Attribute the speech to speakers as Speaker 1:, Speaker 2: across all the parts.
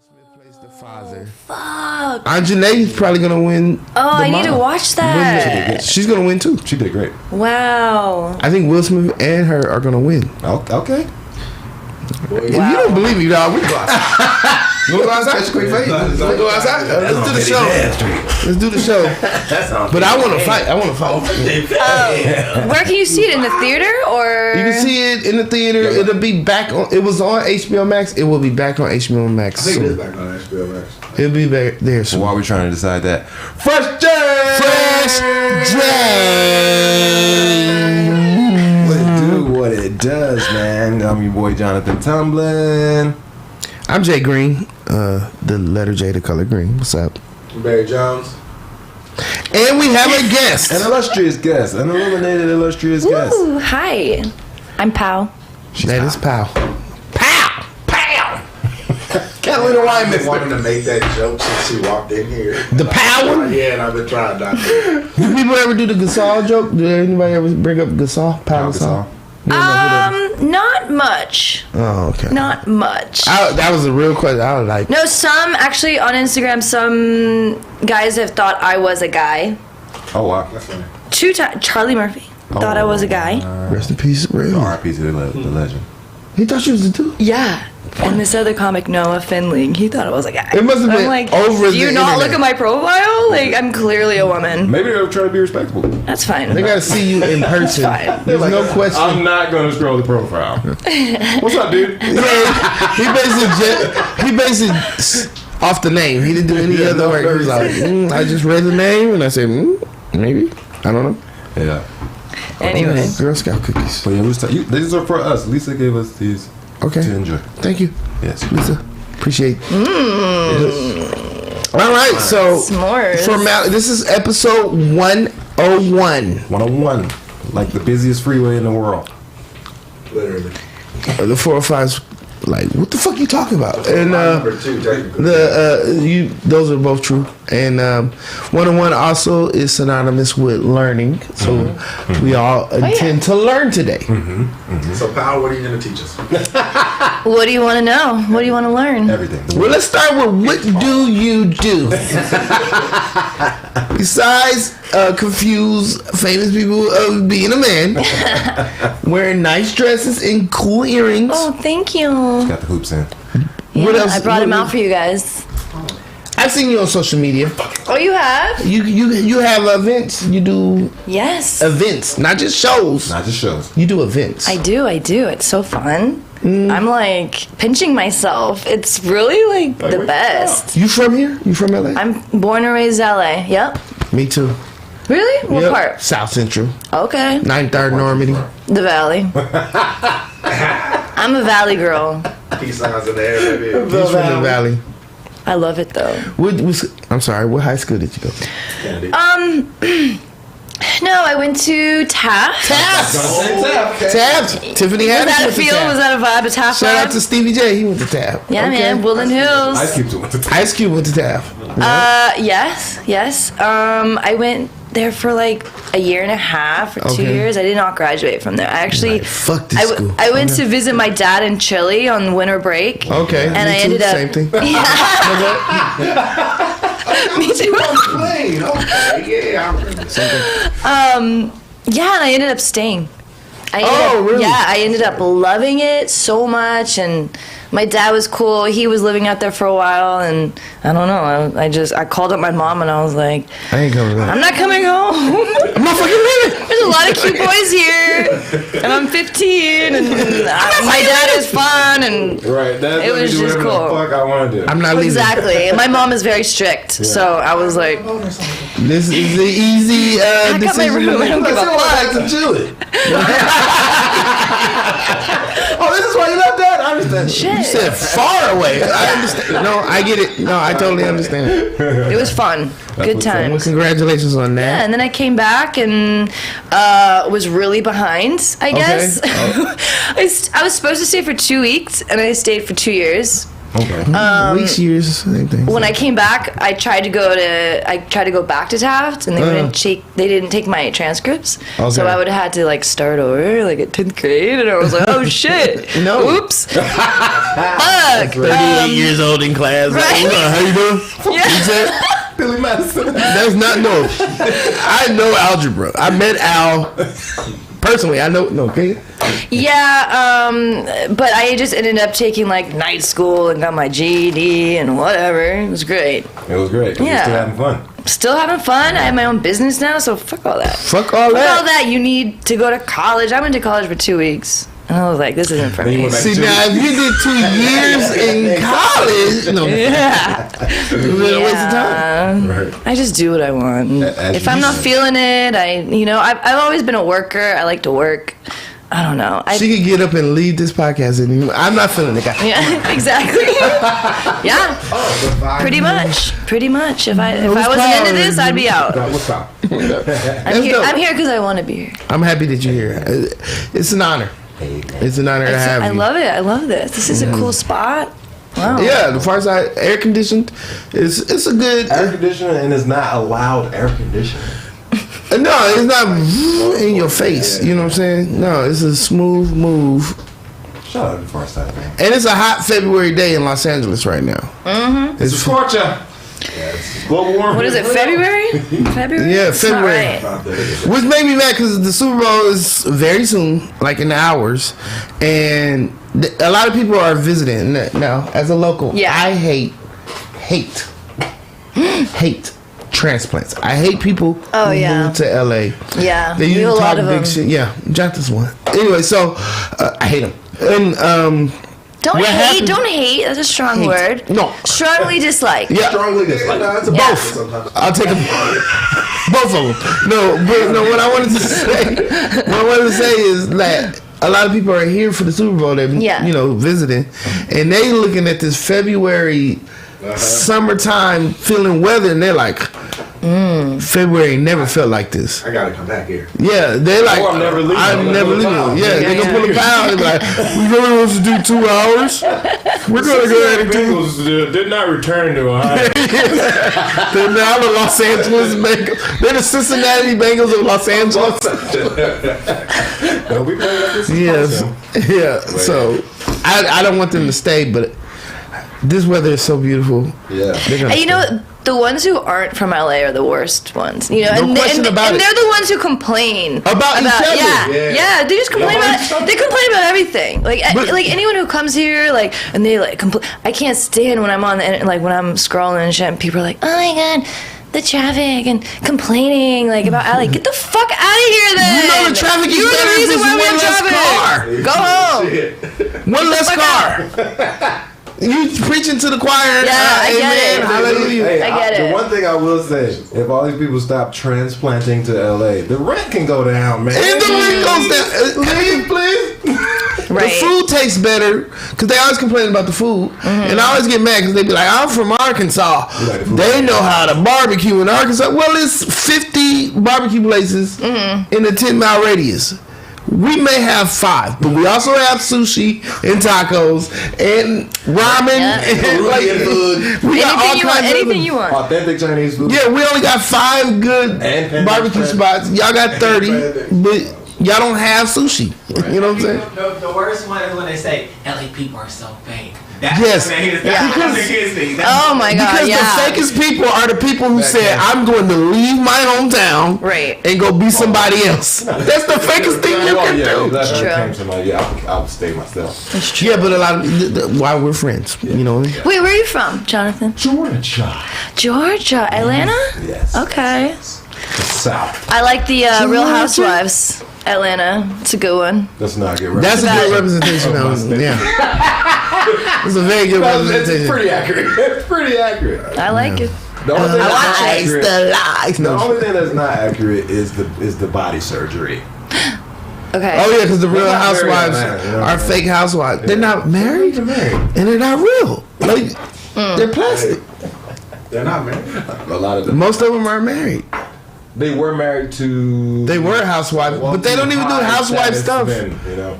Speaker 1: Smith plays the father.
Speaker 2: Fuck.
Speaker 1: Anjanae's probably gonna win.
Speaker 2: I need to watch that.
Speaker 1: She's gonna win too.
Speaker 3: She did great.
Speaker 2: Wow.
Speaker 1: I think Will Smith and her are gonna win.
Speaker 3: Okay.
Speaker 1: If you don't believe me, dog, we go outside. You wanna go outside? Catch a quick fade. Let's go outside. Let's do the show. Let's do the show. But I want to fight.
Speaker 2: Where can you see it? In the theater or?
Speaker 1: You can see it in the theater. It'll be back on. It was on HBO Max. It will be back on HBO Max.
Speaker 4: I think
Speaker 1: soon.
Speaker 4: it is back on HBO Max.
Speaker 1: It'll be back there soon.
Speaker 3: So while we're trying to decide that, Fresh J. What it does, man. I'm your boy Jonathan Tumblin.
Speaker 1: I'm JGreen. The letter J, the color green. What's up?
Speaker 4: Barry Jones.
Speaker 1: And we have a guest.
Speaker 3: An illustrious guest. An illuminated illustrious guest.
Speaker 2: Ooh, hi. I'm Pow.
Speaker 1: That is Pow. Pow! Pow!
Speaker 3: Catalina
Speaker 4: I've been
Speaker 3: Wyman.
Speaker 4: wanting to make that joke since she walked in here.
Speaker 1: The Pow one?
Speaker 4: Yeah, and I've been trying not to.
Speaker 1: Do people ever do the Gasol joke? Do anybody ever bring up Gasol? Pow Gasol?
Speaker 2: Not much.
Speaker 1: Oh, okay.
Speaker 2: Not much.
Speaker 1: That was a real question. I was like,
Speaker 2: No, some actually on Instagram, some guys have thought I was a guy.
Speaker 3: Oh, wow.
Speaker 4: That's funny.
Speaker 2: 2 times. Charlie Murphy thought I was a guy.
Speaker 1: rest in peace, Ray.
Speaker 3: R.I.P. to the legend.
Speaker 1: He thought she was a dude.
Speaker 2: Yeah. And this other comic, Noah Finley, he thought I was a guy.
Speaker 1: It must have
Speaker 2: I'm
Speaker 1: been
Speaker 2: like,
Speaker 1: over
Speaker 2: do you
Speaker 1: the
Speaker 2: not
Speaker 1: internet.
Speaker 2: look at my profile? Like, I'm clearly a woman.
Speaker 3: Maybe they'll try to be respectable.
Speaker 2: That's fine.
Speaker 1: They gotta see you in person.
Speaker 2: fine.
Speaker 1: There's no question.
Speaker 3: I'm not going to scroll the profile. What's up, dude?
Speaker 1: he basically off the name. He didn't do any other work. He was like, I just read the name and I said, maybe. I don't know.
Speaker 3: Yeah.
Speaker 2: Anyway.
Speaker 1: Girl Scout cookies.
Speaker 3: But yeah, these are for us. Lisa gave us these
Speaker 1: Okay.
Speaker 3: to enjoy.
Speaker 1: Thank you,
Speaker 3: Yes.
Speaker 1: Lisa. Appreciate. All right, so
Speaker 2: S'mores.
Speaker 1: this is episode 101.
Speaker 3: 101. Like the busiest freeway in the world.
Speaker 4: Literally.
Speaker 1: The 405's like, what the fuck you talking about? And
Speaker 4: Number 2, technically.
Speaker 1: those are both true. And 101 also is synonymous with learning. So we all intend to learn today.
Speaker 4: So, Pal, what are you going to teach us?
Speaker 2: What do you want to know? What do you want to learn?
Speaker 3: Everything.
Speaker 1: Well, let's start with what do you do? Besides confuse famous people of being a man, wearing nice dresses and cool earrings.
Speaker 2: Oh, thank you.
Speaker 3: Got the hoops in.
Speaker 2: Yeah,
Speaker 1: What else?
Speaker 2: I brought him
Speaker 1: What-
Speaker 2: out for you guys.
Speaker 1: I've seen you on social media.
Speaker 2: Oh, you have?
Speaker 1: You have events. You do
Speaker 2: Yes.
Speaker 1: events, not just shows.
Speaker 3: Not just shows.
Speaker 1: You do events.
Speaker 2: I do. It's so fun. I'm like pinching myself. It's really like the best.
Speaker 1: You from here? You from LA?
Speaker 2: I'm born and raised LA. Yep.
Speaker 1: Me too.
Speaker 2: Really? What
Speaker 1: Yep.
Speaker 2: part?
Speaker 1: South Central.
Speaker 2: Okay.
Speaker 1: 9th Normandy.
Speaker 2: The Valley. I'm a Valley girl.
Speaker 4: Peace signs in the air, baby.
Speaker 1: He's from the Valley.
Speaker 2: I love it though.
Speaker 1: I'm sorry. What high school did you go to?
Speaker 4: Candy.
Speaker 2: No, I went to Taft.
Speaker 1: Taft. Tiffany
Speaker 2: Was
Speaker 1: Haddish
Speaker 2: that a
Speaker 1: went to
Speaker 2: feel?
Speaker 1: Taft.
Speaker 2: Was that a vibe? A Taft
Speaker 1: Shout out
Speaker 2: vibe?
Speaker 1: to Stevie J. He went to Taft.
Speaker 2: Yeah,
Speaker 1: Okay.
Speaker 2: man. Woodland Hills.
Speaker 3: Ice Cube went to
Speaker 1: Ice Cube went to Taft.
Speaker 2: Yes. I went there for like a year and a half or 2
Speaker 1: Okay.
Speaker 2: years. I did not graduate from there. I actually,
Speaker 1: Fuck this school.
Speaker 2: I went to visit my dad in Chile on winter break.
Speaker 1: Okay.
Speaker 2: And
Speaker 1: me
Speaker 2: I
Speaker 1: too.
Speaker 2: ended up.
Speaker 1: Same thing.
Speaker 2: Me too.
Speaker 4: Plane. Okay, yeah, I remember.
Speaker 2: Yeah, and I ended up staying.
Speaker 1: Really?
Speaker 2: Yeah, I ended up loving it so much, and my dad was cool. He was living out there for a while, and I don't know. I called up my mom, and I was like,
Speaker 1: I ain't coming back.
Speaker 2: I'm not coming home.
Speaker 1: I'm not fucking leaving.
Speaker 2: There's a lot of cute boys here, and I'm 15, and my dad is fun, and
Speaker 3: Right. That's
Speaker 2: It was just cool.
Speaker 3: The fuck I want to do.
Speaker 1: I'm not leaving.
Speaker 2: exactly. And my mom is very strict, so I was like,
Speaker 1: This is the easy
Speaker 2: I got my
Speaker 1: decision.
Speaker 2: room. I don't give a fuck.
Speaker 3: to do it. Oh, this is why you left that? I understand.
Speaker 1: You said far away. I understand. No, I get it. No, I totally understand.
Speaker 2: It was fun. Good
Speaker 3: what's up.
Speaker 1: Well,
Speaker 2: times.
Speaker 1: congratulations on
Speaker 2: Yeah,
Speaker 1: that.
Speaker 2: and then I came back and was really behind, I guess. I was supposed to stay for 2 weeks, and I stayed for 2 years.
Speaker 3: Okay.
Speaker 1: Weeks, years, same thing.
Speaker 2: When I came back, I tried to go back to Taft, and they didn't take my transcripts.
Speaker 1: Okay.
Speaker 2: So I would have had to like start over like at 10th grade, and I was like, oh shit,
Speaker 1: No.
Speaker 2: oops, fuck.
Speaker 1: 38 years old in class.
Speaker 2: Right.
Speaker 1: Like, how you doing?
Speaker 2: Yeah.
Speaker 1: You said?
Speaker 3: Billy Madison.
Speaker 1: That's not no. I know algebra. I met Al personally. I know. No, okay.
Speaker 2: Yeah, but I just ended up taking like night school and got my GED and whatever. It was great.
Speaker 3: It was great.
Speaker 2: Yeah.
Speaker 3: You're still having fun.
Speaker 2: Still having fun. I have my own business now, so fuck all that.
Speaker 1: Fuck all
Speaker 2: Fuck all
Speaker 1: that.
Speaker 2: that. You need to go to college. I went to college for 2 weeks. And I was like, this isn't for
Speaker 3: Then you
Speaker 2: me.
Speaker 3: went back
Speaker 1: See,
Speaker 3: to
Speaker 1: now if you did 2 years in college, no,
Speaker 2: Yeah.
Speaker 1: it was a waste of time.
Speaker 3: Right.
Speaker 2: I just do what I want.
Speaker 3: As
Speaker 2: If
Speaker 3: you
Speaker 2: I'm not
Speaker 3: should.
Speaker 2: feeling it, I've always been a worker. I like to work. I don't know.
Speaker 1: She could get up and leave this podcast, and I'm not feeling it.
Speaker 2: Yeah, exactly. Yeah,
Speaker 4: Oh,
Speaker 2: pretty much. If I
Speaker 1: was
Speaker 2: wasn't
Speaker 1: power.
Speaker 2: into this, I'd be out.
Speaker 3: What's up?
Speaker 2: I'm here because I want to be here.
Speaker 1: I'm happy that you're here. It's an honor. It's an honor to have
Speaker 2: I
Speaker 1: you.
Speaker 2: love it. I love this. This is a cool spot. Wow.
Speaker 1: Yeah, the far side, air conditioned. It's a good.
Speaker 3: Air conditioning, and it's not allowed air conditioning.
Speaker 1: No, it's not in your face. You know what I'm saying? No, it's a smooth move.
Speaker 3: Shout out to Far Side, man.
Speaker 1: And it's a hot February day in Los Angeles right now.
Speaker 2: Mm-hmm.
Speaker 3: It's a scorcher. Yeah, it's global warming.
Speaker 2: What is it? February? February?
Speaker 1: Yeah,
Speaker 2: It's not
Speaker 1: February.
Speaker 2: right.
Speaker 1: Which made me mad because the Super Bowl is very soon, like in hours, and a lot of people are visiting now. As a local,
Speaker 2: Yeah.
Speaker 1: I hate transplants. I hate people
Speaker 2: Oh,
Speaker 1: who
Speaker 2: yeah.
Speaker 1: move to LA.
Speaker 2: Yeah,
Speaker 1: They
Speaker 2: you
Speaker 1: usually
Speaker 2: a lot
Speaker 1: talk
Speaker 2: of
Speaker 1: big
Speaker 2: them.
Speaker 1: shit. Yeah, Jonathan's one. Anyway, so I hate them. And
Speaker 2: Don't
Speaker 1: What
Speaker 2: hate.
Speaker 1: happened-
Speaker 2: Don't hate. That's a strong
Speaker 1: Hate.
Speaker 2: word.
Speaker 1: No.
Speaker 2: Strongly dislike.
Speaker 1: yeah,
Speaker 4: Strongly dislike.
Speaker 3: It's a
Speaker 2: Yeah.
Speaker 1: both.
Speaker 4: Sometimes.
Speaker 1: I'll take them. Both of them. No, but no. What I wanted to say is that a lot of people are here for the Super Bowl. They're
Speaker 2: Yeah.
Speaker 1: visiting, and they looking at this February, summertime feeling weather, and they're like, February never felt like this.
Speaker 4: I gotta come back here.
Speaker 1: Yeah, they're like,
Speaker 3: I'm never leaving.
Speaker 1: I'm never leaving. Yeah, they gonna pull a pound and be like, we really want to do 2 hours. We're gonna go ahead and do.
Speaker 3: Bengals did not return to Ohio.
Speaker 1: They're now the Los Angeles Bengals. They're the Cincinnati Bengals of Los Angeles.
Speaker 3: No, we played up this
Speaker 1: Yes. Yeah. So I don't want them to stay, but this weather is so beautiful.
Speaker 3: Yeah.
Speaker 1: They're gonna
Speaker 2: And you
Speaker 1: stay.
Speaker 2: know, the ones who aren't from LA are the worst ones. You know,
Speaker 1: No
Speaker 2: and,
Speaker 1: question about
Speaker 2: and
Speaker 1: it.
Speaker 2: they're the ones who complain
Speaker 1: About each other.
Speaker 2: Yeah, they just complain about. They complain about everything. Like
Speaker 1: But-
Speaker 2: like anyone who comes here, like, and they like complain. I can't stand when I'm on the internet, like when I'm scrolling and shit, and people are like, oh my god, the traffic and complaining like about LA. Get the fuck out of here, then.
Speaker 1: You know the traffic is
Speaker 2: You're
Speaker 1: better
Speaker 2: the
Speaker 1: if
Speaker 2: reason
Speaker 1: it's
Speaker 2: why
Speaker 1: one
Speaker 2: we're
Speaker 1: less
Speaker 2: traffic. Go home.
Speaker 1: One less
Speaker 2: fuck
Speaker 1: car. You preaching to the choir.
Speaker 2: Yeah, I get it.
Speaker 1: Hallelujah.
Speaker 3: Hey,
Speaker 2: I get it.
Speaker 3: The one thing I will say, if all these people stop transplanting to LA, the rent can go down, man.
Speaker 1: And the rent goes down.
Speaker 3: Please, please.
Speaker 2: Right.
Speaker 1: The food tastes better because they always complain about the food, and I always get mad because they be like, "I'm from Arkansas.
Speaker 3: like the food.
Speaker 1: They know how to barbecue in Arkansas." Well, it's 50 barbecue places in a 10-mile radius. We may have 5, but we also have sushi and tacos and ramen
Speaker 2: Yeah.
Speaker 1: and
Speaker 3: Korean food.
Speaker 1: we got all
Speaker 2: Anything you want.
Speaker 1: kinds of
Speaker 2: Anything you want.
Speaker 3: Authentic Chinese food.
Speaker 1: Yeah, we only got 5 good
Speaker 3: And
Speaker 1: barbecue
Speaker 3: Pandemic.
Speaker 1: spots. Y'all got 30, but y'all don't have sushi. You know what I'm saying?
Speaker 5: The worst one is when they say LA people are so fake. That's
Speaker 1: Yes.
Speaker 5: when they-
Speaker 2: Yeah.
Speaker 5: that's when they kiss me. That's-
Speaker 2: Oh my god,
Speaker 1: Because
Speaker 2: yeah.
Speaker 1: the fakest people are the people who said, I'm going to leave my hometown
Speaker 2: Right.
Speaker 1: and go be somebody else. That's the fakest thing you
Speaker 3: Well,
Speaker 1: can
Speaker 3: yeah,
Speaker 1: do.
Speaker 3: that's
Speaker 2: True.
Speaker 3: when it came to my, I would stay myself.
Speaker 1: Yeah, but a lot of why we're friends, you know.
Speaker 2: Wait, where are you from, Jonathan?
Speaker 3: Georgia.
Speaker 2: Georgia, Atlanta?
Speaker 3: Yes.
Speaker 2: Okay.
Speaker 3: The South.
Speaker 2: I like the Real
Speaker 1: Georgia?
Speaker 2: Housewives. Atlanta. It's a good one.
Speaker 3: That's not good.
Speaker 1: That's a good representation.
Speaker 3: Oh, my
Speaker 1: Of,
Speaker 3: state.
Speaker 1: yeah, it's a very good
Speaker 3: It's
Speaker 1: representation.
Speaker 3: pretty accurate. It's pretty accurate.
Speaker 2: I like it.
Speaker 3: The only thing that's not
Speaker 1: Lies,
Speaker 3: accurate.
Speaker 1: the lies.
Speaker 3: The
Speaker 1: No.
Speaker 3: only thing that's not accurate is the body surgery.
Speaker 2: Okay.
Speaker 1: Oh yeah, because the Real
Speaker 3: They're not married,
Speaker 1: Housewives
Speaker 3: man, you know what
Speaker 1: are
Speaker 3: I'm saying?
Speaker 1: fake housewives. They're not married,
Speaker 3: They're married.
Speaker 1: and they're not real. Like they're plastic.
Speaker 4: They're not married.
Speaker 3: A lot of them.
Speaker 1: Most of them are married.
Speaker 3: They were married to.
Speaker 1: They were housewives, but they don't even do housewife
Speaker 3: status
Speaker 1: stuff.
Speaker 3: men, you know.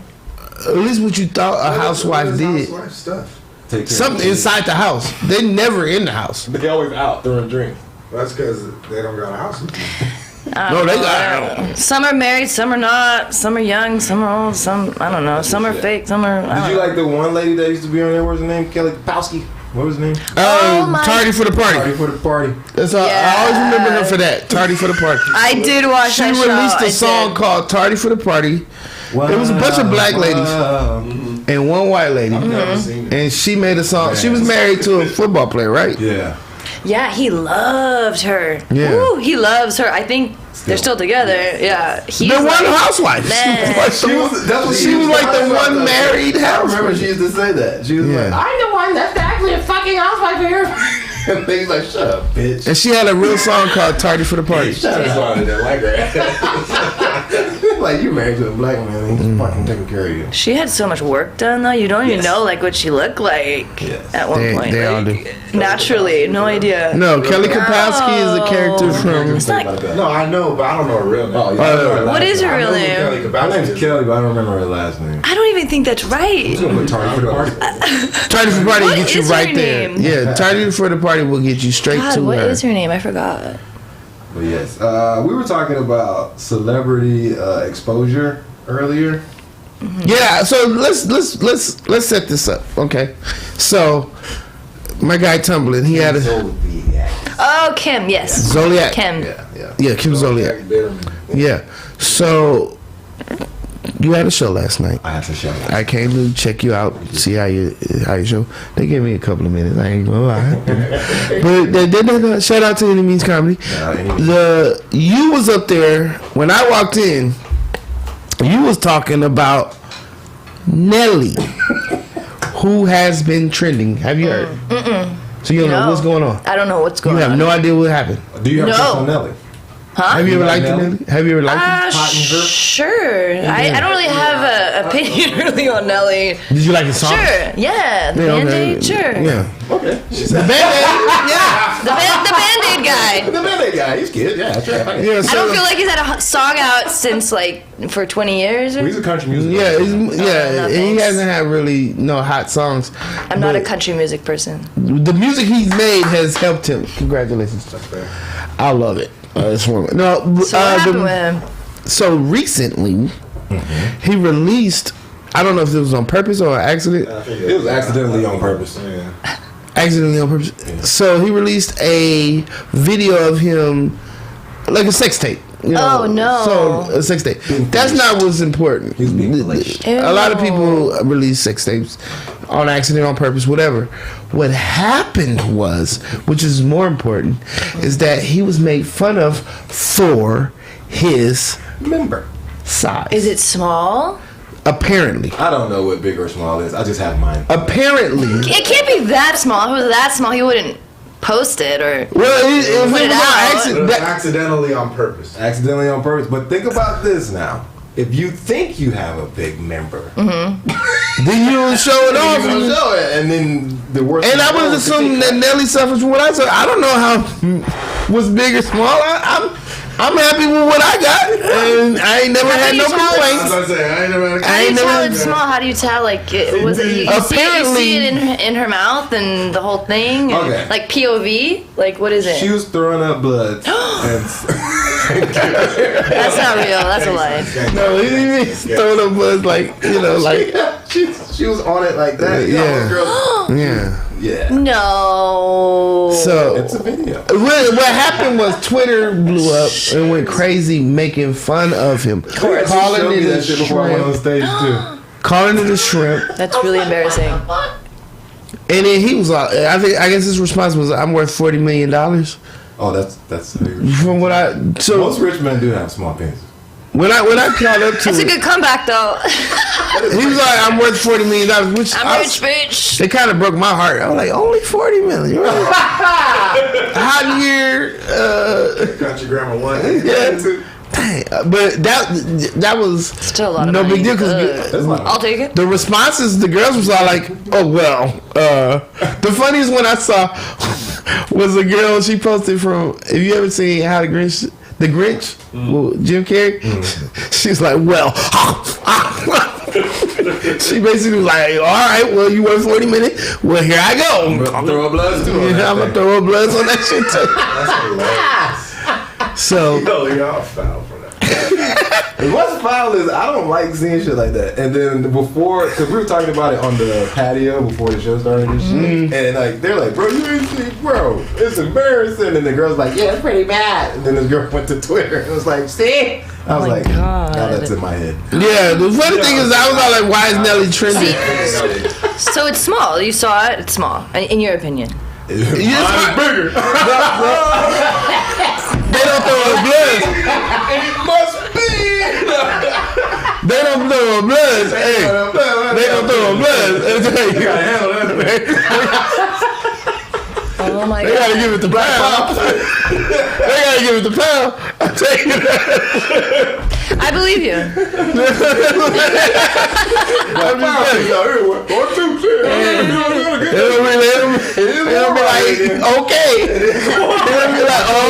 Speaker 1: At least what you thought a housewife
Speaker 4: What is
Speaker 1: did.
Speaker 4: housewife stuff.
Speaker 3: Take care
Speaker 1: Something inside the house. They never in the house.
Speaker 3: They always out throwing drinks.
Speaker 4: That's because they don't got a house.
Speaker 1: No, they got.
Speaker 2: Some are married, some are not. Some are young, some are old. Some I don't know. Some are fake. Some are.
Speaker 3: Did you like the one lady that used to be on there? What's her name? Kelly Kapowski. What was her name?
Speaker 1: Tardy for the party.
Speaker 3: Party for the party.
Speaker 1: That's all, I always remember her for that. Tardy for the party.
Speaker 2: I did watch
Speaker 1: She
Speaker 2: that show.
Speaker 1: released a
Speaker 2: I
Speaker 1: song
Speaker 2: did.
Speaker 1: called "Tardy for the Party." It was a bunch of black ladies and one white lady,
Speaker 4: Never seen it.
Speaker 1: and she made a song. She was married to a football player, right?
Speaker 3: Yeah.
Speaker 2: Yeah, he loved her.
Speaker 1: Yeah.
Speaker 2: Woo, he loves her. I think they're still together. Yeah. He's
Speaker 1: The one
Speaker 2: like,
Speaker 1: housewife.
Speaker 2: Man.
Speaker 1: That's what she was like the one married
Speaker 3: I remember
Speaker 1: housewife.
Speaker 3: she used to say that. She was
Speaker 1: Yeah.
Speaker 3: like, I'm the one that's actually a fucking housewife here. And things like, shut up, bitch.
Speaker 1: And she had a real song called "Tardy for the Party."
Speaker 3: Shut up.
Speaker 4: Like her.
Speaker 3: Like, you married to a black man and he's fucking taking care of you.
Speaker 2: She had so much work done though. You don't even know like what she looked like
Speaker 3: Yes.
Speaker 2: at one point.
Speaker 1: They all
Speaker 2: like,
Speaker 1: do.
Speaker 2: Naturally, no idea.
Speaker 1: No, Kelly Kapowski is a character from.
Speaker 2: It's not.
Speaker 4: No, I know, but I don't know her real name.
Speaker 3: Oh, yeah.
Speaker 2: What is her real name?
Speaker 3: My name's Kelly, but I don't remember her last name.
Speaker 2: I don't even think that's right.
Speaker 3: Tardy for the party.
Speaker 1: Tardy for the Party will
Speaker 2: What
Speaker 1: get you
Speaker 2: is
Speaker 1: right
Speaker 2: her
Speaker 1: there.
Speaker 2: name?
Speaker 1: Yeah, Tardy for the Party will get you straight
Speaker 2: God,
Speaker 1: to
Speaker 2: what
Speaker 1: her.
Speaker 2: is her name? I forgot.
Speaker 3: But yes, we were talking about celebrity exposure earlier.
Speaker 1: Yeah, so let's set this up, okay? So my guy Tumblin, he had a
Speaker 3: Zodiac.
Speaker 2: Oh, Kim. Yes.
Speaker 1: Zodiac.
Speaker 2: Kim.
Speaker 1: Yeah, Kim Zodiac. Yeah. So you had a show last night.
Speaker 3: I have to show you.
Speaker 1: I came to check you out, see how you show. They gave me a couple of minutes. I ain't gonna lie, but they shout out to Enemies Comedy. You was up there when I walked in. You was talking about Nelly, who has been trending. Have you heard? So you don't know
Speaker 2: No.
Speaker 1: what's going on.
Speaker 2: I don't know what's going
Speaker 1: You have
Speaker 2: on.
Speaker 1: no idea what happened.
Speaker 3: Do you have
Speaker 2: No.
Speaker 3: a crush on Nelly?
Speaker 2: Huh?
Speaker 1: Have you ever
Speaker 3: like
Speaker 1: liked
Speaker 3: Nelly?
Speaker 1: Nelly? Have you ever liked him?
Speaker 2: Sure. I don't really have an opinion really on Nelly.
Speaker 1: Did you like his song?
Speaker 2: Sure. Yeah. The
Speaker 1: Yeah,
Speaker 2: Band-Aid.
Speaker 1: okay.
Speaker 2: Sure.
Speaker 1: Yeah.
Speaker 3: Okay.
Speaker 1: The Band-Aid. Yeah.
Speaker 2: The Band-Aid guy.
Speaker 3: The Band-Aid guy, he's good. Yeah, that's right.
Speaker 1: Yeah.
Speaker 2: I
Speaker 1: So,
Speaker 2: don't feel like he's had a song out since like for 20 years. Or
Speaker 3: He's a country music.
Speaker 1: yeah,
Speaker 3: artist.
Speaker 2: no,
Speaker 1: he
Speaker 2: thanks.
Speaker 1: hasn't had really no hot songs.
Speaker 2: I'm not a
Speaker 1: But
Speaker 2: country music person.
Speaker 1: The music he's made has helped him. Congratulations. I love it. It's one. No,
Speaker 2: So what happened with him?
Speaker 1: so recently he released. I don't know if it was on purpose or an accident.
Speaker 3: It was accidentally on purpose.
Speaker 4: Yeah.
Speaker 1: Accidentally on purpose. So he released a video of him, like a sex tape. You know,
Speaker 2: Oh, no.
Speaker 1: So a sex tape. That's not what's important.
Speaker 3: He's being malicious.
Speaker 1: A lot of people release sex tapes on accident, on purpose, whatever. What happened was, which is more important, is that he was made fun of for his
Speaker 3: Remember,
Speaker 1: size.
Speaker 2: Is it small?
Speaker 1: Apparently.
Speaker 3: I don't know what big or small is. I just have mine.
Speaker 1: Apparently.
Speaker 2: It can't be that small. If it was that small, he wouldn't post it or.
Speaker 1: Well, if it
Speaker 2: Put
Speaker 1: was
Speaker 2: it
Speaker 1: on
Speaker 2: out.
Speaker 4: But
Speaker 1: accident,
Speaker 4: it was
Speaker 1: that,
Speaker 4: accidentally on purpose.
Speaker 3: Accidentally on purpose. But think about this now. If you think you have a big member,
Speaker 1: then you show it off.
Speaker 3: you're gonna show it, and then the worst.
Speaker 1: And I was assuming that Nelly suffers from what I said. I don't know how was big or small. I'm happy with what I got, and I ain't never
Speaker 2: How
Speaker 1: had
Speaker 2: do
Speaker 1: no
Speaker 2: you tell
Speaker 4: That's
Speaker 1: complaints.
Speaker 4: what I say. I ain't never had a
Speaker 2: How do you
Speaker 1: ain't
Speaker 2: tell
Speaker 1: never-
Speaker 2: it's small? How do you tell like was it? You
Speaker 1: Apparently-
Speaker 2: see it in her mouth and the whole thing. And,
Speaker 3: Okay.
Speaker 2: Like POV. Like what is it?
Speaker 3: She was throwing up blood. and
Speaker 2: That's not real. That's a lie.
Speaker 1: No, he throwing up was like like
Speaker 3: she was on it like that.
Speaker 1: Yeah.
Speaker 3: Girl.
Speaker 1: yeah.
Speaker 3: Yeah.
Speaker 2: No.
Speaker 1: So
Speaker 3: It's a video.
Speaker 1: what happened was Twitter blew up and went crazy making fun of him, calling
Speaker 3: Showed me
Speaker 1: it a
Speaker 3: that shit before I went on
Speaker 1: shrimp,
Speaker 3: stage too.
Speaker 1: calling it a shrimp,
Speaker 2: That's really embarrassing.
Speaker 1: and then he was like, I guess his response was, "I'm worth $40 million."
Speaker 3: Oh, that's
Speaker 1: From what
Speaker 3: most rich men do have small penises.
Speaker 1: when I called up to
Speaker 2: That's a
Speaker 1: it,
Speaker 2: good comeback though.
Speaker 1: he was like, "I'm worth $40 million," which
Speaker 2: I'm rich, bitch.
Speaker 1: it kind of broke my heart. I was like, "Only $40 million? Really? Hot year."
Speaker 4: country grammar one.
Speaker 1: Yeah. Dang, but that was
Speaker 2: Still a lot of
Speaker 1: no
Speaker 2: money.
Speaker 1: big deal because
Speaker 3: That's a lot of
Speaker 2: I'll take it.
Speaker 1: the responses, the girls was all like, "Oh well." The funniest one I saw was a girl. She posted from. Have you ever seen How the Grinch? The Grinch, with Jim Carrey. She's like, "Well." She basically was like, all right, well, you went 40 minutes. Well, here I go.
Speaker 3: I'm gonna throw a bloods too.
Speaker 1: Yeah, I'm gonna throw a bloods on that shit too.
Speaker 4: That's hilarious.
Speaker 1: So
Speaker 4: Yo, y'all foul for that.
Speaker 3: And what's foul is I don't like seeing shit like that. And then before, because we were talking about it on the patio before the show started and shit. And like they're like, bro, you ain't see, bro, it's embarrassing. And the girl's like, yeah, it's pretty bad. And then this girl went to Twitter and was like, see? I was
Speaker 2: my
Speaker 3: like,
Speaker 2: God.
Speaker 3: now that's in my head.
Speaker 1: yeah, the funny thing is, I was all like, why is Nelly trending?
Speaker 2: So it's small. You saw it. It's small, in your opinion.
Speaker 1: You just- They don't throw a blood.
Speaker 3: It must be.
Speaker 1: They don't throw a blood. Hey, they don't throw a blood.
Speaker 2: Oh my
Speaker 1: They
Speaker 2: God.
Speaker 1: gotta give it the pound. They gotta give it the pound. I tell you that.
Speaker 2: I believe you.
Speaker 1: They don't be like, okay. They don't be like, oh,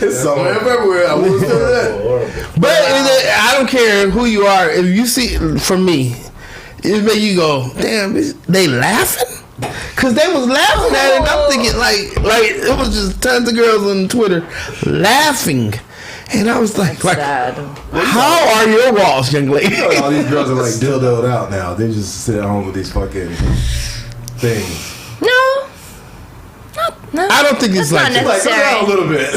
Speaker 3: It's summer in February. I wouldn't say that.
Speaker 1: But I don't care who you are. If you see, for me, it make you go, damn, they laughing? Cause they was laughing at it, and I'm thinking like it was just tons of girls on Twitter laughing, and I was like,
Speaker 2: Sad.
Speaker 1: how are your walls, young lady?
Speaker 3: All these girls are like dildoed out now. They just sit at home with these fucking things.
Speaker 2: No. No.
Speaker 1: I don't think it's
Speaker 2: That's
Speaker 1: like
Speaker 2: not
Speaker 1: that.
Speaker 3: Like, come down a
Speaker 2: necessary.
Speaker 3: little bit.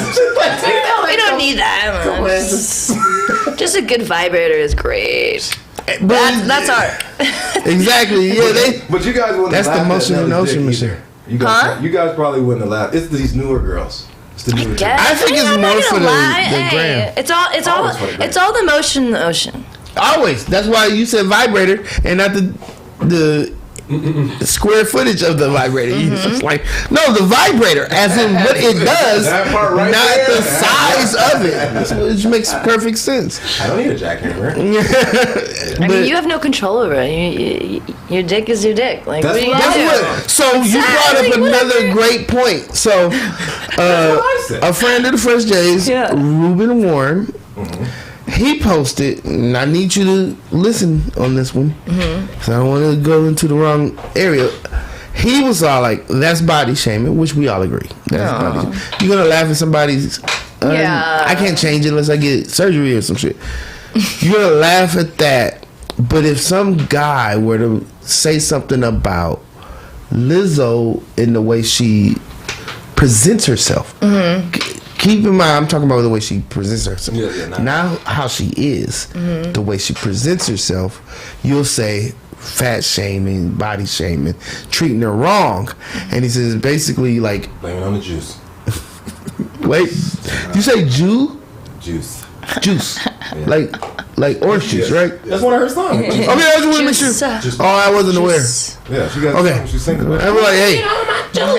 Speaker 2: We don't need that. Just a good vibrator is great. That's art.
Speaker 1: Exactly. Yeah,
Speaker 3: But you guys wouldn't
Speaker 1: That's the
Speaker 3: laugh
Speaker 1: motion
Speaker 3: at
Speaker 1: in the
Speaker 3: Nelly's
Speaker 1: ocean
Speaker 3: dick
Speaker 1: machine.
Speaker 3: either. You guys probably wouldn't have laughed. It's these newer girls. It's the newer
Speaker 2: Guess.
Speaker 1: I think it's
Speaker 2: I'm
Speaker 1: more
Speaker 2: not
Speaker 1: for
Speaker 2: gonna
Speaker 1: the
Speaker 2: lie.
Speaker 1: gram.
Speaker 2: It's
Speaker 3: Always for the gram.
Speaker 2: all the motion in the ocean.
Speaker 1: always. That's why you said vibrator and not the square footage of the vibrator. You just like, no, the vibrator, as in what it does,
Speaker 4: That part right
Speaker 1: not
Speaker 4: there.
Speaker 1: the size of it. Which makes perfect sense.
Speaker 3: I don't need a jackhammer.
Speaker 2: I mean, you have no control over it. Your dick is your dick. Like,
Speaker 3: That's
Speaker 2: what are you
Speaker 3: what
Speaker 2: gonna
Speaker 1: That's
Speaker 2: do?
Speaker 1: what. So you brought up
Speaker 2: Exactly,
Speaker 1: another
Speaker 2: whatever.
Speaker 1: great point. So,
Speaker 3: I said.
Speaker 1: a friend of the Fresh J's,
Speaker 2: Yeah.
Speaker 1: Ruben Warren, he posted, and I need you to listen on this one, because I don't want to go into the wrong area. He was all like, "That's body shaming," which we all agree. That's body shaming. You're gonna laugh at somebody's.
Speaker 2: Yeah.
Speaker 1: I can't change it unless I get surgery or some shit. You're gonna laugh at that, but if some guy were to say something about Lizzo in the way she presents herself. Keep in mind, I'm talking about the way she presents herself. Not how she is. The way she presents herself, you'll say fat shaming, body shaming, treating her wrong. And he says basically like,
Speaker 3: Blame it on the juice.
Speaker 1: wait, you say Jew?
Speaker 3: Juice.
Speaker 1: Juice. Like orange juice, right?
Speaker 3: That's one of her songs.
Speaker 1: Okay, I just want to make sure. Oh, I wasn't aware.
Speaker 3: Yeah, she got
Speaker 1: Okay.
Speaker 3: she's singing about.
Speaker 1: I'm like, hey,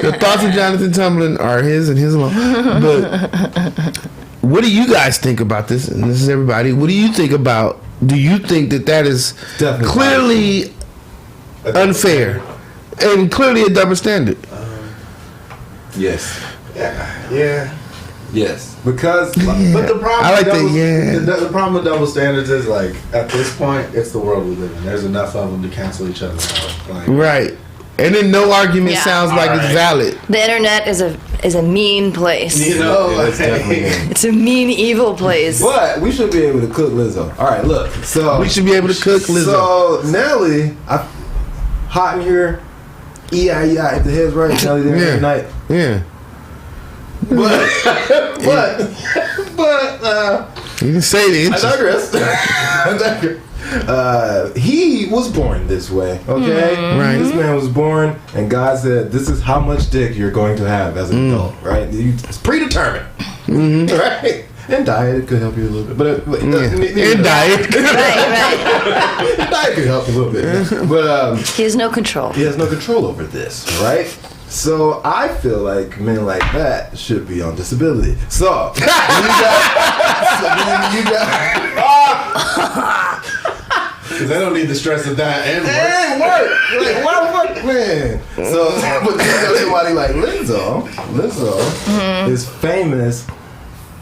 Speaker 1: the thoughts of Jonathan Tumblin are his and his alone. But what do you guys think about this? And this is everybody. What do you think about? Do you think that is
Speaker 3: Definitely
Speaker 1: clearly unfair and clearly a double standard?
Speaker 3: Yes.
Speaker 4: Yeah.
Speaker 3: Yes. Because
Speaker 4: But the problem,
Speaker 1: I like
Speaker 4: with
Speaker 1: that,
Speaker 4: double,
Speaker 1: yeah.
Speaker 4: the problem with double standards is like at this point, it's the world we live in. There's enough of them to cancel each other out. Like,
Speaker 1: Right. And then no argument
Speaker 2: Yeah.
Speaker 1: sounds like it's
Speaker 4: Alright.
Speaker 1: valid.
Speaker 2: The internet is a mean place.
Speaker 4: you know,
Speaker 3: Yeah, it's definitely
Speaker 4: like,
Speaker 3: in.
Speaker 2: It's a mean, evil place.
Speaker 3: But we should be able to cook Lizzo. All right, look. So
Speaker 1: We should be able to cook Lizzo.
Speaker 3: So Nelly, hot in here. Yeah, if the head's right, Nelly there
Speaker 1: Yeah.
Speaker 3: every night.
Speaker 1: Yeah.
Speaker 3: But
Speaker 1: You didn't say the
Speaker 3: I
Speaker 1: inches.
Speaker 3: digress. I digress. He was born this way, okay?
Speaker 1: Right.
Speaker 3: This man was born, and God said, "This is how much dick you're going to have as an adult." Right? It's predetermined, right? And diet could help you a little bit, but
Speaker 1: And diet.
Speaker 2: Right.
Speaker 3: diet could help a little bit, but
Speaker 2: He has no control.
Speaker 3: he has no control over this, right? So I feel like men like that should be on disability. So when you got
Speaker 4: Cause they don't need the stress of that and work.
Speaker 3: and work. Like, why work, man? So, but then you got somebody like Lizzo. Lizzo is famous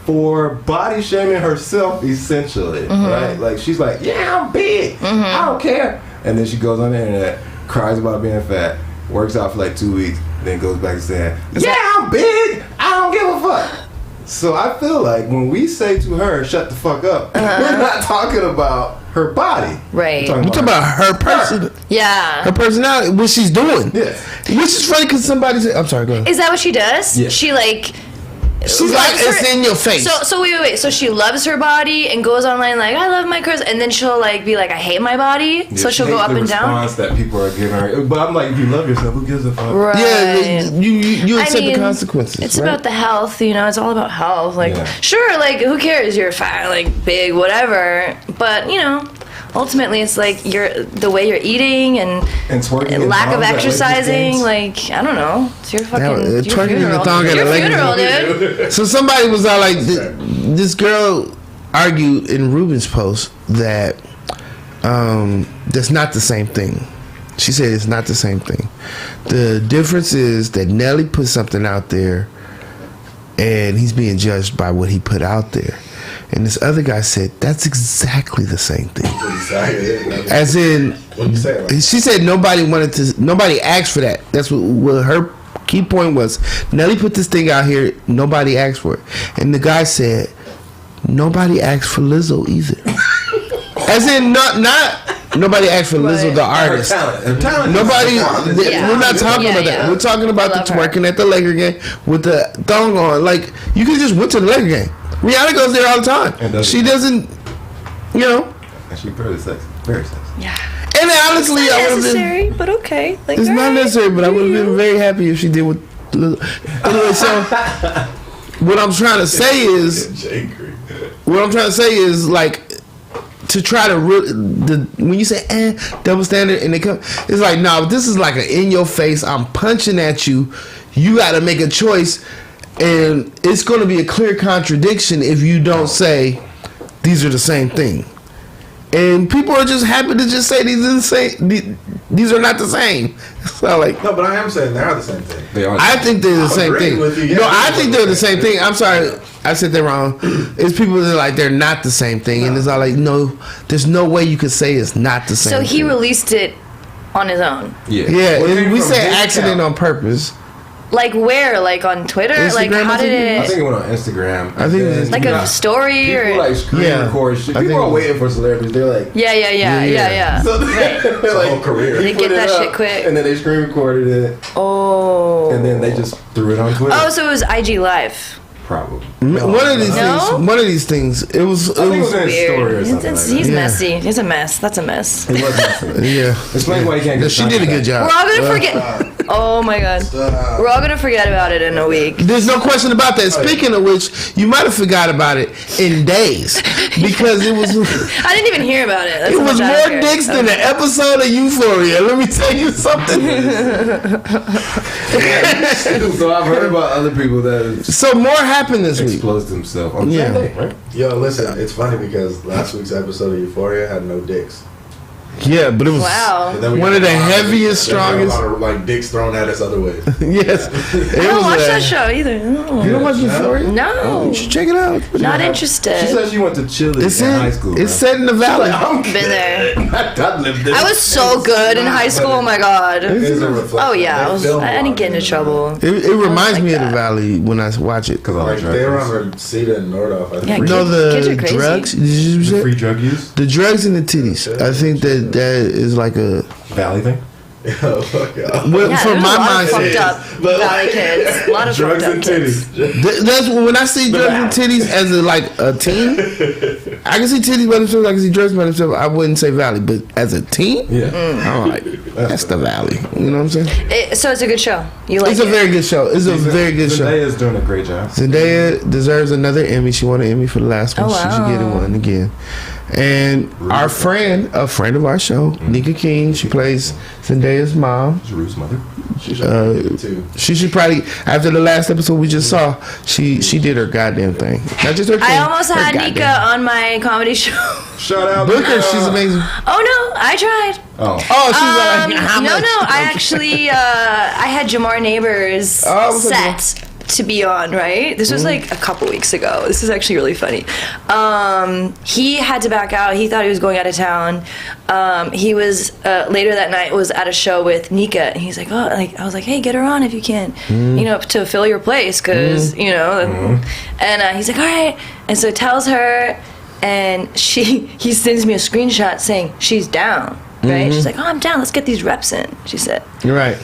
Speaker 3: for body shaming herself, essentially, right? Like she's like, yeah, I'm big, I don't care, and then she goes on the internet, cries about being fat, works out for like 2 weeks, then goes back to saying, I'm big, I don't give a fuck. So I feel like when we say to her, shut the fuck up, we're not talking about her body.
Speaker 2: Right.
Speaker 1: I'm talking about her person.
Speaker 2: Yeah.
Speaker 1: Her personality, what she's doing.
Speaker 3: Yes.
Speaker 1: Which is funny because somebody said, I'm sorry, go ahead.
Speaker 2: Is that what she does?
Speaker 3: Yeah.
Speaker 2: She like.
Speaker 1: She's like, it's in your face.
Speaker 2: So wait. So she loves her body and goes online like, I love my curves, and then she'll like be like, I hate my body.
Speaker 3: Yeah,
Speaker 2: so she'll
Speaker 3: she
Speaker 2: go
Speaker 3: hates
Speaker 2: up
Speaker 3: the
Speaker 2: and down.
Speaker 3: response that people are giving her. But I'm like, if you love yourself, who gives a fuck?
Speaker 2: Right.
Speaker 1: Yeah, you accept the consequences.
Speaker 2: It's
Speaker 1: right?
Speaker 2: about the health, It's all about health. Like,
Speaker 3: Yeah.
Speaker 2: sure, like who cares? You're fat, like big, whatever. But ultimately, it's like the way you're eating and
Speaker 3: twerking and
Speaker 2: lack of
Speaker 3: thongs at
Speaker 2: exercising.
Speaker 3: Lakers games.
Speaker 2: Like, I don't know. It's your fucking your
Speaker 1: twerking in the
Speaker 2: funeral.
Speaker 1: thong at
Speaker 2: Your
Speaker 1: a Lakers
Speaker 2: funeral,
Speaker 1: game.
Speaker 2: dude.
Speaker 1: So somebody was out like, this girl argued in Ruben's post that that's not the same thing. She said it's not the same thing. The difference is that Nelly put something out there and he's being judged by what he put out there. And this other guy said that's exactly the same thing. As in, she said nobody asked for that. That's what her key point was. Nelly put this thing out here, nobody asked for it. And the guy said, nobody asked for Lizzo either. As in, not nobody asked for Lizzo, the artist.
Speaker 3: Her talent.
Speaker 1: Nobody.
Speaker 2: Yeah.
Speaker 1: We're not talking
Speaker 2: Yeah,
Speaker 1: about
Speaker 2: yeah.
Speaker 1: that. We're talking about the
Speaker 2: I love her.
Speaker 1: twerking at the Laker game with the thong on. Like, you could just went to the Laker game. Rihanna goes there all the time. She doesn't,
Speaker 3: And she's very sexy. Very sexy.
Speaker 2: Yeah.
Speaker 1: And honestly,
Speaker 2: It's
Speaker 1: I
Speaker 2: not
Speaker 1: would have been.
Speaker 2: necessary, but okay. Like,
Speaker 1: It's not
Speaker 2: alright.
Speaker 1: necessary, but I would have been very happy if she did with. Anyway, so what I'm trying to say is, like, to try to when you say double standard and they come, it's like, no, this is like an in your face. I'm punching at you. You got to make a choice, and it's going to be a clear contradiction if you don't say these are the same thing. And people are just happy to just say these are the same. These are not the same. So like,
Speaker 4: No, but I am saying they are the same thing.
Speaker 3: They are.
Speaker 1: I think they're the same
Speaker 4: agreeing
Speaker 1: thing.
Speaker 4: with you.
Speaker 1: No,
Speaker 4: Yeah,
Speaker 1: I think they're the same thing. I'm sorry, I said that wrong. It's people that are like they're not the same thing, and it's all like, no, there's no way you could say it's not the same.
Speaker 2: So he
Speaker 1: thing.
Speaker 2: released it on his own.
Speaker 3: Yeah.
Speaker 1: Yeah,
Speaker 3: Well, it
Speaker 1: and
Speaker 3: came
Speaker 1: we
Speaker 3: from
Speaker 1: say
Speaker 3: his
Speaker 1: accident
Speaker 3: account.
Speaker 1: on purpose.
Speaker 2: Like where? Like on Twitter? Like
Speaker 1: Instagram,
Speaker 2: how
Speaker 1: I think.
Speaker 2: did
Speaker 3: I think
Speaker 2: it?
Speaker 3: it went on Instagram.
Speaker 1: I think it was
Speaker 2: Like a story
Speaker 3: People
Speaker 2: or?
Speaker 3: like screen
Speaker 1: Yeah.
Speaker 3: record shit.
Speaker 1: I think
Speaker 3: People
Speaker 1: it
Speaker 3: are
Speaker 1: was-
Speaker 3: waiting for celebrities. They're like,
Speaker 2: Yeah.
Speaker 3: so they're like,
Speaker 4: whole career.
Speaker 2: They
Speaker 3: put
Speaker 2: get
Speaker 3: it
Speaker 2: that
Speaker 3: up,
Speaker 2: shit quick.
Speaker 3: and then they screen recorded it,
Speaker 2: Oh.
Speaker 3: and then they just threw it on Twitter.
Speaker 2: Oh, so it was IG Live.
Speaker 3: Probably.
Speaker 1: One of these
Speaker 2: No?
Speaker 1: things. One of these things. It was.
Speaker 3: I think it was in his
Speaker 2: Weird.
Speaker 3: story or something like
Speaker 2: He's
Speaker 3: that.
Speaker 1: Yeah.
Speaker 2: messy. He's a mess. That's a mess.
Speaker 3: It was messy.
Speaker 1: Yeah.
Speaker 3: Explain why you can't get
Speaker 1: She did a good job.
Speaker 2: We're all gonna forget. Oh my god. We're all gonna forget about it in a week.
Speaker 1: There's no question about that. Speaking of which, you might have forgot about it in days because it was.
Speaker 2: I didn't even hear about it. That's
Speaker 1: It
Speaker 2: how
Speaker 1: was
Speaker 2: much I
Speaker 1: more
Speaker 2: don't care.
Speaker 1: dicks than an episode of Euphoria. Let me tell you something.
Speaker 3: So I've heard about other people that
Speaker 1: So more happened this week.
Speaker 3: exposed themselves on the
Speaker 1: Yeah.
Speaker 3: same day, right?
Speaker 4: Yo, listen, it's funny because last week's episode of Euphoria had no dicks.
Speaker 1: Yeah, but it was
Speaker 2: Wow.
Speaker 4: And then we
Speaker 1: one
Speaker 4: got
Speaker 1: of the
Speaker 4: a lot
Speaker 1: heaviest,
Speaker 4: there were
Speaker 1: strongest.
Speaker 4: A lot of, like dicks thrown at us other ways.
Speaker 1: Yes, it
Speaker 2: I don't
Speaker 1: was.
Speaker 2: watch that show either. No.
Speaker 1: You don't watch Euphoria?
Speaker 2: No.
Speaker 1: You should check it out.
Speaker 2: Not
Speaker 3: She
Speaker 2: interested.
Speaker 3: said she went to Chile
Speaker 1: It's
Speaker 3: in
Speaker 1: in.
Speaker 3: high school.
Speaker 1: It's set in the valley.
Speaker 2: Been there.
Speaker 3: I lived this.
Speaker 2: I was so good in high school. Oh my god.
Speaker 4: It's a reflection.
Speaker 2: Oh yeah,
Speaker 4: They
Speaker 2: I
Speaker 4: film
Speaker 2: didn't
Speaker 4: a lot
Speaker 2: get into
Speaker 4: of
Speaker 2: trouble.
Speaker 1: It reminds
Speaker 2: like
Speaker 1: me of
Speaker 2: that.
Speaker 1: the valley when I watch it.
Speaker 3: Because I
Speaker 4: Like
Speaker 3: like
Speaker 4: they were
Speaker 3: drug
Speaker 4: on Reseda and Nordhoff. I
Speaker 2: Yeah,
Speaker 4: think.
Speaker 1: No,
Speaker 2: Kids
Speaker 1: the
Speaker 2: are crazy.
Speaker 1: drugs. Did you say?
Speaker 3: free drug use.
Speaker 1: The drugs and the titties. I think that is like a.
Speaker 3: Valley thing.
Speaker 4: Oh, fuck yeah.
Speaker 1: Well,
Speaker 2: Yeah,
Speaker 1: for
Speaker 2: there's
Speaker 1: my
Speaker 2: a lot of
Speaker 1: mindset,
Speaker 2: fucked up valley kids. A lot of
Speaker 4: Drugs
Speaker 2: fucked up
Speaker 4: and
Speaker 2: kids.
Speaker 4: titties.
Speaker 1: that's when I see drugs and titties as a teen. I can see titties by themselves. I can see drugs by themselves. I wouldn't say valley, but as a teen,
Speaker 3: Yeah.
Speaker 1: I'm like, that's the valley. You know what I'm saying?
Speaker 2: So it's a good show. You like
Speaker 1: It's a
Speaker 2: it?
Speaker 1: very good show. It's a very good show.
Speaker 3: Zendaya's doing a great job.
Speaker 1: Zendaya deserves another Emmy. She won an Emmy for the last one.
Speaker 2: Oh,
Speaker 1: She should get
Speaker 2: wow.
Speaker 1: one again. And our friend, a friend of our show, Nika King, she plays Zendaya's mom.
Speaker 3: Jeru's mother.
Speaker 4: She should be too.
Speaker 1: She should probably, after the last episode we just saw, she did her goddamn thing. Not just her thing.
Speaker 2: I almost
Speaker 1: her
Speaker 2: had
Speaker 1: goddamn
Speaker 2: Nika on my comedy show.
Speaker 3: Shout out.
Speaker 1: Booker, she's amazing.
Speaker 2: Oh no, I tried.
Speaker 3: Oh.
Speaker 1: Oh, she's like, how
Speaker 2: No,
Speaker 1: much?
Speaker 2: I actually I had Jamar Neighbors
Speaker 1: Oh, what's up,
Speaker 2: set to be on, right? This was like a couple weeks ago. This is actually really funny. He had to back out. He thought he was going out of town. He was later that night was at a show with Nika, and he's like, I was like, hey, get her on if you can, to fill your place, because and he's like, all right, and so tells her, and he sends me a screenshot saying she's down, right? She's like, oh, I'm down. Let's get these reps in. She said,
Speaker 1: You're right.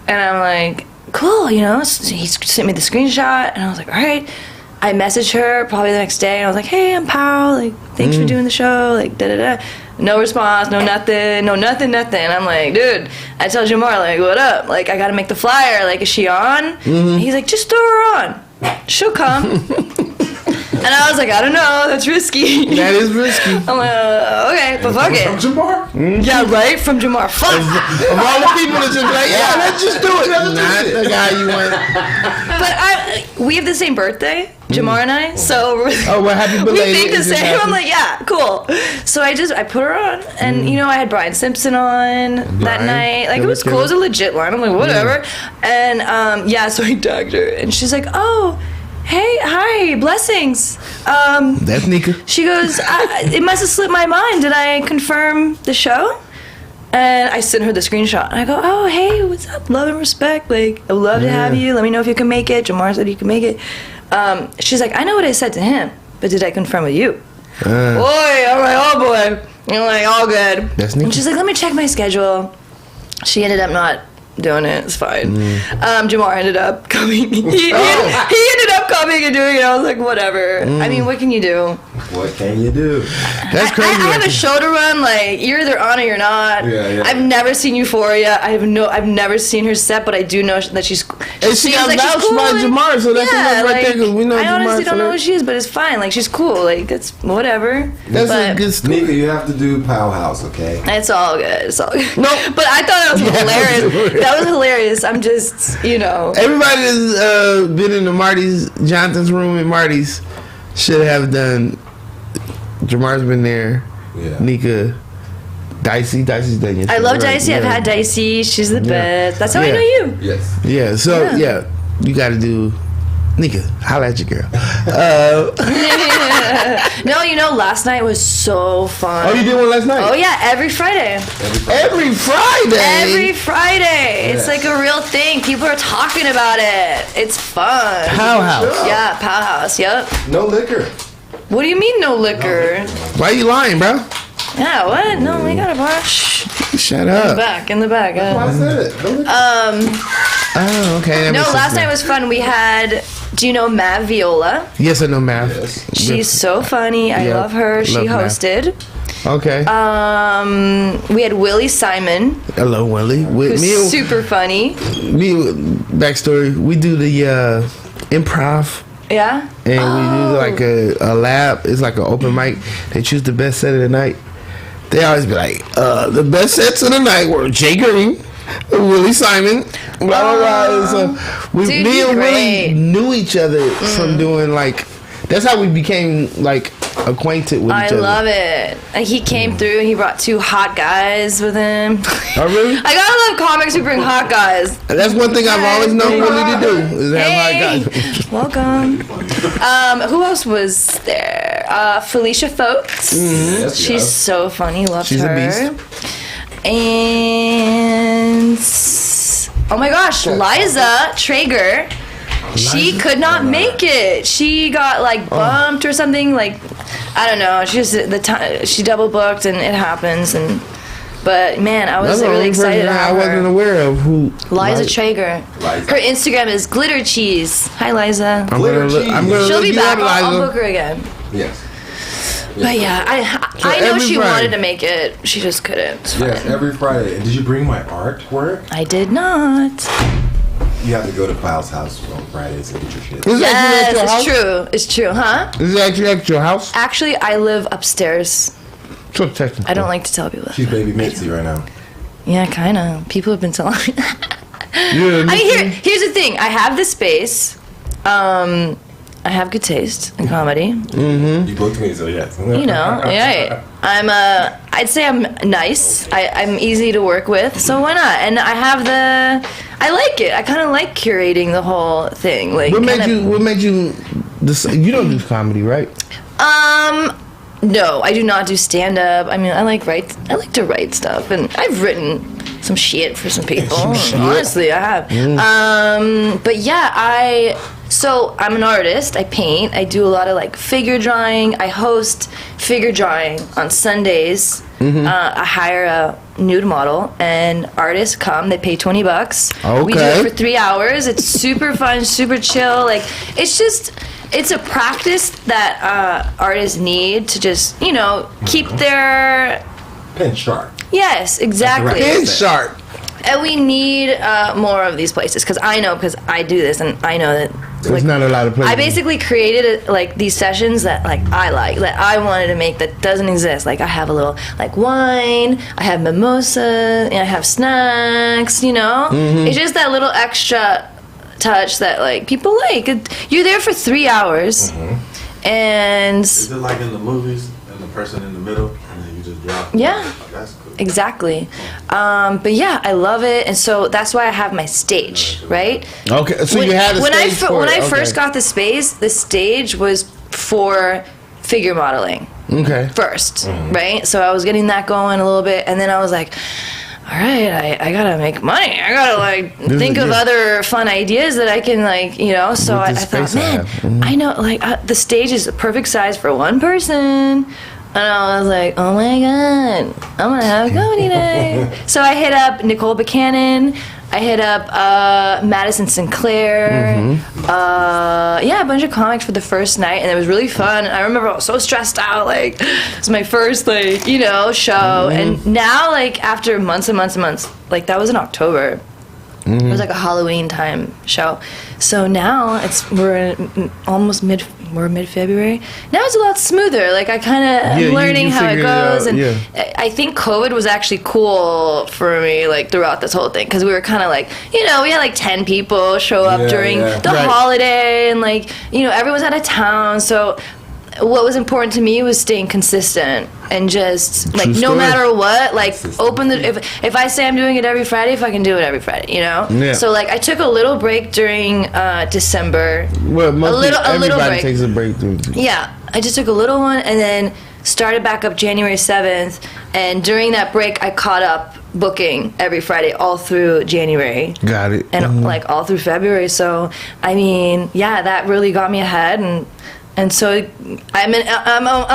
Speaker 2: and I'm like, cool, So he sent me the screenshot, and I was like, all right. I messaged her probably the next day, and I was like, hey, I'm Pal. Like, thanks for doing the show. Like, da-da-da. No response, no nothing. I'm like, dude, I tell Jamar, like, what up? Like, I got to make the flyer. Like, is she on? He's like, just throw her on. She'll come. And I was like, I don't know. That's risky.
Speaker 1: That is risky.
Speaker 2: I'm like, okay, but fuck it.
Speaker 3: From Jamar?
Speaker 2: Yeah, right? From Jamar. Fuck.
Speaker 1: Of all the people that just like, yeah, let's just do it. Not the guy you want.
Speaker 2: But we have the same birthday, Jamar and I, so
Speaker 1: well, happy
Speaker 2: we
Speaker 1: belated.
Speaker 2: think the
Speaker 1: It's just
Speaker 2: same.
Speaker 1: happy.
Speaker 2: I'm like, yeah, cool. So I put her on, and I had Brian Simpson on that
Speaker 1: Brian,
Speaker 2: night. Like, it was cool. It was a legit line. I'm like, whatever. And so I tagged her, and she's like, oh, hey, hi, blessings.
Speaker 1: That's Nika.
Speaker 2: She goes, it must have slipped my mind. Did I confirm the show? And I sent her the screenshot. And I go, oh, hey, what's up? Love and respect. Like, I'd love to have you. Let me know if you can make it. Jamar said you can make it. She's like, I know what I said to him, but did I confirm with you? Boy, I'm like, oh, boy. I'm like, all good.
Speaker 1: That's neat.
Speaker 2: And she's like, let me check my schedule. She ended up not doing it. It's fine. Jamar ended up coming. He ended up coming and doing it. I was like, whatever. I mean, what can you do?
Speaker 3: What can you do?
Speaker 1: That's crazy.
Speaker 2: I have a show to run. Like, you're either on or you're not.
Speaker 3: Yeah.
Speaker 2: I've never seen Euphoria. I've never seen her set, but I do know that she's.
Speaker 1: And she got vouched by Jamar, so that's enough right there, because we know
Speaker 2: I
Speaker 1: Jamar.
Speaker 2: honestly don't know who she is, but it's fine. Like, she's cool. Like, it's whatever.
Speaker 1: That's a
Speaker 2: But
Speaker 1: good story.
Speaker 3: Nika, you have to do Powerhouse, okay?
Speaker 2: it's all good. It's all good.
Speaker 1: No.
Speaker 2: But I thought that was hilarious.
Speaker 1: do it.
Speaker 2: That was hilarious. I'm just,
Speaker 1: Everybody that's been in the Marty's, Jonathan's room in Marty's, should have done. Jamar's been there.
Speaker 3: Yeah.
Speaker 1: Nika. Dicey's done yesterday.
Speaker 2: I love
Speaker 1: right?
Speaker 2: Dicey.
Speaker 1: Yeah.
Speaker 2: I've had Dicey. She's the best. That's how I
Speaker 1: Yeah.
Speaker 2: know you.
Speaker 3: Yes.
Speaker 1: Yeah, so, you got to do. Nika, holla at your girl.
Speaker 2: No, last night was so fun.
Speaker 1: Oh, you did one last night?
Speaker 2: Oh, yeah, every Friday.
Speaker 1: Every Friday?
Speaker 2: Every Friday. It's like a real thing. People are talking about it. It's fun.
Speaker 1: Powerhouse.
Speaker 2: Yeah, Powerhouse. Yep.
Speaker 3: No liquor.
Speaker 2: What do you mean no liquor?
Speaker 1: Why you lying, bro?
Speaker 2: Yeah, what? No, we got a bar. Shh.
Speaker 1: Shut
Speaker 2: In the
Speaker 1: up.
Speaker 2: back. In the back.
Speaker 3: I said it. No liquor.
Speaker 1: Oh, okay. that
Speaker 2: No,
Speaker 1: makes sense
Speaker 2: last
Speaker 1: now.
Speaker 2: night was fun. We had, do you know Mav Viola?
Speaker 1: Yes, I know Mav.
Speaker 3: Yes.
Speaker 2: She's so funny. I
Speaker 1: Yeah,
Speaker 2: love her. She
Speaker 1: love Mav.
Speaker 2: hosted.
Speaker 1: Okay.
Speaker 2: We had Willie Simon,
Speaker 1: Hello, Willie. With
Speaker 2: who's
Speaker 1: me,
Speaker 2: super funny.
Speaker 1: backstory. We do the improv,
Speaker 2: Yeah?
Speaker 1: and we do like a lab. It's like an open mic. They choose the best set of the night. They always be like, the best sets of the night were JGreen, Willie Simon, blah blah blah. And so
Speaker 2: Dude,
Speaker 1: me
Speaker 2: he's
Speaker 1: and Willie
Speaker 2: great.
Speaker 1: knew each other from doing like. That's how we became like acquainted with
Speaker 2: I
Speaker 1: each other.
Speaker 2: love it. And he came through and he brought 2 hot guys with him.
Speaker 1: Oh really?
Speaker 2: I gotta love comics who bring hot guys.
Speaker 1: That's one thing I've always known Willie to do is have
Speaker 2: Hey,
Speaker 1: hot guys.
Speaker 2: welcome. Who else was there? Felicia Folks.
Speaker 3: Yes,
Speaker 2: She's
Speaker 3: yes.
Speaker 2: so funny. Love
Speaker 1: She's a
Speaker 2: her.
Speaker 1: beast.
Speaker 2: And oh my gosh, Liza Traeger. She could not make it. She got like bumped or something. Like I don't know. She just she double booked and it happens. But man, I was
Speaker 1: That's the
Speaker 2: really
Speaker 1: only
Speaker 2: excited
Speaker 1: person
Speaker 2: to
Speaker 1: I
Speaker 2: have
Speaker 1: wasn't
Speaker 2: her.
Speaker 1: aware of who.
Speaker 2: Liza Traeger.
Speaker 3: Liza.
Speaker 2: Her Instagram is glitter cheese. Hi Liza.
Speaker 1: I'm
Speaker 3: Glitter
Speaker 1: gonna look.
Speaker 3: cheese.
Speaker 1: I'm gonna
Speaker 2: She'll
Speaker 1: look
Speaker 2: be
Speaker 1: you
Speaker 2: back.
Speaker 1: up,
Speaker 2: I'll
Speaker 1: Liza.
Speaker 2: book her again.
Speaker 3: Yes.
Speaker 2: But yeah, I know
Speaker 1: every
Speaker 2: she
Speaker 1: Friday.
Speaker 2: wanted to make it. She just couldn't. It's
Speaker 3: Yes,
Speaker 2: fine.
Speaker 3: every Friday. And did you bring my artwork?
Speaker 2: I did not.
Speaker 3: You have to go to Kyle's house on Fridays and get your shit.
Speaker 1: Is it actually at your
Speaker 2: Yes,
Speaker 1: house?
Speaker 2: it's true. It's true, huh?
Speaker 1: Is it actually at your house?
Speaker 2: Actually, I live upstairs.
Speaker 1: So technical.
Speaker 2: I don't like to tell people that.
Speaker 3: She's baby Mitzi right now.
Speaker 2: Yeah, kind of. People have been telling me that.
Speaker 1: Yeah,
Speaker 2: I mean, here's the thing. I have the space. I have good taste in comedy.
Speaker 3: You booked me, so yes.
Speaker 2: You know, yeah. I'd say I'm nice. I'm easy to work with, so why not? And I like it. I kind of like curating the whole thing. Like,
Speaker 1: What made you? You don't do comedy, right?
Speaker 2: No, I do not do stand up. I mean, I like to write stuff, and I've written some shit for some people. Honestly, I have. But yeah, so I'm an artist. I paint. I do a lot of like figure drawing. I host figure drawing on Sundays. I hire a nude model, and artists come. They pay $20.
Speaker 1: Okay.
Speaker 2: We do it for 3 hours. It's super fun, super chill. Like, it's a practice that artists need to just, keep their
Speaker 3: Pen sharp.
Speaker 2: Yes, exactly.
Speaker 1: Pen sharp.
Speaker 2: And we need more of these places because I do this, and I know that
Speaker 1: There's not a lot of places.
Speaker 2: I basically created these sessions that that I wanted to make that doesn't exist. Like, I have a little wine, I have mimosa, and I have snacks. It's just that little extra touch that people like. You're there for 3 hours, and
Speaker 4: Is it like in the movies and the person in the middle and then you just drop?
Speaker 2: Yeah.
Speaker 4: Oh, that's cool.
Speaker 2: exactly. But yeah, I love it, and so that's why I have my stage, right?
Speaker 1: Okay, so you had a stage for
Speaker 2: when
Speaker 1: it.
Speaker 2: I
Speaker 1: Okay.
Speaker 2: first got the space, the stage was for figure modeling.
Speaker 1: Okay.
Speaker 2: First, right? So I was getting that going a little bit, and then I was like, all right, I gotta make money. I gotta think of other fun ideas that I can So I thought,
Speaker 1: space I
Speaker 2: man,
Speaker 1: have.
Speaker 2: I know the stage is the perfect size for one person. And I was like, oh my god, I'm gonna have a comedy night. So I hit up Nicole Buchanan. I hit up Madison Sinclair. A bunch of comics for the first night, and it was really fun. I remember I was so stressed out. It was my first show. And now after months and months and months, that was in October. It was a Halloween time show. So now we're mid-February. Now it's a lot smoother. I kind of am learning how it
Speaker 1: figured it
Speaker 2: goes.
Speaker 1: out,
Speaker 2: And
Speaker 1: yeah.
Speaker 2: I think COVID was actually cool for me, throughout this whole thing. Because we were kind of we had 10 people show up during the
Speaker 1: Right.
Speaker 2: holiday. And everyone's out of town. So what was important to me was staying consistent and just
Speaker 1: True
Speaker 2: no
Speaker 1: story.
Speaker 2: matter what, open the if I say I'm doing it every Friday, if I can do it every Friday,
Speaker 1: Yeah.
Speaker 2: So I took a little break during December.
Speaker 1: Well, everybody
Speaker 2: break.
Speaker 1: takes a break through.
Speaker 2: Yeah, I just took a little one and then started back up January 7th, and during that break I caught up booking every Friday all through January.
Speaker 1: Got it.
Speaker 2: And all through February. So I mean, yeah, that really got me ahead, and so I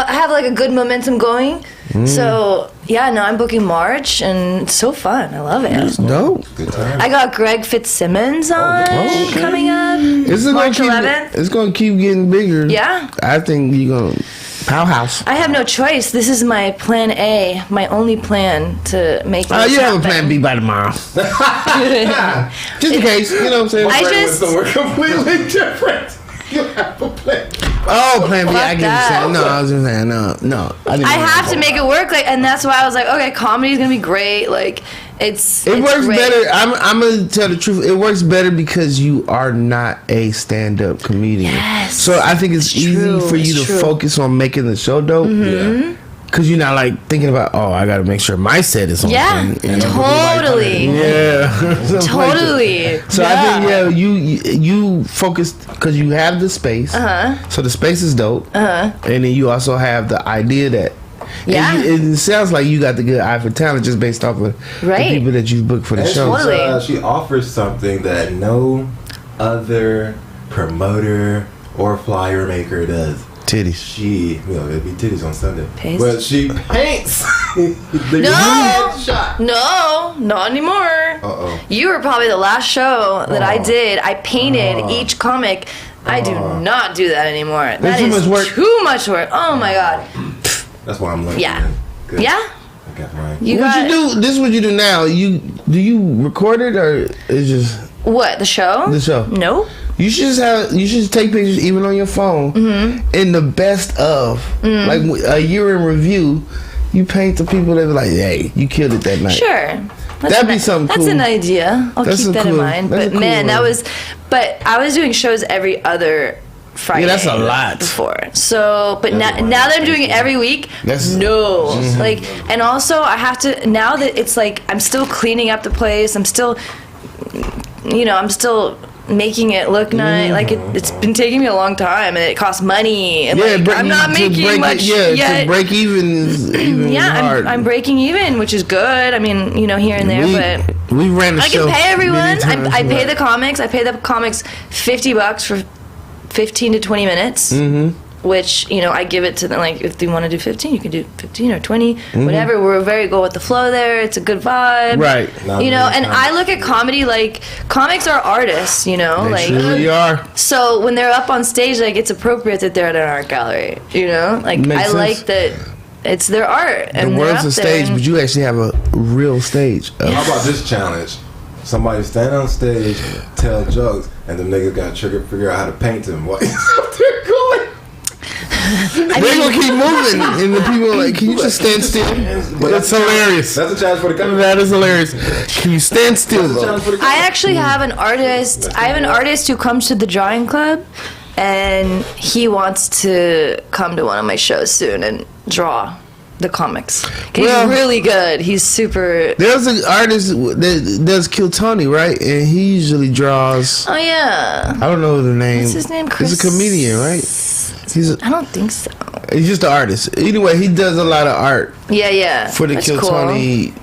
Speaker 2: have a good momentum going. So yeah, now I'm booking March, and it's so fun. I love it.
Speaker 1: It's dope.
Speaker 3: Good time.
Speaker 2: I got Greg Fitzsimmons on coming up. March 11th.
Speaker 1: It's gonna keep getting bigger.
Speaker 2: Yeah.
Speaker 1: I think you're gonna powerhouse.
Speaker 2: I have no choice. This is my plan A, my only plan to make this
Speaker 1: You have a
Speaker 2: happen.
Speaker 1: plan B by tomorrow. Just in case, you know what I'm saying?
Speaker 2: I
Speaker 3: Right,
Speaker 2: just-
Speaker 3: so we're completely different. You have a plan.
Speaker 1: Oh, plan B. I
Speaker 2: Fuck
Speaker 1: get what
Speaker 2: that.
Speaker 1: you're saying. No, I was just saying, no.
Speaker 2: I have to make it work, and that's why I was like, okay, comedy's gonna be great. It's
Speaker 1: works
Speaker 2: great.
Speaker 1: better. I'm gonna tell the truth. It works better because you are not a stand-up comedian.
Speaker 2: Yes.
Speaker 1: So I think it's easy
Speaker 2: true,
Speaker 1: for you
Speaker 2: it's
Speaker 1: to
Speaker 2: true.
Speaker 1: focus on making the show dope.
Speaker 3: Yeah.
Speaker 1: Because you're not thinking about, I gotta make sure my set is on.
Speaker 2: Yeah,
Speaker 1: point.
Speaker 2: totally.
Speaker 1: Yeah. Something like that.
Speaker 2: Totally.
Speaker 1: So I think you focused because you have the space. So the space is dope. And then you also have the idea that.
Speaker 2: Yeah.
Speaker 1: And it sounds like you got the good eye for talent just based off of
Speaker 2: Right.
Speaker 1: the people that you booked for the
Speaker 3: And
Speaker 1: show.
Speaker 2: Totally.
Speaker 3: she offers something that no other promoter or flyer maker does.
Speaker 1: Titties.
Speaker 3: It'd be titties on Sunday.
Speaker 2: Paste?
Speaker 3: But she paints.
Speaker 2: No, not anymore.
Speaker 3: Uh-oh.
Speaker 2: You were probably the last show that I did. I painted each comic. I do not do that anymore. That
Speaker 1: too
Speaker 2: is
Speaker 1: much work.
Speaker 2: too much work. Oh my god.
Speaker 3: That's why I'm looking.
Speaker 2: Yeah.
Speaker 3: Good.
Speaker 2: Yeah.
Speaker 3: I got mine.
Speaker 1: This is what you do now. Do you record it or it's just
Speaker 2: What, the show?
Speaker 1: the show?
Speaker 2: No.
Speaker 1: You should just take pictures even on your phone. In the best of a year in review, you paint the people that be like, hey, you killed it that night.
Speaker 2: Sure.
Speaker 1: That'd be something
Speaker 2: That's
Speaker 1: cool.
Speaker 2: an idea. I'll
Speaker 1: That's
Speaker 2: keep
Speaker 1: a
Speaker 2: that in
Speaker 1: cool-
Speaker 2: mind.
Speaker 1: that's a
Speaker 2: But
Speaker 1: cool
Speaker 2: man,
Speaker 1: one.
Speaker 2: but I was doing shows every other Friday.
Speaker 1: Yeah, that's a lot.
Speaker 2: Before. So, but now that I'm doing it every week, like, and also I have to, now that it's like, I'm still cleaning up the place, I'm still making it look nice. Like it's been taking me a long time, and it costs money. And I'm not making much yet.
Speaker 1: To break even is hard.
Speaker 2: I'm breaking even, which is good. I mean, here and there, but
Speaker 1: we ran a show.
Speaker 2: I can pay everyone. I pay the comics. I pay the comics $50 for 15 to 20 minutes. Mm-hmm. Which, I give it to them, like, if they want to do 15, you can do 15 or 20, whatever. We're very go with the flow there. It's a good vibe.
Speaker 1: Right.
Speaker 2: And I look at comedy like, comics are artists,
Speaker 1: They truly are.
Speaker 2: So when they're up on stage, like, it's appropriate that they're at an art gallery, Like,
Speaker 1: Makes sense.
Speaker 2: like that it's their art. And
Speaker 1: the world's a stage, but you actually have a real stage.
Speaker 3: How about this challenge? Somebody stand on stage, tell jokes, and the niggas got to figure out how to paint them while he's up there going.
Speaker 1: They're gonna keep moving, and the people are like, "Can you just stand still?" But that's hilarious.
Speaker 3: That's a challenge for the company.
Speaker 1: That is hilarious. Can you stand still, though?
Speaker 2: I actually have an artist. I have an artist who comes to the drawing club, and he wants to come to one of my shows soon and draw the comics. He's really good. He's super.
Speaker 1: There's an artist that does Kill Tony, right? And he usually draws.
Speaker 2: Oh yeah.
Speaker 1: I don't know the name.
Speaker 2: What's his name? Chris?
Speaker 1: He's a comedian, right?
Speaker 2: I don't think so.
Speaker 1: He's just an artist. Anyway, he does a lot of art.
Speaker 2: Yeah.
Speaker 1: For the
Speaker 2: That's
Speaker 1: Kill
Speaker 2: cool.
Speaker 1: Tony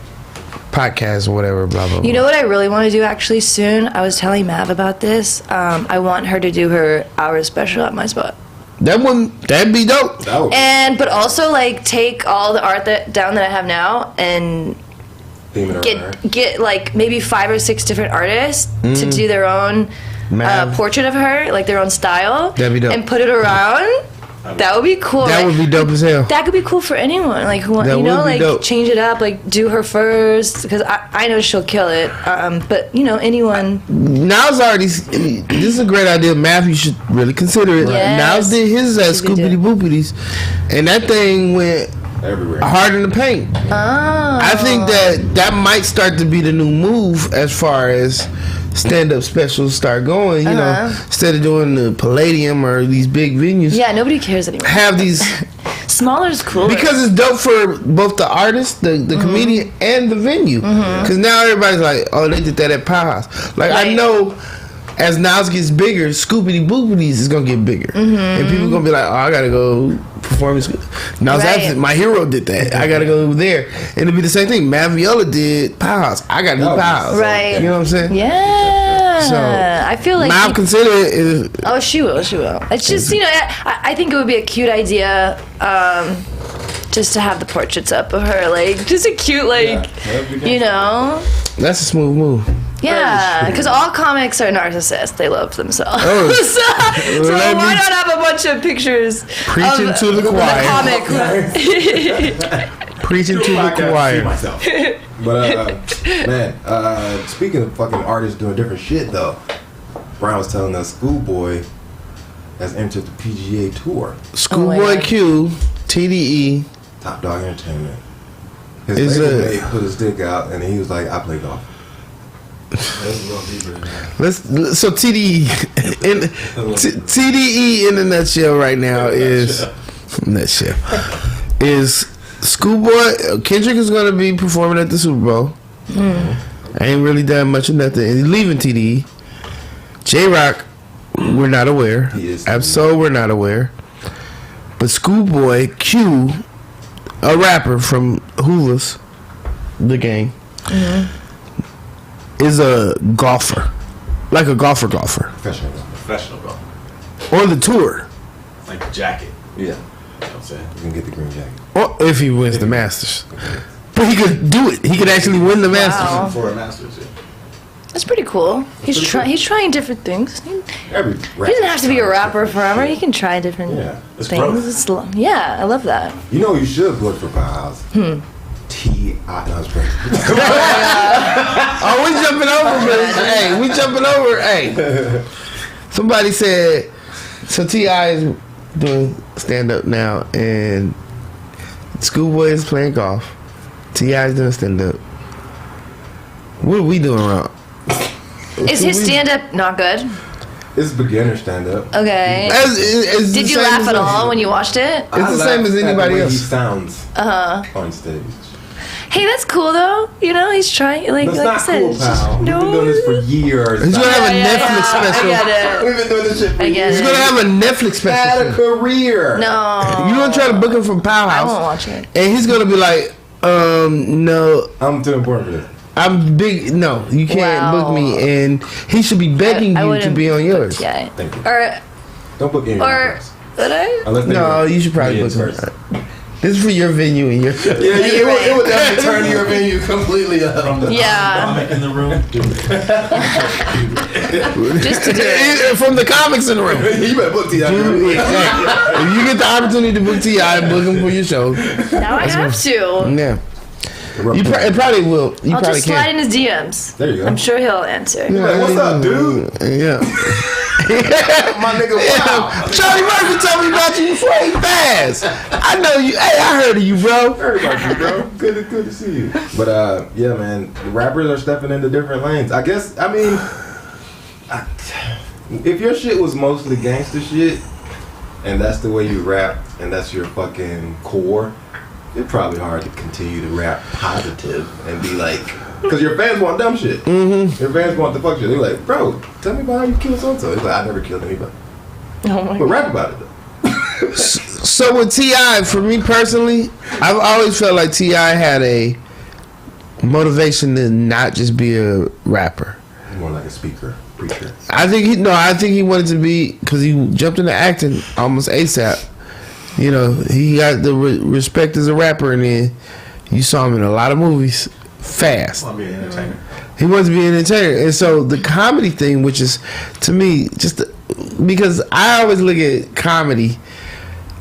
Speaker 1: podcast or whatever, blah, blah, blah.
Speaker 2: You know what I really want to do actually soon? I was telling Mav about this. I want her to do her hour special at my spot.
Speaker 1: That'd be dope.
Speaker 2: But also like take all the art down that I have now and get like maybe 5 or 6 different artists to do their own portrait of her, like their own style.
Speaker 1: That'd be dope.
Speaker 2: And put it around. That would be cool.
Speaker 1: That would be dope as hell.
Speaker 2: That could be cool for anyone, like who like
Speaker 1: dope.
Speaker 2: change it up, like do her first, because I know she'll kill it. But anyone.
Speaker 1: Niles already. This is a great idea, Math. You should really consider it.
Speaker 2: Yes.
Speaker 1: Niles did his at Scoopity Boopities, and that thing went
Speaker 3: everywhere, hard
Speaker 1: in the paint.
Speaker 2: Oh.
Speaker 1: I think that might start to be the new move as far as stand-up specials start going, you know, instead of doing the Palladium or these big venues.
Speaker 2: Yeah, nobody cares anymore.
Speaker 1: Have these
Speaker 2: smaller is cool
Speaker 1: because it's dope for both the artist, the comedian, and the venue. Because now everybody's like, oh, they did that at Powerhouse. Like I know, as Niles gets bigger, Scoopity Boopities is gonna get bigger, and people gonna be like, oh, I gotta go perform. Niles, my hero did that. I gotta go there, and it'll be the same thing. Maviola did Powerhouse. I gotta do Powerhouse.
Speaker 2: Right.
Speaker 1: You know what I'm saying?
Speaker 2: Yeah.
Speaker 1: So
Speaker 2: I feel like
Speaker 1: Mav consider it.
Speaker 2: Oh, she will. It's just I think it would be a cute idea. Just to have the portraits up of her, like just a cute,
Speaker 1: That's a smooth move.
Speaker 2: Yeah, because all comics are narcissists. They love themselves.
Speaker 1: Oh.
Speaker 2: so why not have a bunch of pictures
Speaker 1: preaching to the choir? Preaching to the choir.
Speaker 3: But man, speaking of fucking artists doing different shit though, Brian was telling us Schoolboy has entered the PGA Tour.
Speaker 1: Schoolboy Q, TDE,
Speaker 3: Top Dog Entertainment. His label mate put his dick out and he was like, I play golf.
Speaker 1: So TDE in a nutshell right now is Schoolboy. Kendrick is going to be performing at the Super Bowl. I ain't really done much of nothing. And he's leaving TDE. J-Rock, we're not aware. Absol, we're not aware. But Schoolboy Q, a rapper from Hula's, the gang, is a golfer. Like a golfer.
Speaker 4: Professional golfer.
Speaker 1: On the tour.
Speaker 4: Like the jacket.
Speaker 3: Yeah.
Speaker 4: You know what I'm saying?
Speaker 3: You can get the green jacket.
Speaker 1: Or if he wins the Masters. But he could do it. He could actually win the Masters.
Speaker 4: For a Masters, yeah.
Speaker 2: That's pretty cool. He's trying different things. He doesn't have to be a rapper forever. He can try different things. I love that.
Speaker 3: You know you should look for Powerhouse. T.I. No,
Speaker 1: Oh, we jumping over, man. Hey, we jumping over. Hey. Somebody said, so T.I. is doing stand-up now, and Schoolboy is playing golf. T.I. is doing stand-up. What are we doing wrong?
Speaker 2: Is his stand-up not good?
Speaker 3: It's beginner stand up.
Speaker 2: Okay.
Speaker 1: It's
Speaker 2: Did
Speaker 1: the
Speaker 2: you
Speaker 1: same
Speaker 2: laugh
Speaker 1: as
Speaker 2: at
Speaker 1: us.
Speaker 2: all when you watched it?
Speaker 1: It's the same as anybody else.
Speaker 3: He sounds on stage.
Speaker 2: Hey, that's cool though. You know, he's trying. Like,
Speaker 3: That's
Speaker 2: like I
Speaker 3: not
Speaker 2: said,
Speaker 3: cool,
Speaker 2: it's just-
Speaker 3: pal.
Speaker 2: no.
Speaker 3: We've been doing this for years.
Speaker 1: He's gonna have a
Speaker 2: Yeah,
Speaker 1: Netflix
Speaker 2: I
Speaker 1: special.
Speaker 2: get it.
Speaker 3: We've been doing this shit for
Speaker 2: I get
Speaker 3: years.
Speaker 1: He's
Speaker 2: it.
Speaker 1: gonna have a Netflix
Speaker 3: Had a
Speaker 1: special.
Speaker 3: career.
Speaker 2: No.
Speaker 1: You gonna try to book him from
Speaker 2: I
Speaker 1: Powerhouse,
Speaker 2: won't watch it.
Speaker 1: and he's gonna be like, no,
Speaker 3: I'm too important for this.
Speaker 1: I'm big. No, you can't
Speaker 2: Wow.
Speaker 1: book me, and he should be begging
Speaker 2: I
Speaker 1: you to
Speaker 2: wouldn't
Speaker 1: be on yours.
Speaker 2: Yeah.
Speaker 3: Thank you.
Speaker 2: Or
Speaker 3: Don't book any
Speaker 2: or
Speaker 3: of
Speaker 2: would I?
Speaker 3: Unless they
Speaker 1: No,
Speaker 3: were
Speaker 1: you should probably book
Speaker 3: comedians
Speaker 1: him.
Speaker 3: first.
Speaker 1: This is for your venue and your show.
Speaker 3: Yeah, it would definitely turn your venue completely up.
Speaker 4: From the
Speaker 2: Yeah.
Speaker 4: comic in the room.
Speaker 2: Just to do it.
Speaker 1: From the comics in the room.
Speaker 3: You better book T.I.
Speaker 1: Exactly. If you get the opportunity to book T.I., book him for your show.
Speaker 2: Now I have to.
Speaker 1: Yeah. It probably will. You
Speaker 2: I'll
Speaker 1: probably
Speaker 2: just slide
Speaker 1: can.
Speaker 2: in his DMs.
Speaker 3: There you go.
Speaker 2: I'm sure he'll answer.
Speaker 3: Like, what's up, dude?
Speaker 1: Yeah.
Speaker 3: My nigga, wow.
Speaker 1: Charlie Murphy told me about you before he passed. I know you. Hey, I heard of you, bro.
Speaker 3: Heard about you, bro. Good to see you. But yeah, man, the rappers are stepping into different lanes. I guess. I mean, if your shit was mostly gangster shit, and that's the way you rap, and that's your fucking core, it's probably hard to continue to rap positive and be like, because your fans want dumb shit. Mm-hmm. Your fans want the fuck shit. They're like, bro, tell me about how you killed so-and-so. He's like, I never killed anybody.
Speaker 2: Oh my
Speaker 3: But rap about it though.
Speaker 1: So with T.I., for me personally, I've always felt like T.I. had a motivation to not just be a rapper.
Speaker 3: More like a speaker, preacher.
Speaker 1: I think he wanted to be, because he jumped into acting almost ASAP. You know, he got the respect as a rapper, and then you saw him in a lot of movies fast.
Speaker 4: I want to be an entertainer.
Speaker 1: He wants to be an entertainer. And so the comedy thing, which is, to me, just because I always look at comedy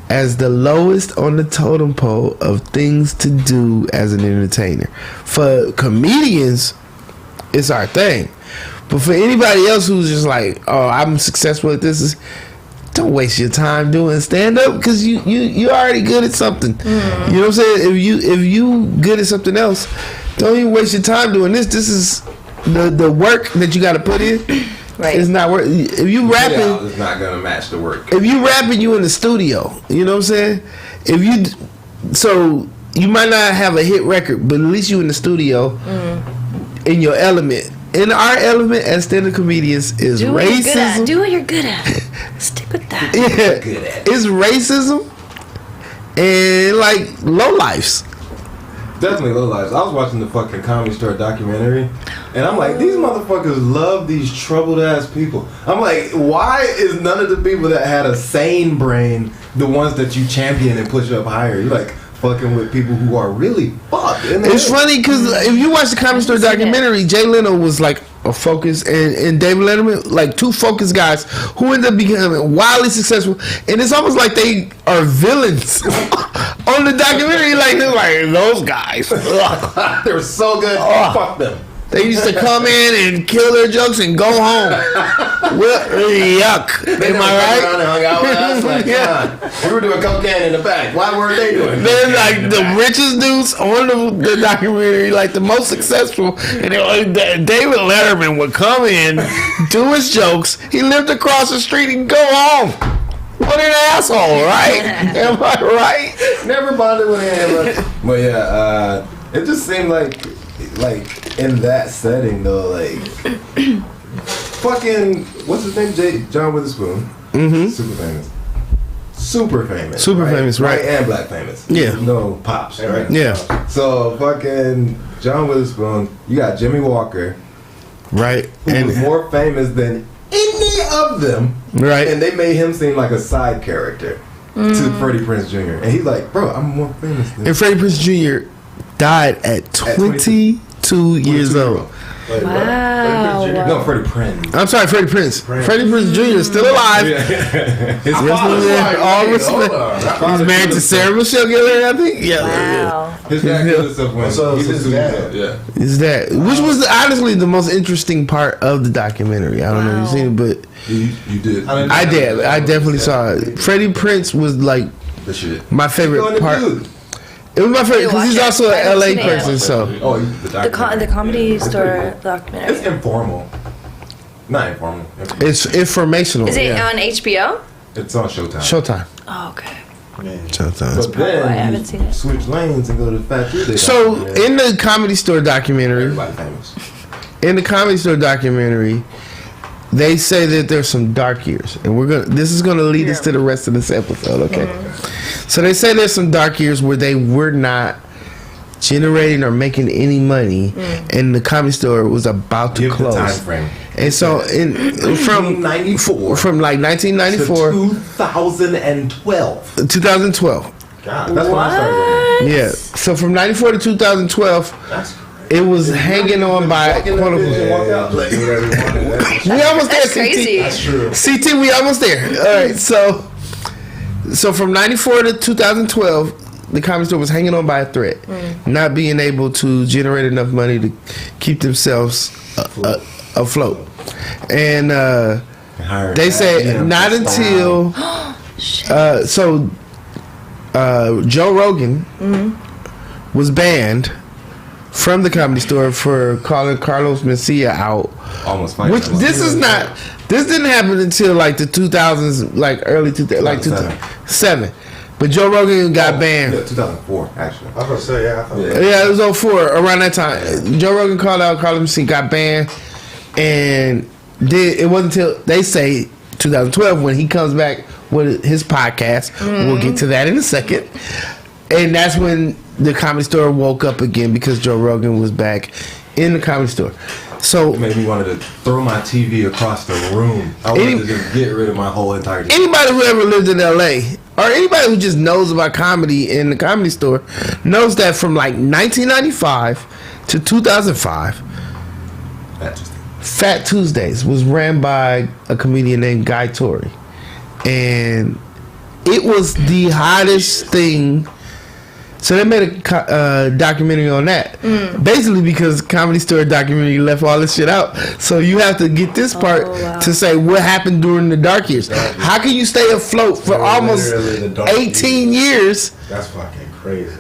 Speaker 1: as the lowest on the totem pole of things to do as an entertainer. For comedians, it's our thing. But for anybody else who's just like, oh, I'm successful at this, don't waste your time doing stand up, because you're already good at something. You know what I'm saying? If you good at something else, don't even waste your time doing this. This is the work that you got to put in.
Speaker 2: Right.
Speaker 1: It's not work. If you rapping,
Speaker 3: It's not gonna match the work.
Speaker 1: if you rapping, you in the studio. You know what I'm saying? So you might not have a hit record, but at least you in the studio in your element. In our element as stand-up comedians is
Speaker 2: Do what you're good at.
Speaker 1: racism.
Speaker 2: Do what you're good at. Stick with that.
Speaker 1: Yeah,
Speaker 3: Good at it.
Speaker 1: it's racism and like lowlifes.
Speaker 3: Definitely low lives. I was watching the fucking Comedy Store documentary, and I'm like, these motherfuckers love these troubled ass people. I'm like, why is none of the people that had a sane brain the ones that you champion and push up higher? You like fucking with people who are really fucked.
Speaker 1: It's funny because if you watch the Comedy Store documentary, Jay Leno was like a focus, and David Letterman, like two focused guys who ended up becoming wildly successful. And it's almost like they are villains on the documentary. Like they're like those guys. Ugh.
Speaker 3: They were so good. Fuck them.
Speaker 1: They used to come in and kill their jokes and go home. Well, yuck.
Speaker 3: They
Speaker 1: Am I
Speaker 3: around
Speaker 1: right?
Speaker 3: and hung out with us. Like,
Speaker 1: Yeah.
Speaker 3: come on. We were doing cocaine in the back. Why weren't they doing?
Speaker 1: They're like the richest dudes on the documentary, like the most successful. And David Letterman would come in, do his jokes. He lived across the street and go home. What an asshole, right? Am I right?
Speaker 3: Never bonded with him. But yeah, it just seemed like in that setting though, like fucking what's his name? John Witherspoon. Mm-hmm. Super famous.
Speaker 1: Super famous, right.
Speaker 3: And black famous.
Speaker 1: Yeah.
Speaker 3: No pops, right?
Speaker 1: Yeah.
Speaker 3: So fucking John Witherspoon, you got Jimmy Walker,
Speaker 1: Right.
Speaker 3: who was more famous than any of them.
Speaker 1: Right.
Speaker 3: And they made him seem like a side character to Freddie Prinze Jr. And he's like, bro, I'm more famous than
Speaker 1: And Freddie Prinze Jr. died at 22 years old.
Speaker 4: Like,
Speaker 2: Wow.
Speaker 3: No, Freddie Prinze.
Speaker 1: I'm sorry, Freddie Prinze. Freddie Prinze Jr. is still alive.
Speaker 3: His
Speaker 1: All respect. He's married to Sarah Michelle Gellar, I think. Yeah.
Speaker 2: Wow.
Speaker 3: His dad killed himself when
Speaker 4: So
Speaker 3: he
Speaker 4: it's
Speaker 3: was
Speaker 4: his
Speaker 3: suicide.
Speaker 4: dad.
Speaker 3: Yeah.
Speaker 1: Is that which was honestly the most interesting part of the documentary? I don't know if you've seen it, but
Speaker 3: You did.
Speaker 1: I did. I definitely saw it. Freddie Prinze was like
Speaker 3: The shit.
Speaker 1: my favorite part.
Speaker 3: Dude.
Speaker 1: It was my favorite because he's
Speaker 2: watch
Speaker 1: also
Speaker 2: it. I
Speaker 1: an
Speaker 2: haven't
Speaker 1: LA
Speaker 2: seen it yet.
Speaker 1: person, so
Speaker 3: Oh,
Speaker 2: The Comedy Store
Speaker 3: It's
Speaker 2: documentary.
Speaker 3: informal. Not informative.
Speaker 1: It's informational.
Speaker 2: Is it on HBO?
Speaker 3: It's on Showtime.
Speaker 1: Showtime.
Speaker 2: Oh, okay.
Speaker 4: Man.
Speaker 1: Showtime.
Speaker 3: But
Speaker 2: probably why I
Speaker 3: then
Speaker 2: haven't seen it.
Speaker 3: switch lanes and go to the Fat Tuesday.
Speaker 1: So
Speaker 3: documentary.
Speaker 1: in the Comedy Store documentary,
Speaker 3: Everybody famous.
Speaker 1: in the Comedy Store documentary, they say that there's some dark years, and this is gonna lead us to the rest of this episode. Okay. So they say there's some dark years where they were not generating or making any money, and the Comedy Store was about to
Speaker 3: Give the
Speaker 1: close.
Speaker 3: time frame.
Speaker 1: And so from
Speaker 3: 1994
Speaker 1: from like 1994
Speaker 3: to 2012.
Speaker 1: 2012.
Speaker 3: God, that's when I started going.
Speaker 1: Yeah. So from 94 to 2012,
Speaker 3: That's
Speaker 1: it was hanging on by
Speaker 3: walk in
Speaker 1: quote
Speaker 3: that bitch and
Speaker 1: unquote.
Speaker 3: walk out. Like,
Speaker 4: Do whatever you want.
Speaker 1: We almost there,
Speaker 2: That's crazy.
Speaker 4: That's true.
Speaker 1: CT, we almost there. All right, so from 94 to 2012, the Comedy Store was hanging on by a thread, not being able to generate enough money to keep themselves afloat. And they say not until Joe Rogan was banned from the Comedy Store for calling Carlos Mencia out.
Speaker 3: almost fighting.
Speaker 1: Which this didn't happen until like the 2000s, like early 2000, like 2007. But Joe Rogan got banned.
Speaker 3: Yeah, 2004 actually.
Speaker 4: I was gonna say, yeah, I thought
Speaker 1: Yeah, it was 04, around that time. Joe Rogan called out Carlos Mencia, got banned, and it wasn't until they say 2012 when he comes back with his podcast. We'll get to that in a second. And that's when the Comedy Store woke up again because Joe Rogan was back in the Comedy Store. So
Speaker 3: It made me want to throw my TV across the room. I wanted to just get rid of my whole entire TV.
Speaker 1: anybody who ever lived in LA or anybody who just knows about comedy in the Comedy Store knows that from like 1995 to 2005,
Speaker 3: That just
Speaker 1: Fat Tuesdays was ran by a comedian named Guy Torrey, and it was the hottest thing. So they made a documentary on that, basically because Comedy Store documentary left all this shit out. So you have to get this part to say what happened during the dark years. How can you stay afloat for almost
Speaker 4: literally the dark
Speaker 1: 18 years?
Speaker 4: that's fucking crazy.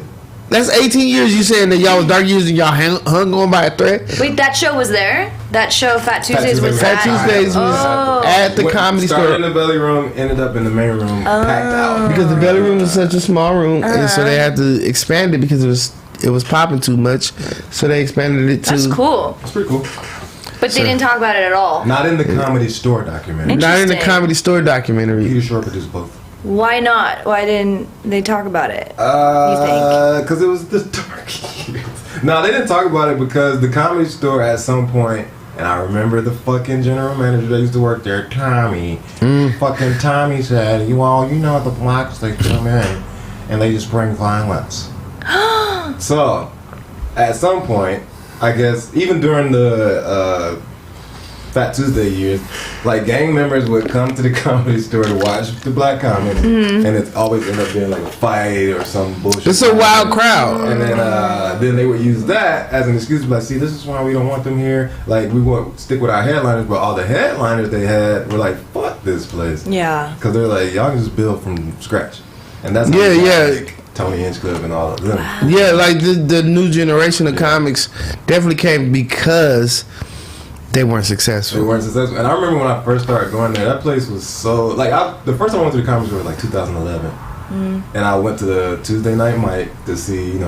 Speaker 1: That's 18 years you saying that y'all was dark years and y'all hung on by a thread?
Speaker 2: Wait, that show was there? That show, Fat Tuesdays, was
Speaker 1: Fat
Speaker 2: at?
Speaker 1: Tuesdays was at the Comedy
Speaker 3: started in
Speaker 1: Store.
Speaker 3: the belly room, ended up in the main room, packed out.
Speaker 1: Because the belly room was such a small room, and so they had to expand it because it was popping too much. So they expanded it to.
Speaker 2: That's cool.
Speaker 3: It's pretty cool.
Speaker 2: But they didn't talk about it at all.
Speaker 3: Not in the Comedy Store documentary.
Speaker 1: Not in the
Speaker 2: Interesting.
Speaker 1: Comedy Store documentary.
Speaker 3: Peter Shore produced both.
Speaker 2: Why not? Why didn't they talk about it?
Speaker 3: Because it was the dark years. No, they didn't talk about it because the Comedy Store at some point, and I remember the fucking general manager that used to work there, Tommy. Fucking Tommy said, you know the blacks, they come in and they just bring violence. So, at some point, I guess, even during the Fat Tuesday years, like gang members would come to the Comedy Store to watch the black comedy, and it's always end up being like a fight or some bullshit.
Speaker 1: It's a wild crowd.
Speaker 3: And then they would use that as an excuse to be like, see, this is why we don't want them here. Like, we want to stick with our headliners, but all the headliners they had were like, fuck this place.
Speaker 2: Yeah.
Speaker 3: Because they're like, y'all can just build from scratch. And that's like Tony Hinchcliffe and all of them.
Speaker 1: Yeah, like the new generation of comics definitely came because they weren't successful.
Speaker 3: They weren't successful. And I remember when I first started going there, that place was so... Like, the first time I went to the Comedy Store was like 2011. And I went to the Tuesday night mic to see, do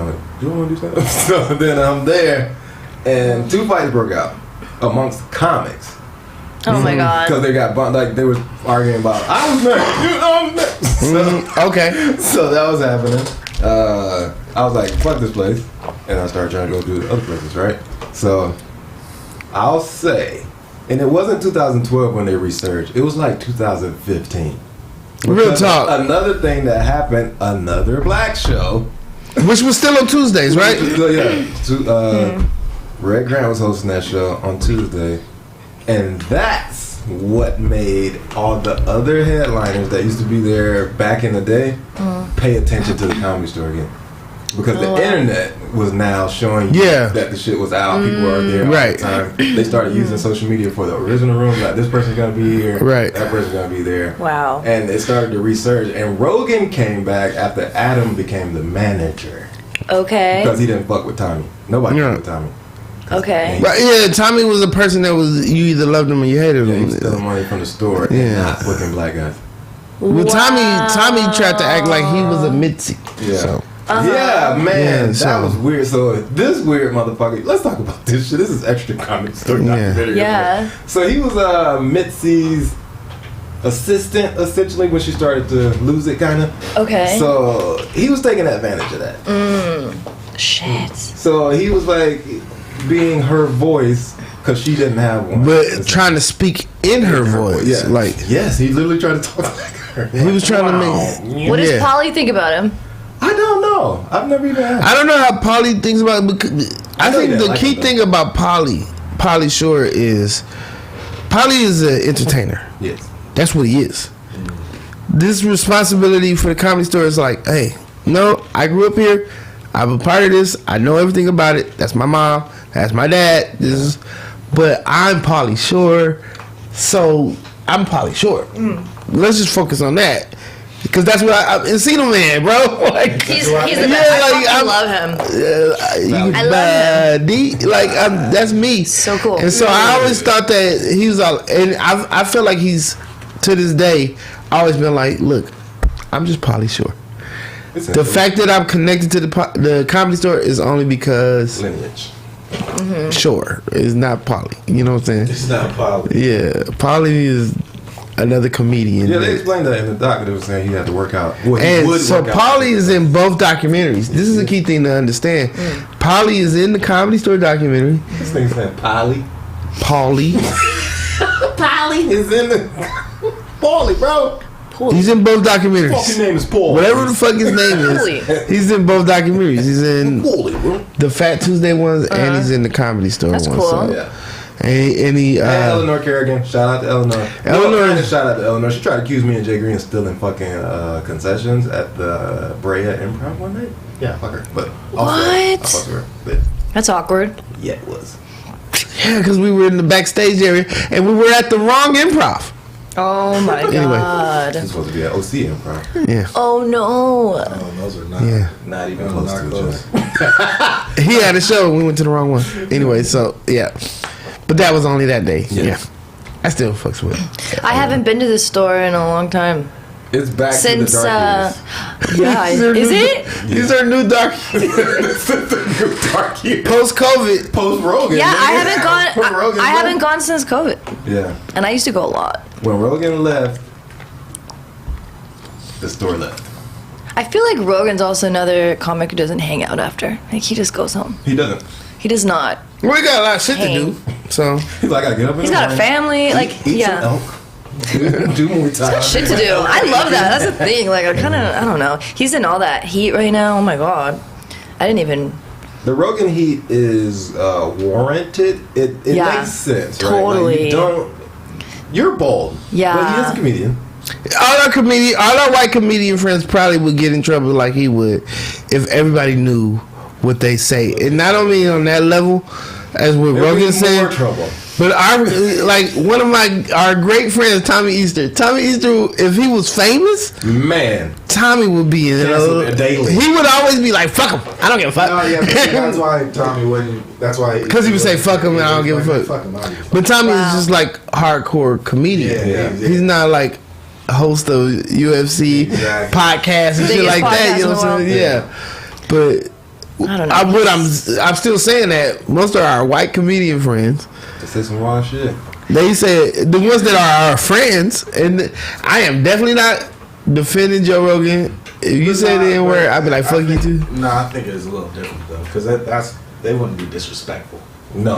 Speaker 3: you want to do something? So then I'm there, and two fights broke out amongst comics.
Speaker 2: Oh my god.
Speaker 3: Because they got bumped, like, they were arguing about, I was next, I was next. So,
Speaker 1: Okay.
Speaker 3: so that was happening. I was like, fuck this place. And I started trying to go do the other places, right? So... I'll say, and it wasn't 2012 when they resurged. It was like 2015.
Speaker 1: Real talk.
Speaker 3: Another thing that happened, another black show.
Speaker 1: Which was still on Tuesdays, right?
Speaker 3: Yeah. Red Grant was hosting that show on Tuesday. And that's what made all the other headliners that used to be there back in the day pay attention to the Comedy Store again. Because the internet was now showing you that the shit was out. People were there all the time. They started using social media for the original room. Like, this person's going to be here.
Speaker 1: Right.
Speaker 3: That person's going to be there.
Speaker 2: Wow.
Speaker 3: And it started to resurge. And Rogan came back after Adam became the manager.
Speaker 2: Okay.
Speaker 3: Because he didn't fuck with Tommy. Nobody fucked with Tommy.
Speaker 2: Okay.
Speaker 1: But yeah, Tommy was a person that was you either loved him or you hated
Speaker 3: Yeah,
Speaker 1: him.
Speaker 3: he was stealing money from the store and not fucking black guys.
Speaker 1: Well, Tommy tried to act like he was a Mitzi.
Speaker 3: Yeah.
Speaker 1: So.
Speaker 3: Yeah, man,
Speaker 1: Yeah,
Speaker 3: that was weird. So this weird motherfucker. Let's talk about this shit. This is extra comedy story documentary.
Speaker 2: Yeah.
Speaker 3: So he was Mitzi's assistant, essentially, when she started to lose it, kind of.
Speaker 2: Okay.
Speaker 3: So he was taking advantage of that.
Speaker 2: Shit.
Speaker 3: So he was like being her voice because she didn't have one.
Speaker 1: But trying to speak in her voice.
Speaker 3: Yeah.
Speaker 1: Like,
Speaker 3: yes, he literally tried to talk like her.
Speaker 1: he was trying to make.
Speaker 2: What does
Speaker 1: Yeah.
Speaker 2: Polly think about him?
Speaker 3: I don't know. I've never even asked.
Speaker 1: I don't know how Polly thinks about it. Because I
Speaker 3: know
Speaker 1: think
Speaker 3: you
Speaker 1: the
Speaker 3: like
Speaker 1: key
Speaker 3: him,
Speaker 1: thing about Polly Shore is Polly is an entertainer.
Speaker 3: Yes.
Speaker 1: That's what he is. This responsibility for the Comedy Store is like, hey, no, I grew up here. I'm a part of this. I know everything about it. That's my mom. That's my dad. But I'm Polly Shore, so I'm Polly Shore. Let's just focus on that. Because that's what I'm Encino Man, bro. Like,
Speaker 2: He's the best. I love him. I love
Speaker 1: him. That's me.
Speaker 2: So cool.
Speaker 1: And so I always thought that he was all, and I feel like he's, to this day, always been like, look, I'm just Polly Shore. The fact that I'm connected to the Comedy Store is only because
Speaker 3: lineage.
Speaker 1: Shore is not Polly. You know what I'm saying?
Speaker 4: It's not Polly.
Speaker 1: Yeah, Polly is another comedian.
Speaker 3: Yeah, they explained that in the doc. They were saying he had to work out. Well, he
Speaker 1: And
Speaker 3: would
Speaker 1: so
Speaker 3: work out.
Speaker 1: Polly is in both documentaries. This is a key thing to understand. Polly is in the Comedy Store documentary.
Speaker 3: This thing's saying Polly.
Speaker 1: Polly.
Speaker 3: Polly is in the Polly, bro.
Speaker 1: He's in both
Speaker 3: Fucking
Speaker 1: documentaries.
Speaker 3: name is Paul.
Speaker 1: Whatever the fuck his name is, he's in both documentaries. He's in
Speaker 3: Paulie, bro.
Speaker 1: the Fat Tuesday ones and he's in the Comedy Store
Speaker 2: That's
Speaker 1: ones.
Speaker 2: cool.
Speaker 1: So.
Speaker 3: Yeah.
Speaker 1: And he
Speaker 3: Eleanor Kerrigan. Shout out to Eleanor.
Speaker 1: Eleanor-
Speaker 3: Well, shout out to Eleanor. She tried to accuse me and JGreen of stealing fucking concessions at the Brea Improv one night. Yeah, fuck her. But I fucked her. But
Speaker 2: That's awkward.
Speaker 3: yeah, it was.
Speaker 1: yeah, because we were in the backstage area and we were at the wrong improv.
Speaker 2: Oh my god.
Speaker 3: It's supposed to be at OC Improv.
Speaker 1: Yeah,
Speaker 2: Oh no.
Speaker 4: Oh, those are not.
Speaker 1: yeah.
Speaker 3: Not even
Speaker 4: No,
Speaker 3: close
Speaker 4: not
Speaker 3: to each
Speaker 4: close.
Speaker 3: other.
Speaker 1: He had a show. We went to the wrong one. Anyway, so yeah, but that was only that day. Yeah, I still fucks with it.
Speaker 2: I haven't been to this store in a long time.
Speaker 3: It's back
Speaker 2: Since
Speaker 3: to the dark years.
Speaker 2: yeah, is it?
Speaker 1: These are new dark
Speaker 3: Dark years.
Speaker 1: post COVID.
Speaker 3: Post Rogan.
Speaker 2: Yeah, I
Speaker 3: nigga.
Speaker 2: haven't gone.
Speaker 3: Rogan
Speaker 2: I haven't
Speaker 3: left.
Speaker 2: gone since COVID,
Speaker 3: Yeah.
Speaker 2: and I used to go a lot.
Speaker 3: When Rogan left, the store left.
Speaker 2: I feel like Rogan's also another comic who doesn't hang out after. Like he just goes home.
Speaker 3: He doesn't.
Speaker 2: He does not.
Speaker 1: We got a lot of shit to
Speaker 2: Hang.
Speaker 1: do. So
Speaker 3: He's like, I gotta get up in
Speaker 2: He's
Speaker 3: the
Speaker 2: got a
Speaker 3: morning,
Speaker 2: family. Like
Speaker 3: eat
Speaker 2: yeah.
Speaker 3: some elk. Do more time.
Speaker 2: Shit to do. I love that. That's the thing. Like I kind of. I don't know. He's in all that heat right now. Oh my god. I didn't even.
Speaker 3: The Rogan heat is warranted. It
Speaker 2: Yeah,
Speaker 3: makes sense, right?
Speaker 2: totally.
Speaker 3: Like, you don't. You're bold.
Speaker 2: Yeah.
Speaker 3: But he is a comedian.
Speaker 1: all our white comedian friends probably would get in trouble like he would if everybody knew what they say, and not only on that level as what
Speaker 3: There'd
Speaker 1: Rogan
Speaker 3: be
Speaker 1: said.
Speaker 3: more trouble.
Speaker 1: But one of our great friends, Tommy Easter. Tommy Easter, if he was famous,
Speaker 3: Man.
Speaker 1: Tommy would be in
Speaker 3: Canceled daily.
Speaker 1: He would always be like, "Fuck him, I don't give a fuck."
Speaker 4: No, yeah, but see, that's why Tommy wouldn't. That's why.
Speaker 1: Because he would say, "Fuck him, and I don't give a fuck."
Speaker 4: Fuck him, I don't give a fuck.
Speaker 1: But Tommy
Speaker 2: Wow.
Speaker 1: is just like hardcore comedian.
Speaker 4: Yeah.
Speaker 1: He's not like a host of UFC
Speaker 4: Exactly.
Speaker 1: podcast and shit
Speaker 2: Biggest
Speaker 1: like that. You know
Speaker 2: podcast
Speaker 1: what I'm
Speaker 2: in the
Speaker 1: saying?
Speaker 2: world.
Speaker 1: Yeah. But
Speaker 2: I don't know.
Speaker 1: I'm still saying that most of our white comedian friends,
Speaker 3: To say some wild shit.
Speaker 1: they say the ones that are our friends, and I am definitely not defending Joe Rogan. If you say the N word, I'd be like, fuck you too.
Speaker 4: No, I think it's a little different though, because they wouldn't be disrespectful.
Speaker 3: No.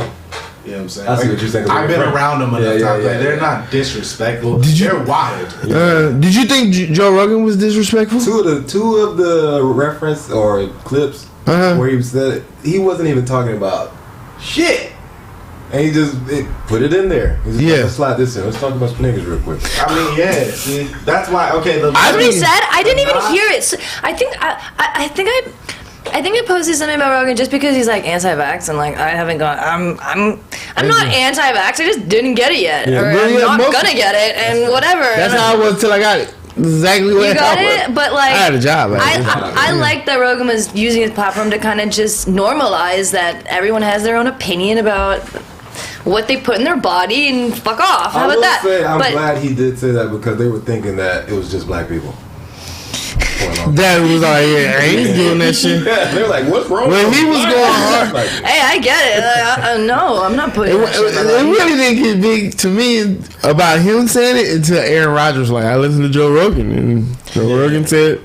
Speaker 4: You know what I'm saying?
Speaker 3: I see what you're saying.
Speaker 4: I've been around them enough times.
Speaker 3: Yeah.
Speaker 4: They're not disrespectful.
Speaker 1: Did you-
Speaker 4: They're wild.
Speaker 1: Did you think Joe Rogan was disrespectful?
Speaker 3: Two of the reference or clips where he said he wasn't even talking about shit. And he just put it in there. He's just like, let's slide this in. Let's talk about some niggas real quick.
Speaker 4: I mean, yeah. See, that's why. Okay,
Speaker 2: That's what he said. I didn't even hear it. So I think I posted something about Rogan just because he's like anti-vax and like I haven't gone. I'm not anti-vax. I just didn't get it yet,
Speaker 1: Yeah,
Speaker 2: or
Speaker 1: but
Speaker 2: I'm
Speaker 1: yeah,
Speaker 2: not
Speaker 1: most-
Speaker 2: gonna get it, and whatever.
Speaker 1: That's
Speaker 2: And
Speaker 1: how I was till I got it. exactly what
Speaker 2: You got
Speaker 1: happened.
Speaker 2: it, but like
Speaker 1: I had a job.
Speaker 2: I like that Rogan was using his platform to kind of just normalize that everyone has their own opinion about what they put in their body and fuck off. How about that?
Speaker 3: I'm glad he did say that because they were thinking that it was just black people.
Speaker 1: That was like, yeah, he's doing that shit.
Speaker 3: Yeah, they're like, what's wrong?
Speaker 1: When he was going hard,
Speaker 2: Hey, I get it. No, I'm not putting that shit in my
Speaker 1: it
Speaker 2: body.
Speaker 1: really didn't get big to me about him saying it until Aaron Rodgers like, I listened to Joe Rogan and Joe Rogan said,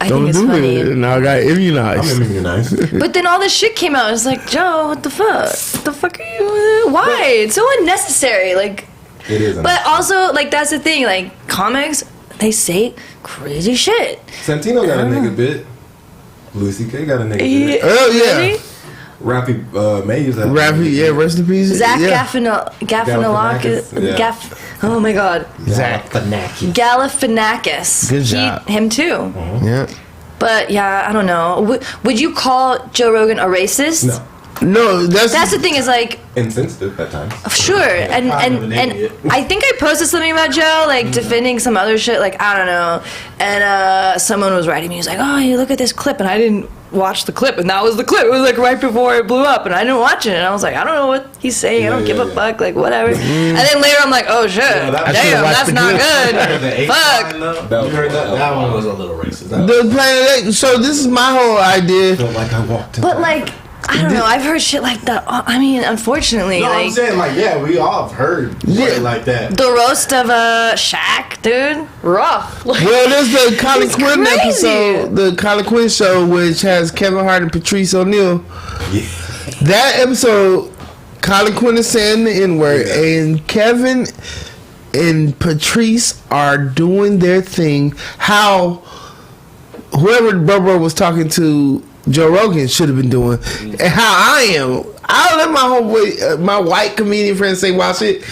Speaker 2: I
Speaker 1: don't
Speaker 2: think it's
Speaker 1: do
Speaker 2: funny.
Speaker 1: it. And I got immunized.
Speaker 3: I'm immunized.
Speaker 2: But then all this shit came out. It's like, Joe, what the fuck? What the fuck are you? Why? It's so unnecessary. Like,
Speaker 3: It is.
Speaker 2: but also, like, that's the thing. Like, comics, they say crazy shit.
Speaker 3: Santino got a nigga bit. Louis C.K. got a nigga bit.
Speaker 1: Oh, yeah.
Speaker 2: Really?
Speaker 3: Rappy May used to have
Speaker 1: Rappy, yeah, rest in peace.
Speaker 2: Zach
Speaker 1: yeah.
Speaker 2: Galifianakis.
Speaker 3: Yeah.
Speaker 2: Oh my god.
Speaker 1: Zach.
Speaker 2: Galifianakis.
Speaker 1: Good job.
Speaker 2: Him too.
Speaker 1: Yeah.
Speaker 2: But yeah, I don't know. Would you call Joe Rogan a racist?
Speaker 3: No.
Speaker 1: No,
Speaker 2: That's the thing is like,
Speaker 3: Insensitive at times.
Speaker 2: sure, and I think I posted something about Joe, like defending some other shit, like I don't know, and someone was writing me, he was like, oh, you look at this clip, and I didn't watch the clip, and that was the clip. It was like right before it blew up, and I didn't watch it, and I was like, I don't know what he's saying, I don't give a fuck, like whatever. And then later I'm like, oh shit, damn, that's not good. Fuck.
Speaker 4: You heard that? That one was a little racist.
Speaker 1: the Planet 8. So this is my whole idea.
Speaker 3: Felt like I walked in.
Speaker 2: But like, I don't know. I've heard shit like that. I mean, unfortunately,
Speaker 4: No, I'm
Speaker 2: like
Speaker 4: saying like, yeah, we all have heard shit like that.
Speaker 2: the roast of Shaq, dude, rough. Like,
Speaker 1: Well, there's the Colin
Speaker 2: It's
Speaker 1: Quinn
Speaker 2: crazy.
Speaker 1: episode, the Colin Quinn show, which has Kevin Hart and Patrice O'Neal.
Speaker 3: Yeah.
Speaker 1: That episode, Colin Quinn is saying the N-word, and Kevin and Patrice are doing their thing. How whoever Bubba was talking to Joe Rogan should have been doing, and how I am. I'll let my white comedian friends say wild shit,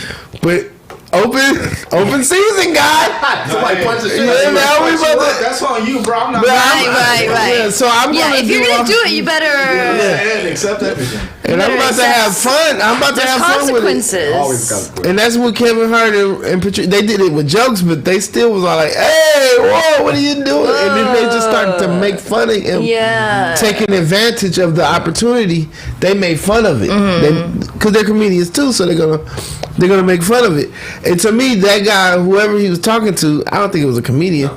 Speaker 1: but open season, guy.
Speaker 3: Somebody punch the shit
Speaker 1: Yeah,
Speaker 3: out of you.
Speaker 1: now we about to-
Speaker 4: That's on you, bro. I'm not.
Speaker 2: Right.
Speaker 1: Yeah, so I'm
Speaker 2: Yeah,
Speaker 1: gonna
Speaker 2: if you're gonna do it, you better.
Speaker 4: Yeah, accept everything.
Speaker 1: and I'm about to have fun. I'm about to
Speaker 2: There's
Speaker 1: have fun with it.
Speaker 2: consequences.
Speaker 3: Always consequences.
Speaker 1: And that's what Kevin Hart and Patrice, they did it with jokes, but they still was all like, hey, whoa, what are you doing? And then they just started to make fun of him.
Speaker 2: Yeah.
Speaker 1: Taking advantage of the opportunity. They made fun of it. Because they're comedians too, so they're gonna make fun of it. And to me, that guy, whoever he was talking to, I don't think it was a comedian.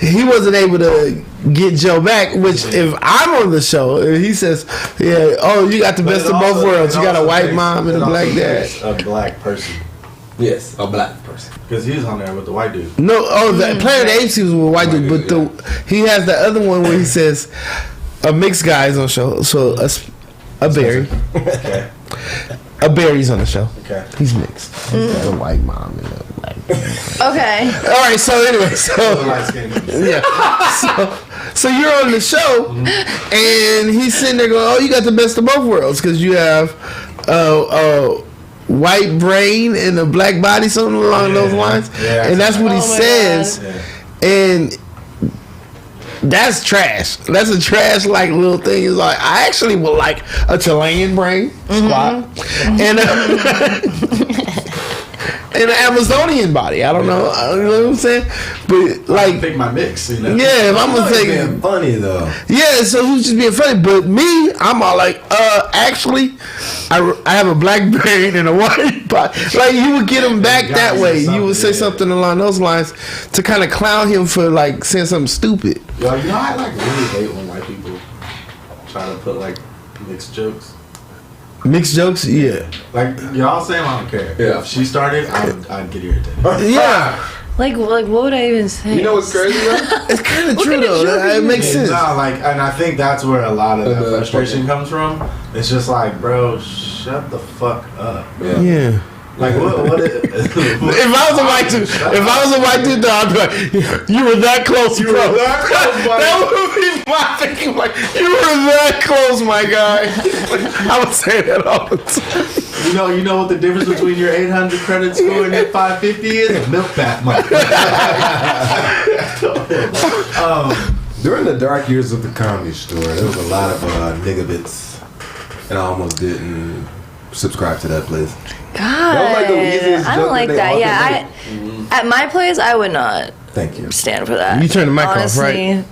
Speaker 1: He wasn't able to get Joe back, which if I'm on the show and he says, yeah, oh, you got the best of both worlds. You got a white mom and a black dad.
Speaker 4: A black person.
Speaker 3: Yes, a black person.
Speaker 4: Because he was on there with the white dude.
Speaker 1: No, the Planet Apes he was with white dude, but he has the other one where he says a mixed guy is on the show. So a berry.
Speaker 4: Okay.
Speaker 1: A berry's on the show.
Speaker 4: Okay.
Speaker 1: He's mixed. He's got a white mom and a black dad.
Speaker 2: Okay.
Speaker 1: All right, so anyway,
Speaker 4: Light skin.
Speaker 1: yeah. So you're on the show, and he's sitting there going, "Oh, you got the best of both worlds because you have a white brain and a black body, something along those lines."
Speaker 4: Yeah.
Speaker 1: And that's what he
Speaker 2: Oh my
Speaker 1: says, and that's trash. That's a trash like little thing. It's like I actually would like a Chilean brain squat and an Amazonian body. I don't know. You know what I'm saying? But like,
Speaker 4: Pick my mix, you know.
Speaker 1: yeah, if I'm gonna
Speaker 3: It's
Speaker 1: take
Speaker 3: being funny though.
Speaker 1: yeah, so who's just being funny? But me, I'm all like, actually, I have a black brain and a white body. Like, you would get him back
Speaker 4: You
Speaker 1: that
Speaker 4: gotta
Speaker 1: way.
Speaker 4: say
Speaker 1: You would say
Speaker 4: something,
Speaker 1: something along those lines to kind of clown him for, like, saying something stupid.
Speaker 4: Yo, you know, I like really hate when white people try to put like mixed jokes.
Speaker 1: Mixed jokes? Yeah.
Speaker 4: Like y'all saying, I don't care.
Speaker 3: Yeah.
Speaker 4: If she started, I'd get irritated.
Speaker 1: Yeah.
Speaker 2: Like what would I even say?
Speaker 3: You know what's crazy though?
Speaker 1: It's kind of true, though. It makes sense.
Speaker 4: No, like, and I think that's where a lot of that frustration comes from. It's just like, bro, shut the fuck up.
Speaker 1: Yeah.
Speaker 4: Like, what
Speaker 1: If I was a white dude, I'd be like, you were that close, bro. That would be my thinking. Like, you were that close, my guy. I would say that all the time.
Speaker 4: You know what the difference between your 800 credit score and your 550 is? A milk bath money.
Speaker 3: During the dark years of the Comedy Store, there was a lot of nigga bits, and I almost didn't subscribe to that place.
Speaker 2: God,
Speaker 3: That was like the easiest
Speaker 2: I
Speaker 3: joke
Speaker 2: don't like
Speaker 3: that they
Speaker 2: that.
Speaker 3: often
Speaker 2: Yeah,
Speaker 3: make.
Speaker 2: at my place, I would not.
Speaker 3: Thank you.
Speaker 2: stand for that.
Speaker 1: You turn the mic off, right?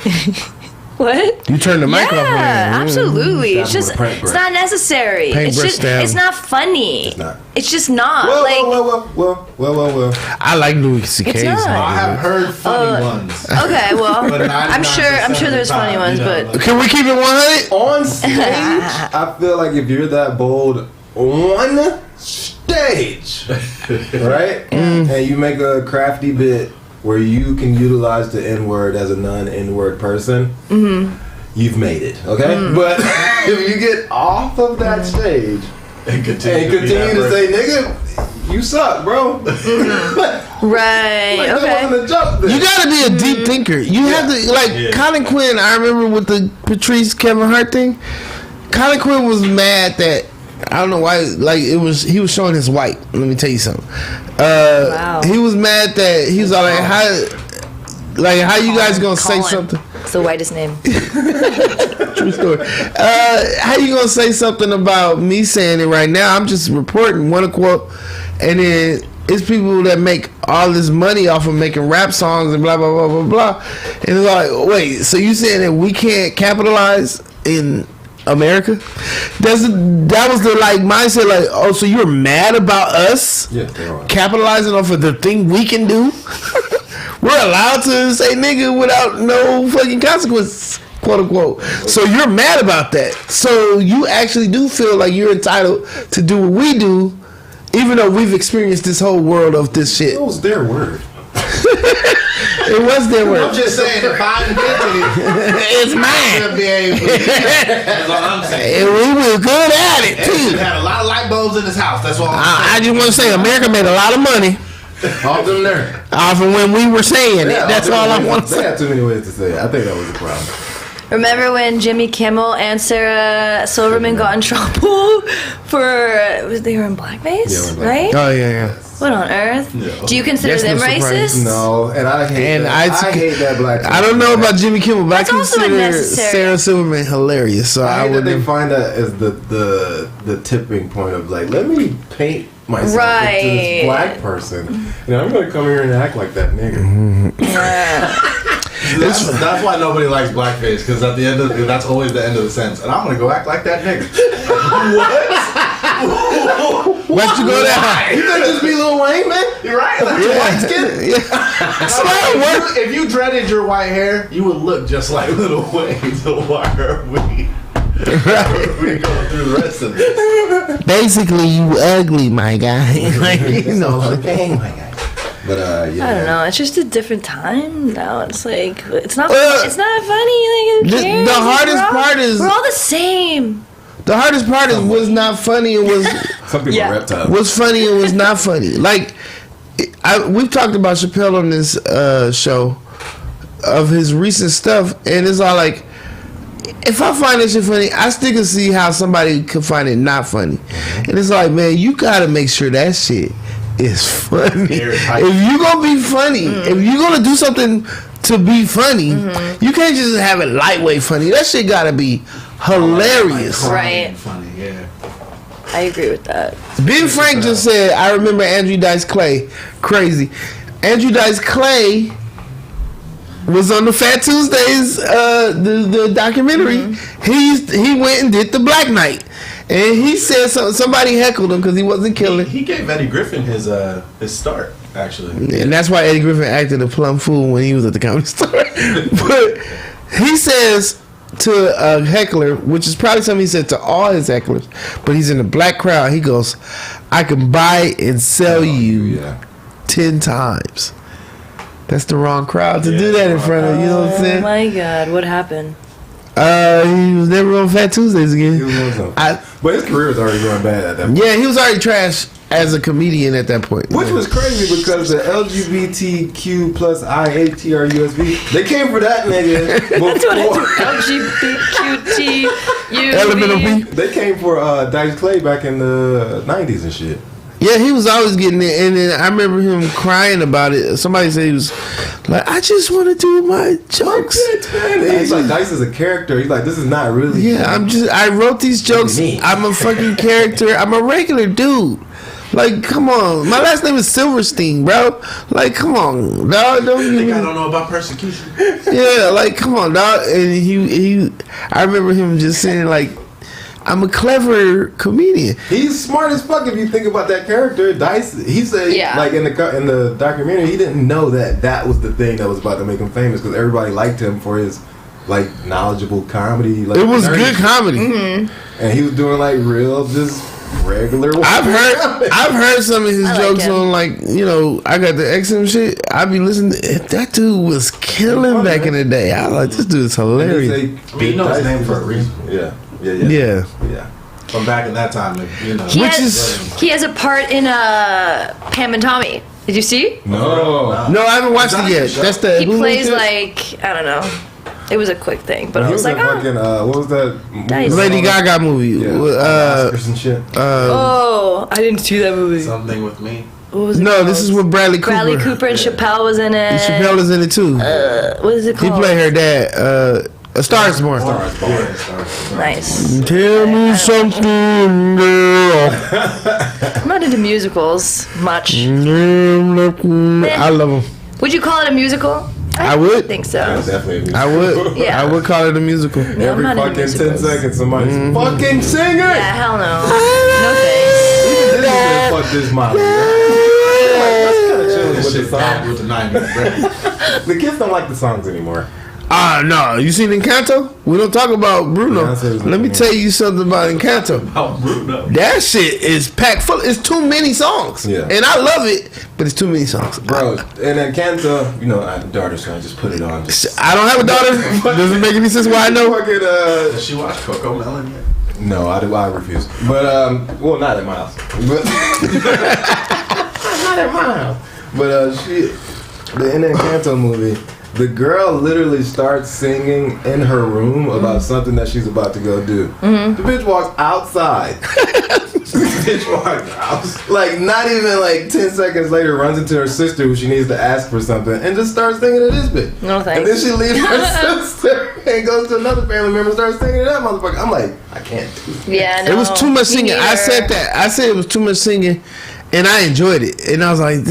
Speaker 2: What?
Speaker 1: You turn the mic off.
Speaker 2: Yeah, absolutely.
Speaker 3: Stab
Speaker 2: It's
Speaker 3: him
Speaker 2: just,
Speaker 3: with a paintbrush.
Speaker 2: it's not necessary.
Speaker 1: Paintbrush stab.
Speaker 2: It's not funny.
Speaker 3: It's not.
Speaker 2: It's just not.
Speaker 3: Well,
Speaker 2: like,
Speaker 3: well.
Speaker 1: I like Louis C.K.'s.
Speaker 2: It's not.
Speaker 4: I have heard funny ones.
Speaker 2: Okay, well,
Speaker 4: But
Speaker 2: I'm
Speaker 4: 99%
Speaker 2: sure there's
Speaker 4: of the
Speaker 2: funny
Speaker 4: time,
Speaker 2: ones,
Speaker 4: you know,
Speaker 2: but
Speaker 4: like-
Speaker 1: Can we keep it 100?
Speaker 3: On stage, I feel like if you're that bold on stage, right, and you make a crafty bit where you can utilize the N-word as a non-N-word person, you've made it, okay? But if you get off of that stage
Speaker 4: And
Speaker 3: and continue to say, nigga, you suck, bro.
Speaker 2: right.
Speaker 3: Like,
Speaker 2: Okay.
Speaker 3: that wasn't a joke then.
Speaker 1: You gotta be a deep thinker. You have to, like,
Speaker 4: Yeah.
Speaker 1: Colin Quinn, I remember with the Patrice Kevin Hart thing, Colin Quinn was mad that, I don't know why, like, he was showing his white. Let me tell you something.
Speaker 2: Wow.
Speaker 1: He was mad that, he was all like, how you guys gonna say
Speaker 2: Colin.
Speaker 1: something?
Speaker 2: It's the whitest name.
Speaker 1: True story. How you gonna say something about me saying it right now? I'm just reporting one quote, and then it's people that make all this money off of making rap songs and blah blah blah blah blah. And it's like, wait, so you saying that we can't capitalize in America? That was the like mindset. Like, oh, so you're mad about us
Speaker 3: Yeah, they are.
Speaker 1: capitalizing off of the thing we can do? We're allowed to say nigga without no fucking consequences, quote unquote. So you're mad about that. So you actually do feel like you're entitled to do what we do, even though we've experienced this whole world of this shit.
Speaker 3: It was their word.
Speaker 1: It was their
Speaker 4: I'm
Speaker 1: word.
Speaker 4: just saying, if I invented it,
Speaker 1: It's mine.
Speaker 4: I'd be able to. That's all I'm saying.
Speaker 1: And we were good at it
Speaker 4: Edison
Speaker 1: too.
Speaker 4: had a lot of light bulbs in his house. That's all I'm
Speaker 1: I
Speaker 4: saying.
Speaker 1: just want to say America made a lot of money
Speaker 3: All them there.
Speaker 1: off of when we were saying it. That's all I want to
Speaker 3: They
Speaker 1: say.
Speaker 3: had too many ways to say it. I think that was the problem.
Speaker 2: Remember when Jimmy Kimmel and Sarah Silverman got in trouble for they were in blackface,
Speaker 3: Yeah, we're in blackface.
Speaker 2: right?
Speaker 1: Oh yeah.
Speaker 2: What on earth?
Speaker 4: No.
Speaker 2: Do you consider
Speaker 1: That's no
Speaker 2: them
Speaker 1: surprise.
Speaker 2: racist?
Speaker 3: No, and I hate
Speaker 1: And
Speaker 3: that. I hate that black.
Speaker 1: I don't know about Jimmy Kimmel, but
Speaker 2: That's
Speaker 1: I
Speaker 2: also
Speaker 1: consider
Speaker 2: unnecessary.
Speaker 1: Sarah Silverman hilarious. So
Speaker 3: I
Speaker 1: I
Speaker 3: hate that they
Speaker 1: would.
Speaker 3: find that as the tipping point of like, let me paint myself
Speaker 2: Right.
Speaker 3: into this black person. You know, I'm gonna come here and act like that nigga.
Speaker 4: That's why nobody likes blackface, because at the end of that's always the end of the sentence. And I'm gonna go act like that nigga.
Speaker 1: Why'd you go that?
Speaker 3: You could just be Lil Wayne, man.
Speaker 4: You're right. Like,
Speaker 1: Yeah.
Speaker 4: skin. If you dreaded your white hair, you would look just like Lil Wayne. So why are we going through the rest of this?
Speaker 1: Basically, you ugly, my guy. Like, you know.
Speaker 3: Dang, my guy. But yeah.
Speaker 2: I don't know. It's just a different time now. It's like it's not.
Speaker 1: Well,
Speaker 2: it's not funny. Like who
Speaker 1: the
Speaker 2: cares?
Speaker 1: hardest part is-
Speaker 2: we're all the same.
Speaker 1: The hardest part is was not funny. It was
Speaker 3: Some people
Speaker 2: Yeah.
Speaker 3: are reptiles.
Speaker 1: was funny. It was not funny. Like we've talked about Chappelle on this show of his recent stuff, and it's all like, if I find this shit funny, I still can see how somebody could find it not funny. And it's like, man, you gotta make sure that shit is funny. If you gonna be funny, if you gonna do something to be funny, you can't just have it lightweight funny. That shit gotta be hilarious.
Speaker 2: Right.
Speaker 4: Funny, yeah.
Speaker 2: I agree with that.
Speaker 1: Ben Frank just said, I remember Andrew Dice Clay. Crazy. Andrew Dice Clay was on the Fat Tuesdays, the documentary. He went and did the Black Knight. And he said somebody heckled him because he wasn't killing.
Speaker 4: He gave Eddie Griffin his start, actually.
Speaker 1: And that's why Eddie Griffin acted a plum fool when he was at the Comedy Store. But he says to a heckler, which is probably something he said to all his hecklers, but he's in a black crowd. He goes, I can buy and sell you 10 times. That's the wrong crowd to do that in front of. You know what I'm
Speaker 2: Oh
Speaker 1: saying?
Speaker 2: my God, what happened?
Speaker 1: He was never on Fat Tuesdays again.
Speaker 3: He was on.
Speaker 1: I,
Speaker 3: But his career was already going bad at that point.
Speaker 1: yeah, he was already trash as a comedian at that point.
Speaker 3: Which was crazy because the LGBTQ plus IATRUSB, they came for that nigga before.
Speaker 1: Elemental P.
Speaker 3: They came for Dice Clay back in the 90s and shit.
Speaker 1: Yeah, he was always getting it, and then I remember him crying about it. Somebody said he was like, "I just want to do my jokes."
Speaker 3: He's like, Dice is a character. He's like, this is not really.
Speaker 1: Yeah, I wrote these jokes. I'm a fucking character. I'm a regular dude. Like, come on. My last name is Silverstein, bro. Like, come on, dog.
Speaker 4: I think I don't know about persecution.
Speaker 1: Yeah, like, come on, dog. And he I remember him just saying like, I'm a clever comedian.
Speaker 3: He's smart as fuck if you think about that character. Dice, he said, like in the documentary, he didn't know that was the thing that was about to make him famous because everybody liked him for his like knowledgeable comedy. Like,
Speaker 1: it was good comedy,
Speaker 3: and he was doing like real just regular.
Speaker 1: I've heard some of his jokes on like I got the XM shit. I be listening. That dude was killing back in the day. I was like, this dude is hilarious.
Speaker 4: You know his name for a reason.
Speaker 3: Yeah.
Speaker 4: From back in that time,
Speaker 2: He has a part in Pam and Tommy. Did you see?
Speaker 3: No,
Speaker 1: I haven't watched it yet. That's the
Speaker 2: he plays like I don't know. It was a quick thing, but I was like,
Speaker 3: fucking, what was that?
Speaker 1: Lady Gaga movie.
Speaker 3: Oscars and shit.
Speaker 2: I didn't see that movie.
Speaker 4: Something with me.
Speaker 2: What was it
Speaker 1: No,
Speaker 2: called?
Speaker 1: This is with Bradley Cooper.
Speaker 2: Bradley Cooper and Chappelle was in it.
Speaker 1: And Chappelle is in it too.
Speaker 2: What is it
Speaker 1: He
Speaker 2: called?
Speaker 1: played her dad. A Star is Born.
Speaker 2: Nice.
Speaker 1: Tell me something, girl.
Speaker 2: I'm not into musicals much.
Speaker 1: I love them.
Speaker 2: Would you call it a musical?
Speaker 1: I would.
Speaker 2: think so.
Speaker 3: Definitely.
Speaker 1: I would.
Speaker 2: Yeah.
Speaker 1: I would call it a musical.
Speaker 3: Every
Speaker 2: not into
Speaker 3: fucking 10
Speaker 2: musicals.
Speaker 3: seconds, somebody's fucking singing.
Speaker 2: Yeah, hell no. No thanks.
Speaker 3: Even Disney said, fuck this model. That's kind of chilling with the
Speaker 4: Bad
Speaker 3: song.
Speaker 4: with the 90s.
Speaker 3: The kids don't like the songs anymore.
Speaker 1: No. You seen Encanto? We don't talk about Bruno.
Speaker 3: Beyonce's
Speaker 1: Let me tell you something about Encanto.
Speaker 4: Oh, Bruno.
Speaker 1: That shit is packed full. It's too many songs.
Speaker 3: Yeah.
Speaker 1: And I love it, but it's too many songs.
Speaker 3: Bro, and then Canto, I have a daughter, so I just put it on.
Speaker 1: I don't have a daughter. Doesn't make any sense why I know.
Speaker 3: Fucking,
Speaker 4: Does she watch Coco Melon yet?
Speaker 3: no, I refuse. But, well, not at my house. But, not at my house. But, in the Encanto movie, the girl literally starts singing in her room about something that she's about to go do. The bitch walks outside. The bitch walks out. Like, not even like 10 seconds later, runs into her sister who she needs to ask for something and just starts singing to this bitch.
Speaker 2: No thanks.
Speaker 3: And then she leaves her sister and goes to another family member and starts singing to that motherfucker. I'm like, I can't do that.
Speaker 2: Yeah, no.
Speaker 1: It was too much
Speaker 2: me
Speaker 1: singing. I
Speaker 2: neither.
Speaker 1: said that. I said it was too much singing, and I enjoyed it. And I was like,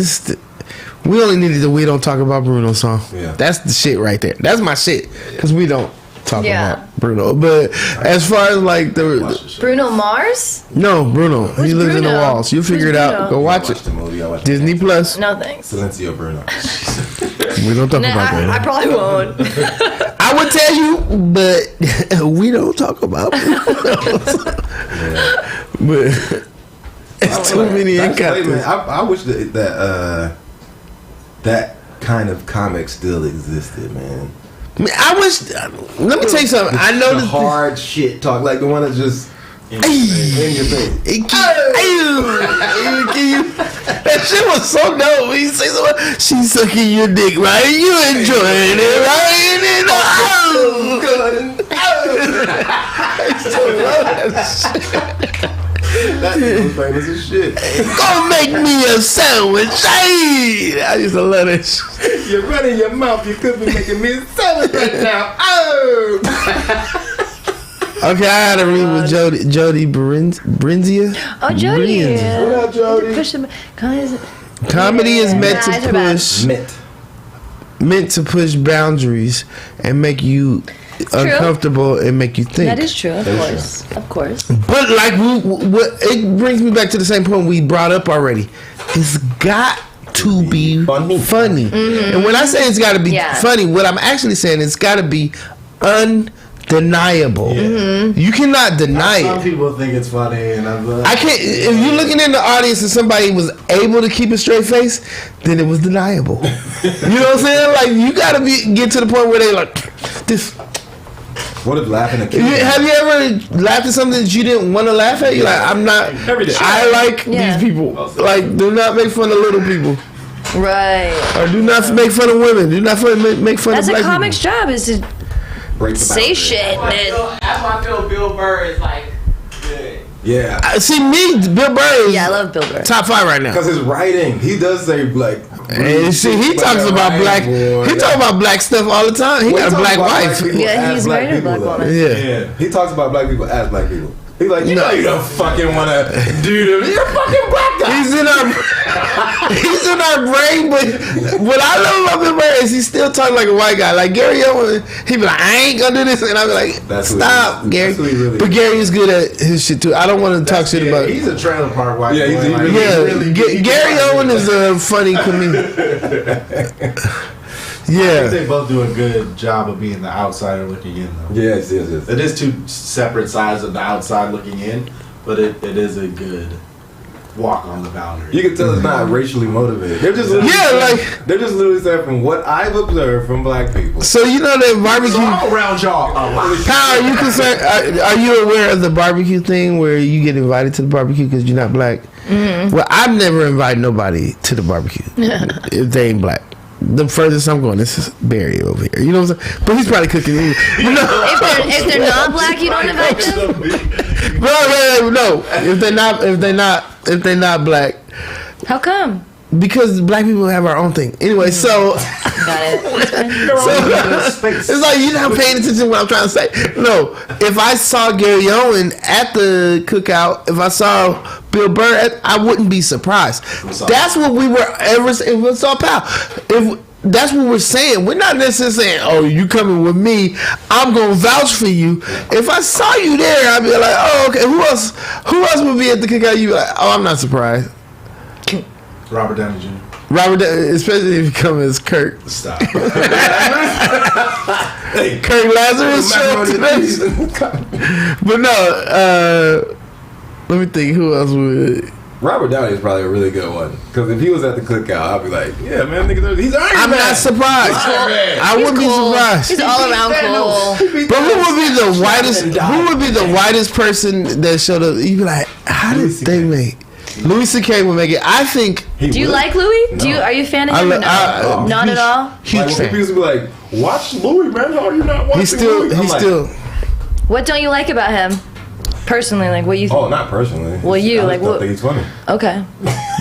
Speaker 1: we only needed the We Don't Talk About Bruno song.
Speaker 3: Yeah.
Speaker 1: That's the shit right there. That's my shit. Because we don't talk
Speaker 2: Yeah.
Speaker 1: about Bruno. But as far as like
Speaker 2: Bruno Mars?
Speaker 1: No, Bruno. He lives in the
Speaker 2: Bruno?
Speaker 1: walls. You figure
Speaker 2: Who's
Speaker 1: it out.
Speaker 2: Bruno?
Speaker 1: Go watch
Speaker 3: I watched
Speaker 1: it.
Speaker 3: the movie. I watched
Speaker 1: Disney Plus.
Speaker 2: No thanks.
Speaker 3: Silencio Bruno.
Speaker 1: We don't talk
Speaker 2: Nah,
Speaker 1: about that.
Speaker 2: I probably won't.
Speaker 1: I would tell you, but we don't talk about Bruno. But it's too many encounters.
Speaker 3: I wish that kind of comic still existed, man.
Speaker 1: Man, I wish. Let me tell you something. I know
Speaker 3: the
Speaker 1: that
Speaker 3: hard shit talk, like the one that's just in your face.
Speaker 1: That shit was so dope. He say something, she's sucking your dick, right? You enjoying it, right? I still love that shit.
Speaker 3: That was famous as shit.
Speaker 1: Go make me a sandwich. Hey! I used to love that shit.
Speaker 3: You're running your mouth. You could be making me a sandwich right now. Oh!
Speaker 1: Okay, I had to read with Jody Brenzia.
Speaker 2: Oh, Jody.
Speaker 3: What up, Jody?
Speaker 2: Push them.
Speaker 1: Comedy is meant
Speaker 2: Nah,
Speaker 1: to push.
Speaker 3: Mint.
Speaker 1: Meant to push boundaries and make you uncomfortable and make you think.
Speaker 2: That is true, of course. Of course.
Speaker 1: But like, it brings me back to the same point we brought up already. It's got to be funny.
Speaker 2: Mm-hmm.
Speaker 1: And when I say it's got to be funny, what I'm actually saying is it's got to be undeniable.
Speaker 2: Mm-hmm.
Speaker 1: You cannot deny
Speaker 4: Some
Speaker 1: it.
Speaker 4: people think it's funny, and I'm like,
Speaker 1: I can't. If you're looking in the audience and somebody was able to keep a straight face, then it was deniable. You know what I'm saying? Like, you gotta get to the point where they like this.
Speaker 3: What if laughing at
Speaker 1: Have you ever laughed at something that you didn't want to laugh at? You're like, I'm not.
Speaker 3: Every day.
Speaker 1: I like these people. Like, do not make fun of little people,
Speaker 2: Right.
Speaker 1: or do not make fun of women. Do not make fun
Speaker 2: That's
Speaker 1: of
Speaker 2: a
Speaker 1: black
Speaker 2: comic's
Speaker 1: people.
Speaker 2: job is to say shit.
Speaker 5: That's why I feel Bill Burr is like good.
Speaker 3: Yeah, Yeah.
Speaker 1: See me, Bill Burr is
Speaker 2: Yeah, I love Bill Burr.
Speaker 1: top 5 right now.
Speaker 3: Because his writing, he does say like.
Speaker 1: And see, he talks about black. He talks about black stuff all the time. He got a black wife.
Speaker 2: Yeah, he's married to a black woman.
Speaker 1: Yeah.
Speaker 3: He talks about black people as black people. He's like, you know, you don't fucking want to do them. You're a fucking black guy.
Speaker 1: He's in our brain, but what I love about Bill Burr is he still talking like a white guy. Like Gary Owen, he be like, I ain't gonna do this, and I be like, stop, Gary. But Gary is good at his shit too. I don't want to talk shit about it.
Speaker 4: He's a trailer park white boy.
Speaker 1: Gary Owen is a funny comedian.
Speaker 4: I
Speaker 1: Yeah,
Speaker 4: think they both do a good job of being the outsider looking in, though.
Speaker 3: Yes.
Speaker 4: It is two separate sides of the outside looking in, but it is a good walk on the boundary.
Speaker 3: You can tell it's not racially motivated. They're just they're just literally saying from what I've observed from black people.
Speaker 1: so you know that barbecue.
Speaker 4: So I'm around y'all a lot.
Speaker 1: How are you concerned? Are you aware of the barbecue thing where you get invited to the barbecue because you're not black? Mm-hmm. Well, I've never invited nobody to the barbecue if they ain't black. The furthest I'm going, this is Barry over here. You know what I'm saying? But he's probably cooking. You know?
Speaker 2: If they're not black, you don't invite them.
Speaker 1: No. If they're not black,
Speaker 2: How come?
Speaker 1: because black people have our own thing. Anyway, so.
Speaker 2: Got it.
Speaker 1: It's like you're not paying attention to what I'm trying to say. No, if I saw Gary Owen at the cookout, if I saw Bill Burr, I wouldn't be surprised. That's what we were ever. If we saw Pal, if that's what we're saying, we're not necessarily saying, "Oh, you coming with me? I'm gonna vouch for you." If I saw you there, I'd be like, "Oh, okay." Who else? Who else would be at the cookout? You'd be like, "Oh, I'm not surprised."
Speaker 4: Robert Downey Jr.
Speaker 1: Robert, especially if you come as Kirk.
Speaker 4: Stop.
Speaker 1: Kirk Lazarus show today. But no, let me think. Who else would?
Speaker 3: Robert Downey is probably a really good one because if he was at the cookout, I'd be like, yeah, man, nigga, he's Iron Man.
Speaker 1: I'm not surprised. I wouldn't be surprised.
Speaker 2: He's all around cool.
Speaker 1: But who would be the whitest? Who would be the whitest person that showed up? You'd be like, how did they make? Louis C.K. would make it. I think.
Speaker 2: Do you like Louis?
Speaker 3: No.
Speaker 2: Are you a fan of him or no? Not at all.
Speaker 1: Huge
Speaker 3: Like,
Speaker 1: fan.
Speaker 3: people used to be like, watch Louis, man. How are you not watching Louis? I'm like,
Speaker 2: What don't you like about him? Personally, like what you think?
Speaker 3: oh, not personally.
Speaker 2: Well, you,
Speaker 3: I
Speaker 2: like,
Speaker 3: just
Speaker 2: what-
Speaker 3: think he's funny.
Speaker 2: Okay.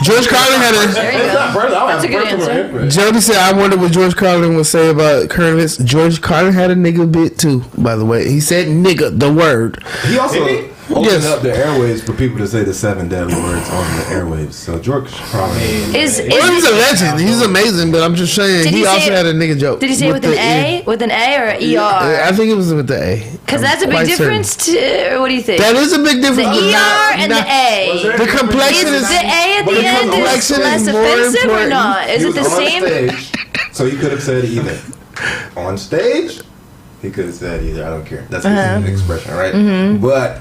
Speaker 1: George Carlin had
Speaker 2: There
Speaker 1: a.
Speaker 2: you
Speaker 3: It's
Speaker 2: go.
Speaker 3: not personal. I don't
Speaker 2: That's a
Speaker 3: have
Speaker 2: good
Speaker 3: personal
Speaker 2: answer.
Speaker 3: interest.
Speaker 1: Jody said, I wonder what George Carlin would say about current events. George Carlin had a nigga bit too, by the way. He said nigga, the word.
Speaker 3: He also opened
Speaker 1: Yes.
Speaker 3: up the airwaves for people to say the 7 deadly words on the airwaves. So George probably.
Speaker 2: Is
Speaker 1: Well, he's a legend. He's amazing, but I'm just saying,
Speaker 2: Did
Speaker 1: he
Speaker 2: he say
Speaker 1: also
Speaker 2: it-
Speaker 1: had a nigga joke.
Speaker 2: Did he say it with an
Speaker 1: the
Speaker 2: A? With an A or an ER?
Speaker 1: I think it was with the A.
Speaker 2: Because that's a
Speaker 1: I'm
Speaker 2: big
Speaker 1: quite certain.
Speaker 2: difference. Or what do you think?
Speaker 1: That is a big
Speaker 2: The
Speaker 1: difference. but
Speaker 2: ER
Speaker 1: not-
Speaker 2: and
Speaker 1: not-
Speaker 2: the A.
Speaker 1: The complexion
Speaker 2: Is
Speaker 1: is.
Speaker 2: the A at
Speaker 1: but
Speaker 2: the end is
Speaker 1: complexion
Speaker 2: less
Speaker 1: is more
Speaker 2: offensive or
Speaker 1: important.
Speaker 2: not? Is
Speaker 3: He
Speaker 2: it the
Speaker 3: was on
Speaker 2: same?
Speaker 3: stage, so he could have said either. On stage, he could have said either. I don't care. That's his expression, right?
Speaker 2: Mm-hmm.
Speaker 3: But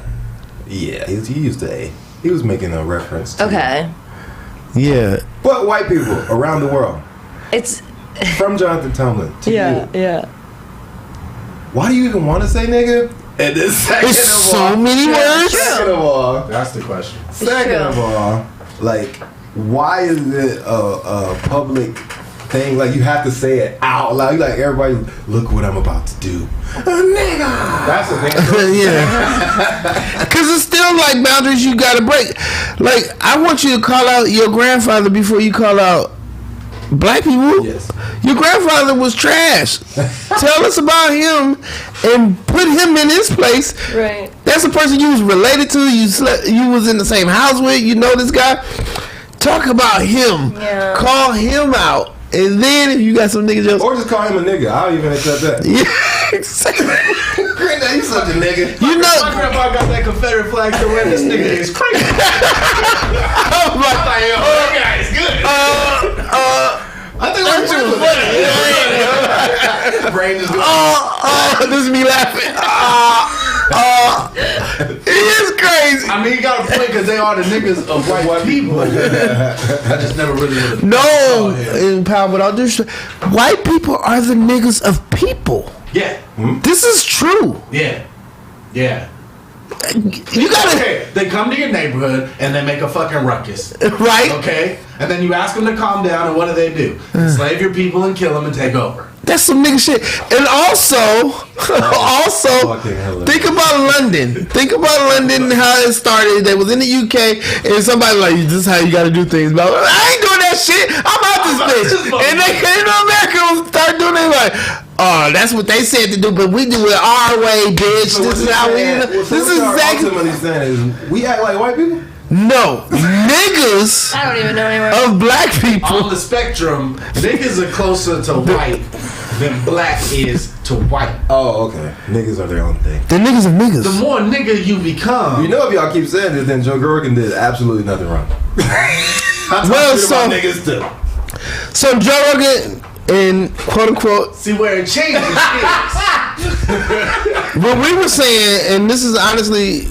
Speaker 3: yeah, he used the A. He was making a reference to.
Speaker 2: Okay.
Speaker 1: Yeah.
Speaker 3: But white people around the world,
Speaker 2: It's
Speaker 3: from Jonathan Tumblin to you,
Speaker 2: yeah.
Speaker 3: why do you even want to say nigga? And then second
Speaker 1: It's
Speaker 3: of
Speaker 1: so
Speaker 3: all,
Speaker 1: many words.
Speaker 3: second of all,
Speaker 4: That's the question.
Speaker 3: second
Speaker 2: true.
Speaker 3: of all, like, why is it a public thing? Like, you have to say it out loud. You like, everybody, look what I'm about to do. A nigga.
Speaker 4: That's the thing.
Speaker 1: Yeah. Because it's still like boundaries you gotta break. Like, I want you to call out your grandfather before you call out black people.
Speaker 3: Yes.
Speaker 1: Your grandfather was trash. Tell us about him and put him in his place.
Speaker 2: Right.
Speaker 1: That's a person you was related to. You was in the same house with. You know this guy. Talk about him.
Speaker 2: Yeah.
Speaker 1: Call him out. And then if you got some nigga jokes.
Speaker 3: Or just call him a nigga. I'll even accept that.
Speaker 1: Yeah.
Speaker 3: Granddad, you such a nigga.
Speaker 1: You know.
Speaker 4: My grandpa got that Confederate flag to wear. This nigga is crazy.
Speaker 1: Oh my God.
Speaker 4: That guy is good.
Speaker 3: I think we're too funny. Brain just doing.
Speaker 1: This is me laughing. It is crazy.
Speaker 4: I mean, you got a point because they are the niggas of white people. I just never really would have.
Speaker 1: No, in power, but all due respect, white people are the niggas of people.
Speaker 4: Yeah.
Speaker 1: This is true.
Speaker 4: Yeah. Yeah.
Speaker 1: You gotta
Speaker 4: Okay, they come to your neighborhood and they make a fucking ruckus.
Speaker 1: right.
Speaker 4: Okay? And then you ask them to calm down, and what do? Enslave your people and kill them and take over.
Speaker 1: That's some nigga shit. And also, think about London. Think about London, how it started. They was in the UK, and somebody like, this is how you gotta do things. But I ain't doing that shit. I'm out this bitch. And they came to America and started doing it like, oh, that's what they said to do, but we do it our way, bitch.
Speaker 3: So
Speaker 1: this is how we do it. This is exactly
Speaker 3: what he's saying is we act like white people.
Speaker 1: No, niggas
Speaker 2: I don't even know anymore.
Speaker 1: of black people.
Speaker 4: On the spectrum, niggas are closer to white than black is to white.
Speaker 3: Oh, okay. Niggas are their own thing.
Speaker 1: The niggas of niggas.
Speaker 4: The more nigga you become,
Speaker 3: You know, if y'all keep saying this, then Joe Rogan did absolutely nothing wrong. Niggas too.
Speaker 1: So Joe Rogan, in quote unquote,
Speaker 4: see where it changes is.
Speaker 1: what we were saying, and this is honestly,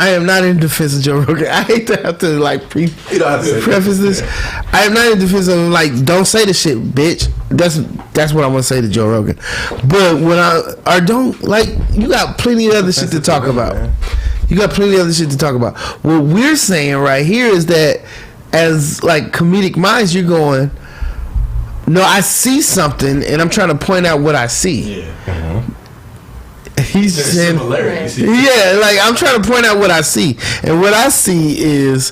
Speaker 1: I am not in defense of Joe Rogan. I hate to have to like
Speaker 3: You don't have to say
Speaker 1: preface this. I am not in defense of him, like, don't say the shit, bitch. That's what I want to say to Joe Rogan. But when I don't, like, you got plenty of other shit to talk about. You got plenty of other shit to talk about. What we're saying right here is that as like comedic minds, you're going, no, I see something and I'm trying to point out what I see.
Speaker 4: Yeah.
Speaker 1: He's
Speaker 4: There's
Speaker 1: saying,
Speaker 4: similarities.
Speaker 1: yeah, like I'm trying to point out what I see, and what I see is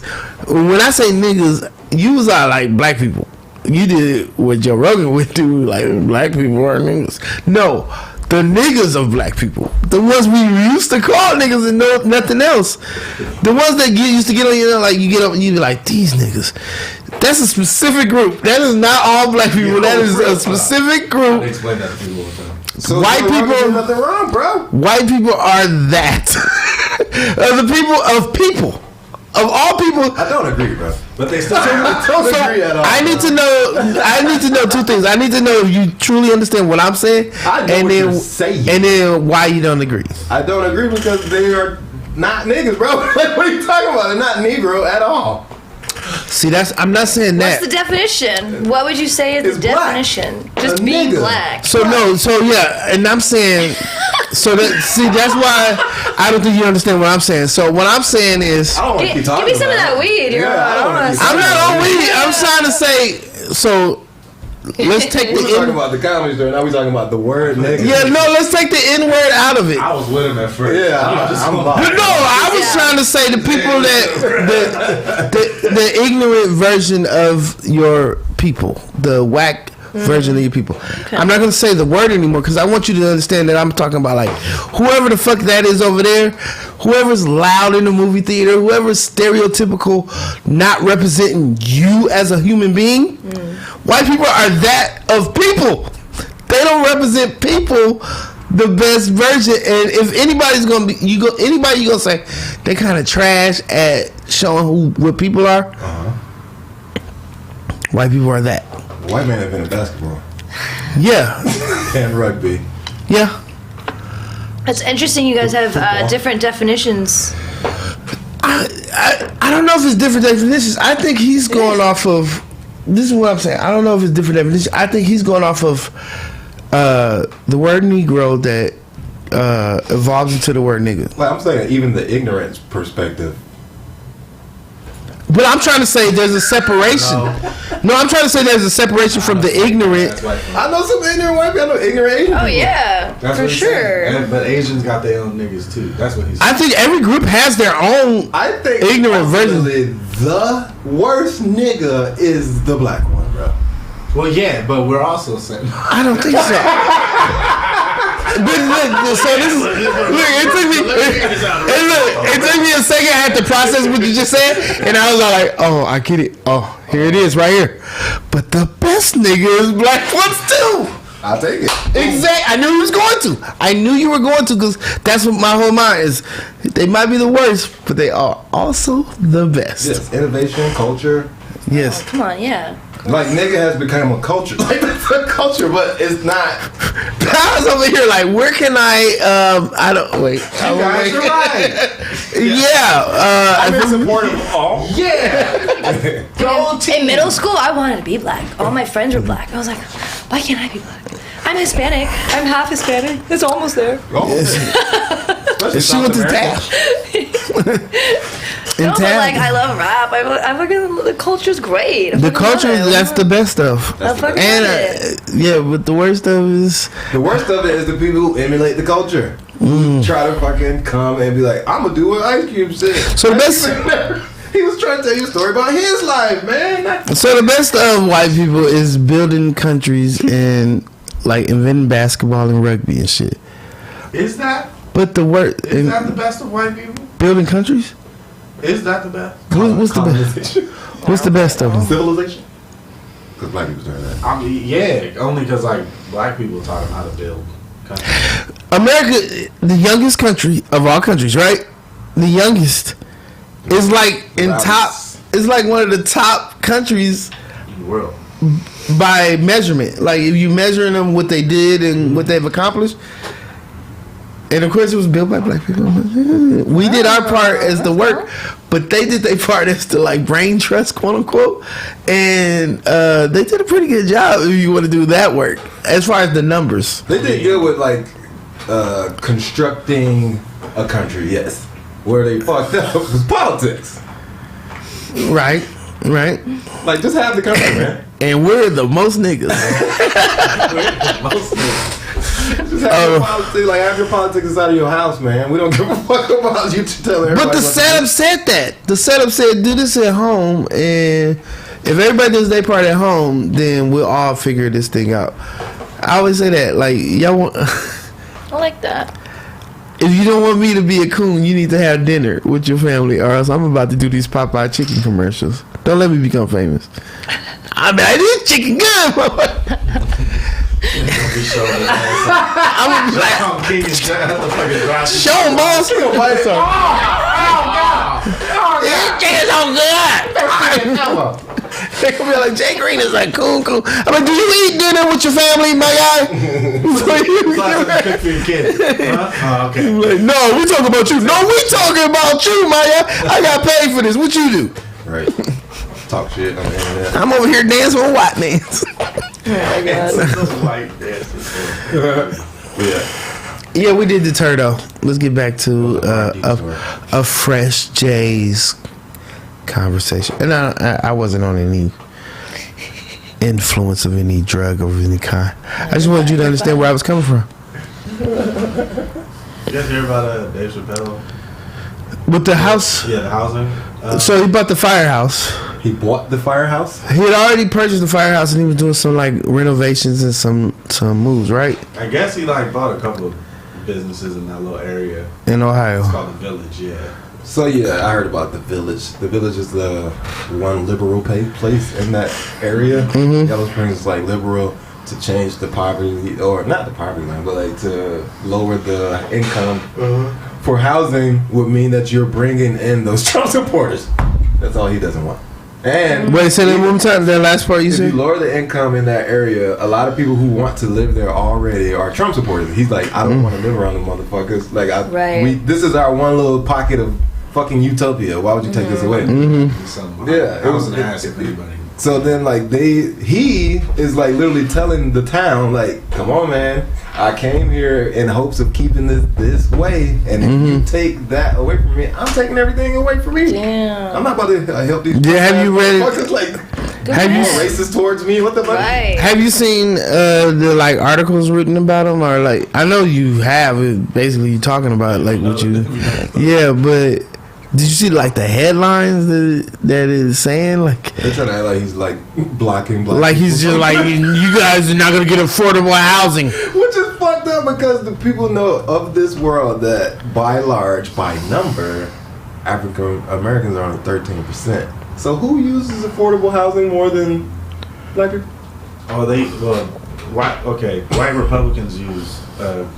Speaker 1: when I say niggas, you was out like black people. You did what Joe Rogan would do, like black people are niggas. No, the niggas of black people, the ones we used to call niggas and no nothing else, the ones that used to get on you, like you get up and you be like, these niggas. That's a specific group. That is not all black people. That is a specific group.
Speaker 4: Explain that to people all the time.
Speaker 3: So
Speaker 1: White
Speaker 3: Joe Rogan
Speaker 1: people-
Speaker 3: did nothing wrong, bro.
Speaker 1: White people are that. The people of all people.
Speaker 3: I don't agree, bro.
Speaker 4: But they still
Speaker 3: don't agree at all.
Speaker 1: I need to know two things. I need to know if you truly understand what I'm saying,
Speaker 3: I know
Speaker 1: and
Speaker 3: what
Speaker 1: then
Speaker 3: you're saying.
Speaker 1: and then why you don't agree.
Speaker 3: I don't agree because they are not niggas, bro. Like, what are you talking about? They're not Negro at all.
Speaker 1: See, I'm not saying
Speaker 2: What's
Speaker 1: that.
Speaker 2: the definition? What would you say is
Speaker 3: It's
Speaker 2: the
Speaker 3: black.
Speaker 2: definition? Just
Speaker 3: A
Speaker 2: being
Speaker 3: nigga.
Speaker 2: black.
Speaker 1: So yeah, and I'm saying, that's why I don't think you understand what I'm saying. So what I'm saying is,
Speaker 3: I don't want to keep
Speaker 2: Give
Speaker 3: talking
Speaker 2: me some of
Speaker 3: about
Speaker 2: that weed. You're
Speaker 3: Yeah, I don't wanna keep
Speaker 1: I'm
Speaker 3: talking
Speaker 1: not
Speaker 3: about
Speaker 1: on
Speaker 3: it.
Speaker 1: weed. I'm trying to say. So let's take
Speaker 3: We were talking
Speaker 1: the
Speaker 3: about the comedy store. Now we talking about the word nigga.
Speaker 1: yeah. No, let's take the N word out of it.
Speaker 4: I was with him at first.
Speaker 3: Yeah, I'm
Speaker 1: But no, I was trying to say the people that the ignorant version of your people, the whack version of your people. I'm not gonna say the word anymore because I want you to understand that I'm talking about like whoever the fuck that is over there, whoever's loud in the movie theater, whoever's stereotypical, not representing you as a human being. White people are that of people. They don't represent people the best version, and if anybody's gonna be anybody you gonna say they kind of trash at showing what people are. White people are that.
Speaker 3: White man invented basketball
Speaker 1: Yeah,
Speaker 3: and rugby.
Speaker 1: yeah.
Speaker 2: It's interesting. You guys have different definitions.
Speaker 1: I don't know if it's different definitions. I think he's going off of. This is what I'm saying. I don't know if it's different definitions. I think he's going off of the word Negro that evolves into the word nigga.
Speaker 3: Like I'm saying, even the ignorance perspective.
Speaker 1: But I'm trying to say there's a separation. No, I'm trying to say there's a separation from the ignorant.
Speaker 4: That's white people.
Speaker 3: I know some ignorant white people. I know ignorant Asian
Speaker 2: Oh
Speaker 3: people.
Speaker 2: yeah,
Speaker 4: That's
Speaker 2: for
Speaker 4: what he's saying.
Speaker 2: sure.
Speaker 4: And- but Asians got their own niggas too. That's what he's saying.
Speaker 1: I think every group has their own.
Speaker 3: I think
Speaker 1: Ignorant version.
Speaker 3: ultimately, the worst nigga is the black one, bro.
Speaker 4: Well, yeah, but we're also saying.
Speaker 1: I don't think so. Look, so this is look. It took me a second. I had to process what you just said, and I was like, "Oh, I get it. Oh, here it is, right here." But the best nigga is black ones too.
Speaker 3: I'll take it.
Speaker 1: Exactly. I knew he was going to. I knew you were going to because that's what my whole mind is. They might be the worst, but they are also the best.
Speaker 3: Yes, innovation, culture.
Speaker 1: Yes.
Speaker 2: Come on, yeah.
Speaker 3: Like nigga has become a culture. Like that's a culture, but it's not.
Speaker 1: I was over here like, where can I don't wait.
Speaker 3: Guys, you're right.
Speaker 1: Yeah.
Speaker 3: I'm in support of all.
Speaker 4: Yeah. Go team.
Speaker 2: In middle school, I wanted to be black. All my friends were black. I was like, why can't I be black? I'm Hispanic. I'm half Hispanic. It's almost there.
Speaker 3: But especially
Speaker 1: She went to
Speaker 3: South
Speaker 1: town.
Speaker 3: America.
Speaker 2: No, but like I love rap. I fucking the culture's great. I
Speaker 1: The
Speaker 2: fucking love
Speaker 1: culture,
Speaker 2: it.
Speaker 1: that's the best stuff.
Speaker 2: I fucking
Speaker 1: And
Speaker 2: love it.
Speaker 1: yeah, but the worst stuff is
Speaker 3: The worst of it is the people who emulate the culture. Who try to fucking come and be like, I'm gonna do what Ice Cube said.
Speaker 1: So the best-
Speaker 3: He was trying to tell you a story about his life, man.
Speaker 1: so the best of white people is building countries and like inventing basketball and rugby and shit.
Speaker 4: Is that
Speaker 1: But the worst
Speaker 4: is that the best of white people?
Speaker 1: building countries.
Speaker 4: Is that the best?
Speaker 1: What's the best?
Speaker 3: Colonization.
Speaker 1: What's the best of them?
Speaker 3: Civilization. Because black people doing that.
Speaker 4: I mean, yeah, only because like black people taught them how to build countries.
Speaker 1: America, the youngest country of all countries, right? The youngest is like in top. It's like one of the top countries
Speaker 4: In the world.
Speaker 1: by measurement. Like if you measuring them what they did and what they've accomplished. And of course, it was built by black people. We did our part as the work, but they did their part as the like brain trust, quote unquote. And they did a pretty good job if you want to do that work as far as the numbers.
Speaker 3: They did good with like constructing a country, yes. Where they fucked up was politics.
Speaker 1: Right, right.
Speaker 3: Like just have the country, man.
Speaker 1: And we're the most niggas.
Speaker 3: Just have your politics, like have your politics inside of your house, man. We don't give a fuck about you telling everybody.
Speaker 1: But the
Speaker 3: what to
Speaker 1: setup said that. The setup said do this at home, and if everybody does their part at home, then we'll all figure this thing out. I always say that. Like y'all want.
Speaker 2: I like that.
Speaker 1: If you don't want me to be a coon, you need to have dinner with your family, or else I'm about to do these Popeye chicken commercials. Don't let me become famous. I mean, I did chicken good. I'm gonna be like, show them, boss. This chicken's so good. They gonna be like, JGreen is like cool. I'm like, do you eat dinner with your family, my guy?
Speaker 4: Cook for your kids. Huh? Oh, okay.
Speaker 1: I'm like, no, we talking about you. No, we talking about you, Maya. I got paid for this. What you do?
Speaker 3: Right. Talk shit on the internet.
Speaker 1: I'm over here dancing with white man.
Speaker 3: Yeah.
Speaker 1: Yeah, we did the turtle. Let's get back to a fresh J's conversation. And I wasn't on any influence of any drug of any kind. I just wanted you to understand where I was coming from.
Speaker 4: You guys hear about Dave Chappelle?
Speaker 1: With the house.
Speaker 4: Yeah, the housing.
Speaker 1: So he bought the firehouse.
Speaker 3: He bought the firehouse?
Speaker 1: He had already purchased the firehouse and he was doing some like renovations and some moves, right?
Speaker 4: I guess he like bought a couple of businesses in that little area.
Speaker 1: In Ohio.
Speaker 4: It's called the Village. Yeah.
Speaker 3: So yeah, I heard about the Village. The Village is the one liberal place in that area.
Speaker 1: Mm-hmm.
Speaker 3: Yellow Springs is like liberal to change the poverty, or not the poverty line, but like to lower the income for housing would mean that you're bringing in those Trump supporters. That's all he doesn't want. And
Speaker 1: wait, say that one more time. That last part you
Speaker 3: if
Speaker 1: said.
Speaker 3: you lower the income in that area, a lot of people who want to live there already are Trump supporters. He's like, I don't want to live around the motherfuckers. Like, this is our one little pocket of fucking utopia. Why would you take this away? Yeah,
Speaker 4: I was an ass if anybody.
Speaker 3: So then, like, he is like literally telling the town, like, come on, man, I came here in hopes of keeping this way, and if you take that away from me, I'm taking everything away from me.
Speaker 2: Damn.
Speaker 3: I'm not about to help these.
Speaker 1: Yeah, have you read it?
Speaker 3: motherfuckers, like,
Speaker 1: Have you
Speaker 3: racist towards me? What the fuck?
Speaker 2: Right.
Speaker 1: Have you seen the like articles written about him, or like I know you have. Basically, you talking about like what you. Yeah, but did you see like the headlines that is saying like?
Speaker 3: They're trying to act like he's like blocking.
Speaker 1: Like he's just like you guys are not gonna get affordable housing.
Speaker 3: Which is fucked up because the people know of this world that by large, by number, African Americans are on 13%. So who uses affordable housing more than black people?
Speaker 4: Oh, white Republicans use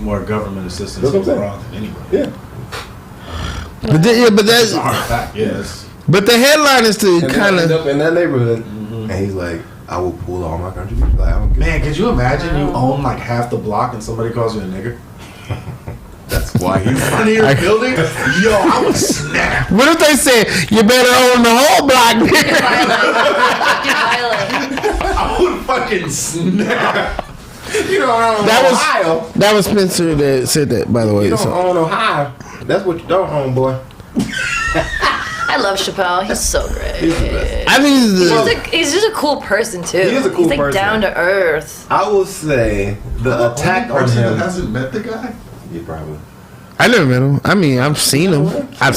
Speaker 4: more government assistance
Speaker 3: That's what I'm
Speaker 4: overall than anybody.
Speaker 3: Yeah.
Speaker 1: But that's
Speaker 4: It's a hard fact. Yes.
Speaker 1: but the headline is to
Speaker 3: And
Speaker 1: kind
Speaker 3: then end
Speaker 1: of
Speaker 3: up in that neighborhood, and he's like, "I will pull all my contributions." Like, I don't give
Speaker 4: Man, could you imagine you own like half the block and somebody calls you a nigger?
Speaker 3: That's why he's
Speaker 4: In your building? Yo, I would snap.
Speaker 1: what if they said you better own the whole block? nigga?
Speaker 4: I would fucking snap.
Speaker 3: You don't own
Speaker 1: That was-
Speaker 3: Ohio.
Speaker 1: That was Spencer that said that, by the way.
Speaker 3: You don't
Speaker 1: So.
Speaker 3: own Ohio. That's what you don't own, boy.
Speaker 2: I love Chappelle. He's so great.
Speaker 3: He's the best.
Speaker 1: I think
Speaker 2: He's just a cool person too.
Speaker 3: He is a cool
Speaker 2: He's like
Speaker 3: person.
Speaker 2: down to earth.
Speaker 3: I will say the attack on
Speaker 4: person that
Speaker 3: him.
Speaker 4: hasn't met the guy.
Speaker 3: You probably.
Speaker 1: I never met him. I mean, I've seen him. I've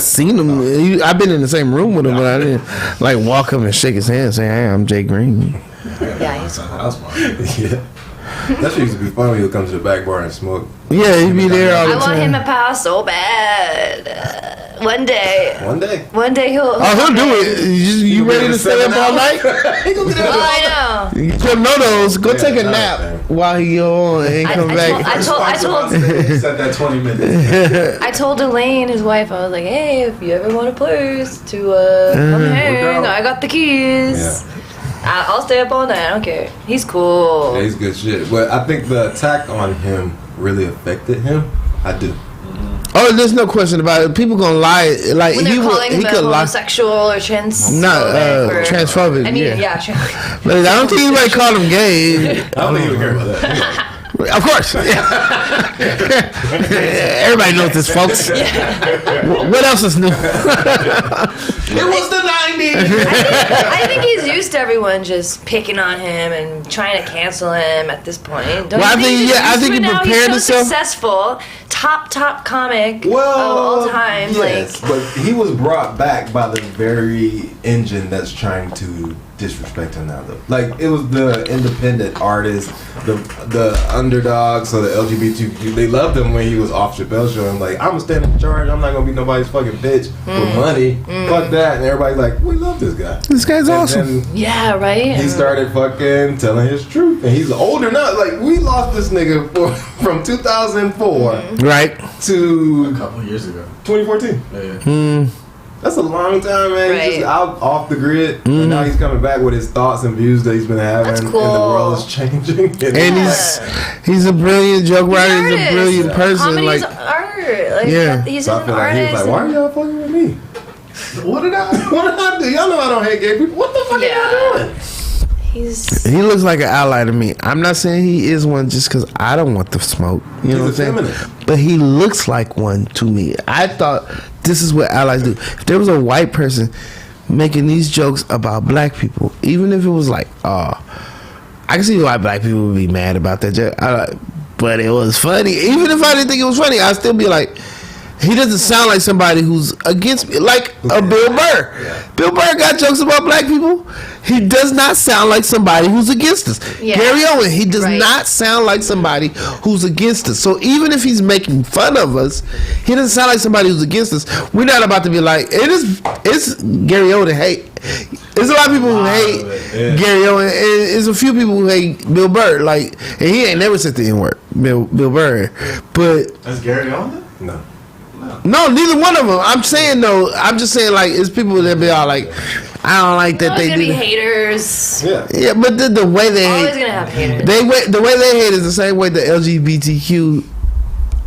Speaker 1: been in the same room with him, but I didn't like walk up and shake his hand and say, "Hey, I'm JGreen."
Speaker 2: Yeah, he's
Speaker 4: That's smart.
Speaker 3: Yeah. That shit used to be fun when he would come to the back bar and smoke.
Speaker 1: Yeah, he'd be there all
Speaker 2: I
Speaker 1: the
Speaker 2: want him
Speaker 1: time.
Speaker 2: a pass so bad. One day
Speaker 3: One day.
Speaker 2: he'll.
Speaker 1: Oh, he'll do it. You ready to stay up all night?
Speaker 2: Oh, I know.
Speaker 1: You don't know those. Go take a
Speaker 3: nice,
Speaker 1: nap
Speaker 3: man.
Speaker 1: while he go on and come back.
Speaker 2: I told
Speaker 4: Set that 20 minutes.
Speaker 2: I told Elaine, his wife, I was like, hey, if you ever want a place to come hang, I got the keys.
Speaker 3: Yeah.
Speaker 2: I'll stay up all night. I don't care. He's cool.
Speaker 3: Yeah, he's good shit. But I think the attack on him really affected him. I do.
Speaker 1: Oh, there's no question about it. People gonna lie. Like
Speaker 2: When they're calling him a
Speaker 1: could lie.
Speaker 2: homosexual or transphobic.
Speaker 1: Not
Speaker 2: or-
Speaker 1: transphobic.
Speaker 2: I mean,
Speaker 1: yeah.
Speaker 2: yeah.
Speaker 1: Like, I don't think anybody called him gay.
Speaker 3: I don't think he would care about that.
Speaker 1: Of course. Everybody knows this, folks. What else is new?
Speaker 4: It was the 90s.
Speaker 2: I think he's used to everyone just picking on him and trying to cancel him at this point. Don't
Speaker 1: Well,
Speaker 2: you
Speaker 1: I think-
Speaker 2: he's
Speaker 1: yeah, I
Speaker 2: used
Speaker 1: think
Speaker 2: to it
Speaker 1: he
Speaker 2: now?
Speaker 1: prepared
Speaker 2: He's so
Speaker 1: himself.
Speaker 2: successful, top comic of all time.
Speaker 3: Yes,
Speaker 2: Like,
Speaker 3: but he was brought back by the very engine that's trying to disrespect him now, though. Like, it was the independent artists, the underdogs, so the LGBTQ, they loved him when he was off Chappelle's show. I'm like, I'm gonna stand in charge. I'm not gonna be nobody's fucking bitch for money. Fuck that. And everybody's like, we love this guy.
Speaker 1: This guy's
Speaker 3: And
Speaker 1: awesome.
Speaker 3: then
Speaker 2: yeah, right.
Speaker 3: he started fucking telling his truth, and he's older now. Like, we lost this nigga from 2004
Speaker 1: Right.
Speaker 4: A
Speaker 3: to
Speaker 4: couple years ago.
Speaker 3: 2014.
Speaker 4: Yeah.
Speaker 3: That's a long time, man. He's
Speaker 2: Right.
Speaker 3: just out off the grid, and now he's coming back with his thoughts and views that he's been having,
Speaker 2: That's
Speaker 3: and the
Speaker 2: cool.
Speaker 3: world is changing.
Speaker 1: And he's a brilliant joke witer. He's a
Speaker 2: artist.
Speaker 1: brilliant person.
Speaker 2: Comedy's
Speaker 1: Like,
Speaker 2: art. Like,
Speaker 1: Yeah.
Speaker 2: he's
Speaker 3: so I
Speaker 2: an
Speaker 3: feel like he was
Speaker 2: artist.
Speaker 3: like, "Why are y'all fucking with me? What did I do? Y'all know I don't hate gay people. What the fuck
Speaker 2: Yeah.
Speaker 3: are y'all doing?"
Speaker 2: He's
Speaker 1: he looks like an ally to me. I'm not saying he is one just because I don't want the smoke. You know what I'm
Speaker 3: He's
Speaker 1: saying?
Speaker 3: effeminate.
Speaker 1: But he looks like one to me. I thought this is what allies do. If there was a white person making these jokes about black people, even if it was like, I can see why black people would be mad about that joke. But it was funny. Even if I didn't think it was funny, I'd still be like, he doesn't sound like somebody who's against me, like a Bill Burr.
Speaker 3: Yeah.
Speaker 1: Bill Burr got jokes about black people. He does not sound like somebody who's against us.
Speaker 2: Yeah.
Speaker 1: Gary Owen, he does
Speaker 2: Right.
Speaker 1: not sound like somebody who's against us. So even if he's making fun of us, he doesn't sound like somebody who's against us. We're not about to be like, it's Gary Owen hate. There's a lot of people who hate
Speaker 3: yeah.
Speaker 1: Gary Owen, and there's a few people who hate Bill Burr. Like, and he ain't never said the N word, Bill Burr. But
Speaker 4: That's Gary on it?
Speaker 3: No.
Speaker 1: no, neither one of them. I'm saying though. I'm just saying like it's people that be all like, I don't like that
Speaker 2: always
Speaker 1: they
Speaker 2: gonna
Speaker 1: do.
Speaker 2: be haters.
Speaker 3: Yeah.
Speaker 1: Yeah, but the way they
Speaker 2: Always
Speaker 1: hate,
Speaker 2: gonna have haters.
Speaker 1: the way they hate is the same way the LGBTQ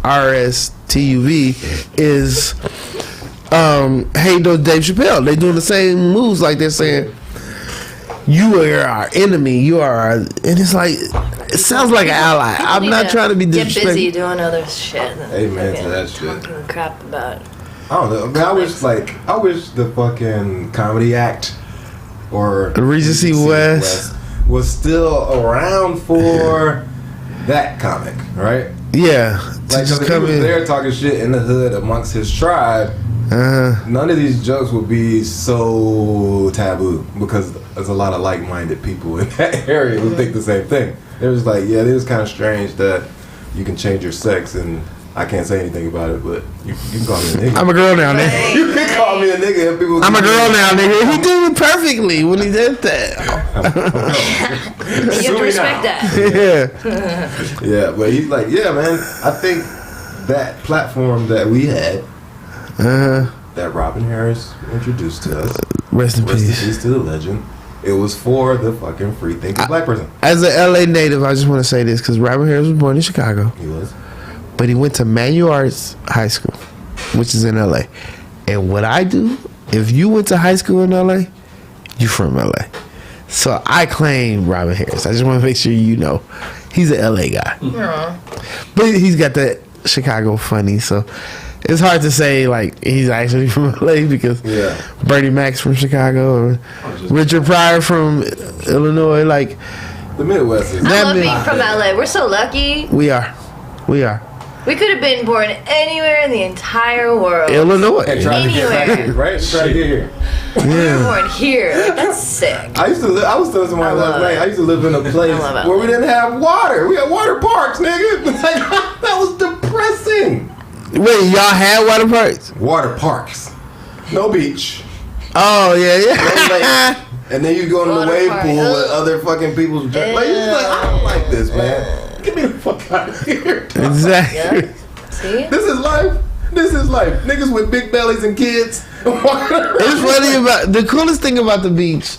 Speaker 1: RSTUV is hate those Dave Chappelle. They doing the same moves, like they're saying, you are our enemy. You are our, and it's like it sounds like an ally.
Speaker 2: People
Speaker 1: I'm
Speaker 2: need
Speaker 1: not trying to be
Speaker 2: get busy
Speaker 1: disrespectful.
Speaker 2: doing other shit. than
Speaker 3: Amen to
Speaker 2: fucking
Speaker 3: that shit.
Speaker 2: Talking crap about.
Speaker 3: I don't know. I mean, I wish the fucking Comedy Act or
Speaker 1: Regency West
Speaker 3: was still around for that comic, right?
Speaker 1: Yeah, to
Speaker 3: Like,
Speaker 1: just
Speaker 3: because if he
Speaker 1: come
Speaker 3: was
Speaker 1: in.
Speaker 3: there talking shit in the hood amongst his tribe, none of these jokes would be so taboo because there's a lot of like-minded people in that area who think the same thing. It was like, yeah, it is kind of strange that you can change your sex and I can't say anything about it, but you can call me a nigga.
Speaker 1: I'm a girl now, nigga.
Speaker 3: You can call me a nigga and people.
Speaker 1: I'm a girl now, nigga. He did it perfectly when he did that.
Speaker 2: You have to respect that.
Speaker 1: Yeah.
Speaker 3: Yeah, but he's like, yeah, man. I think that platform that we had, that Robin Harris introduced to us,
Speaker 1: Rest in
Speaker 3: rest in
Speaker 1: peace.
Speaker 3: peace to the legend. It was for the fucking free thinking black person.
Speaker 1: As an LA native, I just want to say this because Robert Harris was born in Chicago,
Speaker 3: He was.
Speaker 1: but he went to Manual Arts High School, which is in LA. And what I do, if you went to high school in LA, you from LA. So I claim Robert Harris. I just want to make sure you know he's an LA guy, but he's got that Chicago funny. So it's hard to say like he's actually from LA because Bernie Mac's from Chicago or Richard Pryor from Illinois. Like
Speaker 3: the Midwest is.
Speaker 2: I love being from LA. We're so lucky.
Speaker 1: We are.
Speaker 2: We could have been born anywhere in the entire world.
Speaker 1: Illinois.
Speaker 3: And try to get back here, right? Try to get here.
Speaker 2: We were born here. Like, that's sick.
Speaker 3: I was telling someone last night, I used to live in a place where we didn't have water. We had water parks, nigga. That was depressing.
Speaker 1: Wait, y'all had water parks?
Speaker 3: Water parks. No beach.
Speaker 1: Oh, yeah.
Speaker 3: No lake. And then you go in the wave pool with other fucking people's like, I don't like this, man. Get me the fuck out of here.
Speaker 1: Exactly.
Speaker 2: Yeah. See?
Speaker 3: This is life. Niggas with big bellies and kids.
Speaker 1: It's funny about the coolest thing about the beach.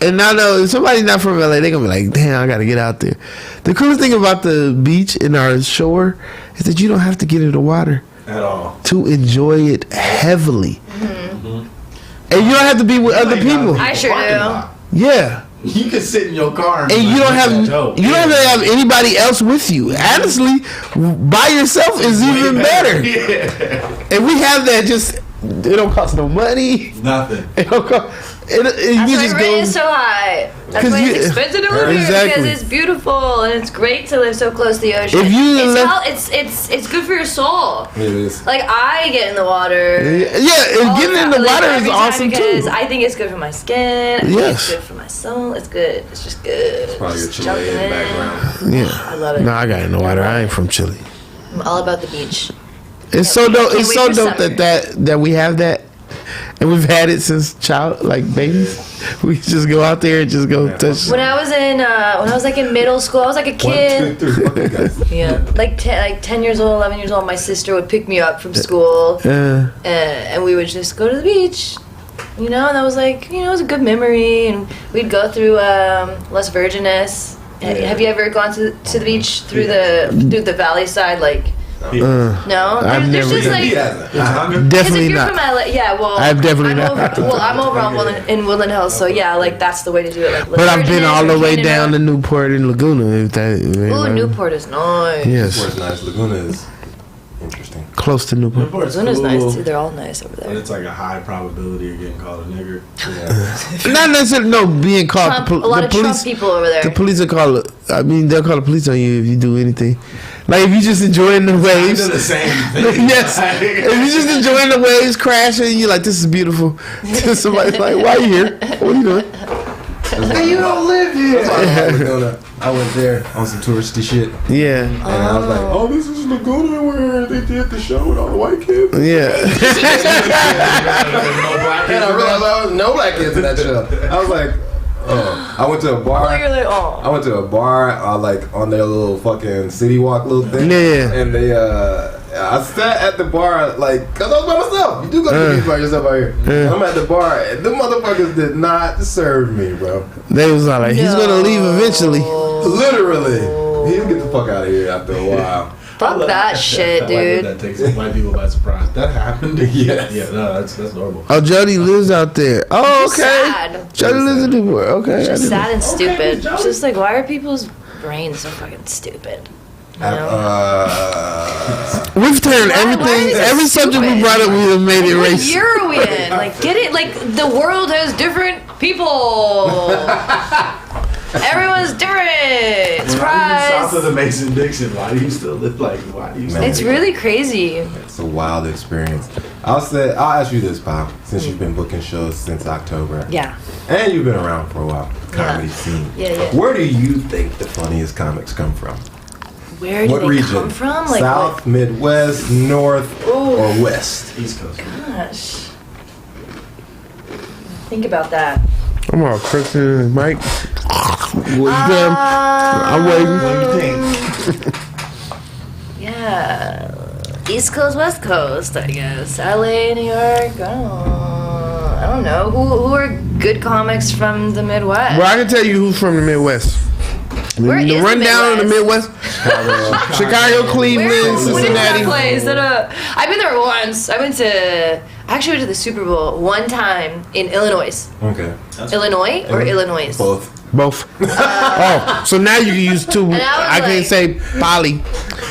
Speaker 1: And I know if somebody's not from LA, they're gonna be like, damn, I gotta get out there. The coolest thing about the beach and our shore is that you don't have to get in the water
Speaker 4: at all
Speaker 1: to enjoy it heavily. And you don't have to be with other people.
Speaker 2: I sure do.
Speaker 1: Yeah.
Speaker 4: You can sit in your car and
Speaker 1: you don't have to have anybody else with you. Honestly, by yourself is even better.
Speaker 4: Yeah.
Speaker 1: And we have that. Just it don't cost no money.
Speaker 4: Nothing.
Speaker 1: It don't cost.
Speaker 2: That's why rent is so high. That's why it's expensive to live here because it's beautiful and it's great to live so close to the ocean. It's good for your soul.
Speaker 3: It is.
Speaker 2: Like I get in the water.
Speaker 1: Yeah, getting in the water is awesome
Speaker 2: because
Speaker 1: too.
Speaker 2: I think it's good for my skin. I think it's good for my soul. It's good. It's just good.
Speaker 3: It's probably your Chilean background.
Speaker 1: Yeah,
Speaker 2: I love it.
Speaker 1: No, I got in the water. I ain't from Chile.
Speaker 2: I'm all about the beach.
Speaker 1: It's so dope. It's so dope that we have that. And we've had it since babies. We just go out there and just go touch.
Speaker 2: When I was in middle school, I was like a kid.
Speaker 3: 1, 2, 3, guys.
Speaker 2: Yeah, like 10 years old, 11 years old. My sister would pick me up from school, and we would just go to the beach. And that was it was a good memory. And we'd go through Las Virgenes. Have you ever gone to the beach through the valley side, No,
Speaker 1: I've never.
Speaker 2: Just
Speaker 1: definitely
Speaker 2: if you're
Speaker 1: not.
Speaker 2: From LA,
Speaker 1: I've definitely not.
Speaker 2: I'm over on Woodland Hills, so that's the way to do it.
Speaker 1: But I've been all the way down to Newport and Laguna.
Speaker 2: Newport is nice.
Speaker 1: Yes,
Speaker 3: Newport's nice. Laguna is interesting.
Speaker 1: Close to Newport.
Speaker 2: Laguna's nice too. They're all nice over there.
Speaker 4: But it's like a high probability of getting called a nigger.
Speaker 3: Yeah.
Speaker 1: Not necessarily. No, being called.
Speaker 2: A lot of Trump people over there.
Speaker 1: The police will call. They'll call the police on you if you do anything. Like if you just enjoying the waves.
Speaker 4: It's the same thing.
Speaker 1: Yes. If you just enjoying the waves crashing, you're like, this is beautiful. Somebody's like, why are you here? What are you doing?
Speaker 3: You don't live here. I went there on some touristy shit.
Speaker 1: Yeah.
Speaker 3: And I was like, oh, this is Laguna where they did the show with all the white kids.
Speaker 1: Yeah.
Speaker 3: And I realized there was no black kids in that show. I was like, oh. I went to a bar.
Speaker 2: You're like, oh.
Speaker 3: I went to a bar, on their little fucking city walk little thing.
Speaker 1: Yeah.
Speaker 3: And they, I sat at the bar, cause I was by myself. You do go to the beach by yourself out here. I'm at the bar, and them motherfuckers did not serve me, bro.
Speaker 1: They was like, he's gonna leave eventually.
Speaker 3: Literally. He'll get the fuck out of here after a while.
Speaker 2: Fuck that shit, dude.
Speaker 4: That takes white people by surprise. That happened?
Speaker 3: Yes.
Speaker 4: Yeah, no, that's normal.
Speaker 1: Oh, Jody lives out there. Oh, okay.
Speaker 2: Sad.
Speaker 1: Jody lives in Newport. Okay.
Speaker 2: It's just sad and stupid. It's just like, why are people's brains so fucking stupid?
Speaker 1: We've turned everything, every subject we brought up, we have made it
Speaker 2: What
Speaker 1: race.
Speaker 2: year are we in? Get it? The world has different people. Everyone's different. Surprise.
Speaker 4: South of the Mason-Dixon, why do you still live why do you still
Speaker 2: It's really crazy.
Speaker 3: It's a wild experience. I'll ask you this, Pop, since you've been booking shows since October.
Speaker 2: Yeah.
Speaker 3: And you've been around for a while, comedy scene.
Speaker 2: Yeah.
Speaker 3: Where do you think the funniest comics come from?
Speaker 2: Where do they come from?
Speaker 3: South, Midwest, North, or West?
Speaker 4: East Coast.
Speaker 2: Gosh. Think about that.
Speaker 1: I'm all Kristen and Mike. I'm waiting.
Speaker 4: What do you think?
Speaker 2: Yeah. East Coast, West Coast, I guess. LA, New York. I don't know. Who are good comics from the Midwest?
Speaker 1: Well, I can tell you who's from the Midwest.
Speaker 2: Where is the
Speaker 1: rundown of the Midwest. Chicago, Cleveland, Cincinnati.
Speaker 2: What is that place? I've been there once. I actually went to the Super Bowl one time in Illinois.
Speaker 3: Okay.
Speaker 2: Illinois or Illinois?
Speaker 3: Both.
Speaker 1: So now you can use two.
Speaker 2: And I
Speaker 1: I can't say poly.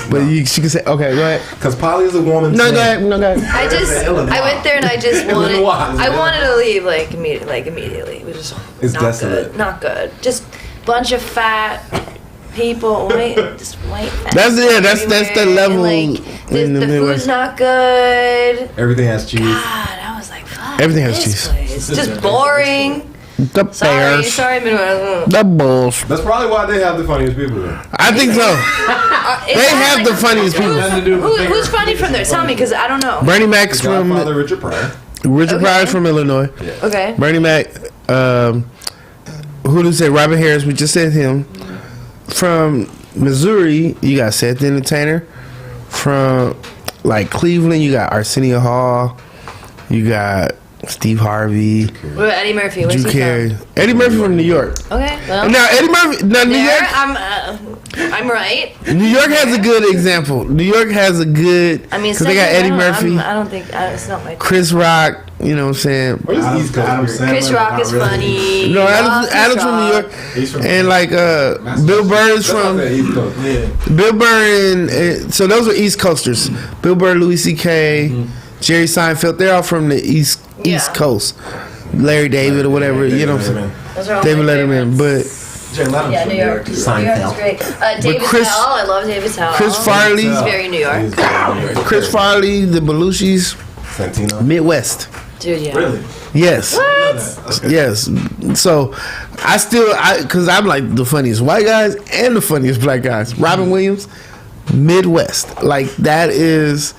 Speaker 1: But she can say, okay, go ahead.
Speaker 3: Because poly is a woman's
Speaker 1: No,
Speaker 3: name.
Speaker 1: go ahead. No, go ahead.
Speaker 2: I went there and I just wanted,
Speaker 3: Illinois.
Speaker 2: I wanted to leave like immediately. It was just
Speaker 3: It's
Speaker 2: not
Speaker 3: desolate.
Speaker 2: good. Not good. Just bunch of fat people, just white fat.
Speaker 1: That's the
Speaker 2: everywhere,
Speaker 1: level
Speaker 2: and, like,
Speaker 1: in the
Speaker 2: the
Speaker 1: Midwest.
Speaker 2: food's not good.
Speaker 3: Everything has cheese.
Speaker 2: God, I was like, fuck.
Speaker 1: Everything has
Speaker 2: this
Speaker 1: cheese.
Speaker 2: place. It's just boring.
Speaker 1: The Bears.
Speaker 2: Sorry, Midwest.
Speaker 1: The Bulls.
Speaker 3: That's probably why they have the funniest people there.
Speaker 1: I think so. They have the funniest people.
Speaker 2: Who's funny from there? Tell me, because I don't know.
Speaker 1: Bernie Mac's from
Speaker 3: Godfather Richard Pryor.
Speaker 1: Richard Pryor's from Illinois.
Speaker 2: Okay.
Speaker 1: Bernie Mac. Who did say? Robert Harris. We just said him. From Missouri, you got Seth the Entertainer. From like Cleveland, you got Arsenio Hall. You got Steve Harvey.
Speaker 2: What about Eddie Murphy? Where's
Speaker 1: Drew
Speaker 2: he
Speaker 1: Carey.
Speaker 2: from?
Speaker 1: Eddie Murphy from New York.
Speaker 2: Okay. Well,
Speaker 1: Now Eddie Murphy. Now New
Speaker 2: there,
Speaker 1: York.
Speaker 2: I'm right.
Speaker 1: New York has a good example. New York has a good.
Speaker 2: I mean,
Speaker 1: because they got Eddie Murphy,
Speaker 2: I don't think it's not my.
Speaker 1: Chris Rock. You know what I'm saying?
Speaker 3: Where's the East Coast?
Speaker 2: Chris Rock is funny.
Speaker 1: No,
Speaker 2: Love Chris
Speaker 1: Adam's from New
Speaker 2: Rock.
Speaker 1: York,
Speaker 4: He's from
Speaker 1: and like Bill Burr is
Speaker 3: That's not
Speaker 1: from
Speaker 3: the East Coast.
Speaker 4: Yeah.
Speaker 1: Bill Burr, and so those are East Coasters. Bill Burr, Louis C.K., Jerry Seinfeld. They're all from the East
Speaker 2: Yeah.
Speaker 1: Coast. Larry David or whatever. You know what I'm saying?
Speaker 2: Those are all
Speaker 1: David
Speaker 2: my
Speaker 1: Letterman,
Speaker 2: favorites.
Speaker 4: Jay Leno's
Speaker 2: Yeah,
Speaker 4: from
Speaker 2: New York.
Speaker 4: too.
Speaker 2: New York is great. David
Speaker 1: Chris-
Speaker 2: Tell. I love David Tell.
Speaker 1: Chris Farley,
Speaker 2: He's very New York.
Speaker 1: Chris Farley, the Belushis,
Speaker 3: Santino.
Speaker 1: Midwest.
Speaker 2: Dude, yeah.
Speaker 4: Really?
Speaker 1: Yes.
Speaker 2: What?
Speaker 1: Yes. So because I'm like the funniest white guys and the funniest black guys. Robin Williams, Midwest. Like that is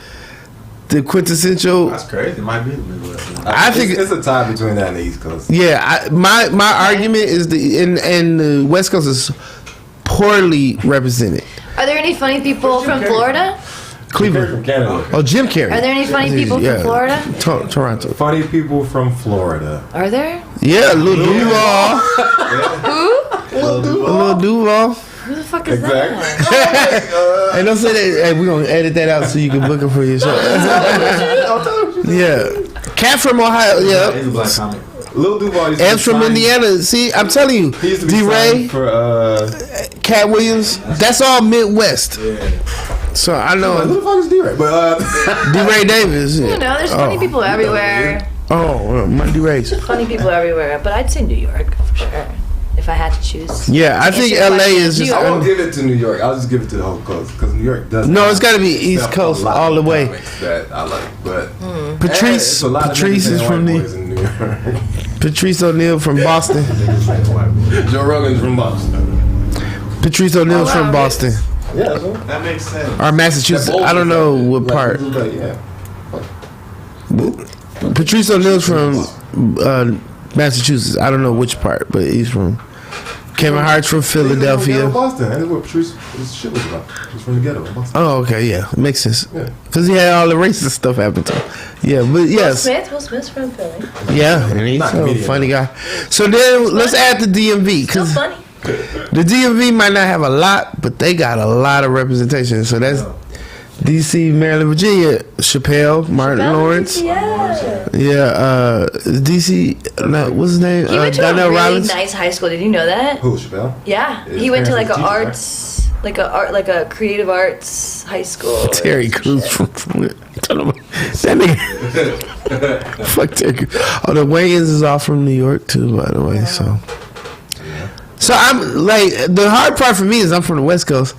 Speaker 1: the quintessential.
Speaker 4: That's crazy. It might be the Midwest.
Speaker 1: I think
Speaker 3: it's a tie between that and the East Coast.
Speaker 1: Yeah, my argument is and the West Coast is poorly represented.
Speaker 2: Are there any funny people from Florida?
Speaker 1: Cleveland.
Speaker 3: From Canada.
Speaker 1: Oh, Jim Carrey.
Speaker 2: Are there any funny people from Florida?
Speaker 1: Toronto.
Speaker 3: Funny people from Florida.
Speaker 2: Are there?
Speaker 1: Yeah, Lil Duval.
Speaker 2: Who?
Speaker 1: Lil Duval.
Speaker 2: Who the fuck is
Speaker 3: Exactly.
Speaker 2: that?
Speaker 1: Hey, don't say that. Hey, we're gonna edit that out so you can book him for your show. Yeah. Cat from Ohio.
Speaker 4: He's
Speaker 1: Yeah.
Speaker 4: a black comic.
Speaker 3: Lil Duval used to
Speaker 1: Ed's from
Speaker 3: sign-
Speaker 1: Indiana. See, I'm telling you,
Speaker 3: He used to be
Speaker 1: D-Ray,
Speaker 3: signed for
Speaker 1: Cat Williams. That's all Midwest.
Speaker 4: Yeah.
Speaker 1: So I
Speaker 3: who
Speaker 1: know
Speaker 3: the fuck is D-Ray? But
Speaker 1: D-Ray Davis.
Speaker 2: You know, there's funny people everywhere.
Speaker 1: Oh, my D-Ray's.
Speaker 2: Funny people everywhere. But I'd say New York for sure. If I had to choose.
Speaker 1: Yeah, I think
Speaker 2: Answer your
Speaker 1: LA
Speaker 2: question.
Speaker 1: is just.
Speaker 2: New
Speaker 3: I
Speaker 2: York.
Speaker 3: won't give it to New York. I'll just give it to the whole coast because New York does.
Speaker 1: No, it's got to be East Coast all the way.
Speaker 3: That I like, but
Speaker 1: Patrice,
Speaker 3: it's a lot of
Speaker 1: Patrice
Speaker 3: niggas
Speaker 1: is
Speaker 3: saying
Speaker 1: from
Speaker 3: white
Speaker 1: the
Speaker 3: boys in New York.
Speaker 1: Patrice O'Neal from Boston.
Speaker 3: Joe Rogan's from Boston.
Speaker 1: Patrice O'Neal's from Boston
Speaker 3: Yeah, that's right.
Speaker 4: That makes sense.
Speaker 1: or Massachusetts. I don't know what part.
Speaker 3: Yeah.
Speaker 1: Patrice O'Neal's from Massachusetts. I don't know which part, but he's from. Kevin Hart's from
Speaker 3: He's from
Speaker 1: Philadelphia.
Speaker 3: Boston. That's what Patrice his shit was about. He's from the ghetto in Boston.
Speaker 1: Oh, okay, yeah, makes sense.
Speaker 3: Yeah.
Speaker 1: Because he had all the racist stuff happen to him. Yeah, but yes,
Speaker 2: Will Smith's from Philly.
Speaker 1: yeah, and he's
Speaker 3: Not
Speaker 1: a
Speaker 3: comedian,
Speaker 1: funny guy. So then let's add the DMV
Speaker 2: Still
Speaker 1: because
Speaker 2: funny.
Speaker 1: the DMV might not have a lot, but they got a lot of representation. So that's DC, Maryland, Virginia. Chappelle, Martin Lawrence.
Speaker 2: Yeah.
Speaker 1: Yeah, DC. No, what's his name?
Speaker 2: He went to
Speaker 1: Donnell
Speaker 2: a really
Speaker 1: Rollins.
Speaker 2: nice high school. Did you know that?
Speaker 3: Who, Chappelle?
Speaker 2: Yeah.
Speaker 3: His
Speaker 2: He went to like
Speaker 3: parents
Speaker 2: a
Speaker 3: were
Speaker 2: arts, like a creative arts high school.
Speaker 1: Terry Crews from that nigga. Fuck Terry Crews. Oh, the Wayans is all from New York too, by the way. So I'm like, the hard part for me is I'm from the West Coast,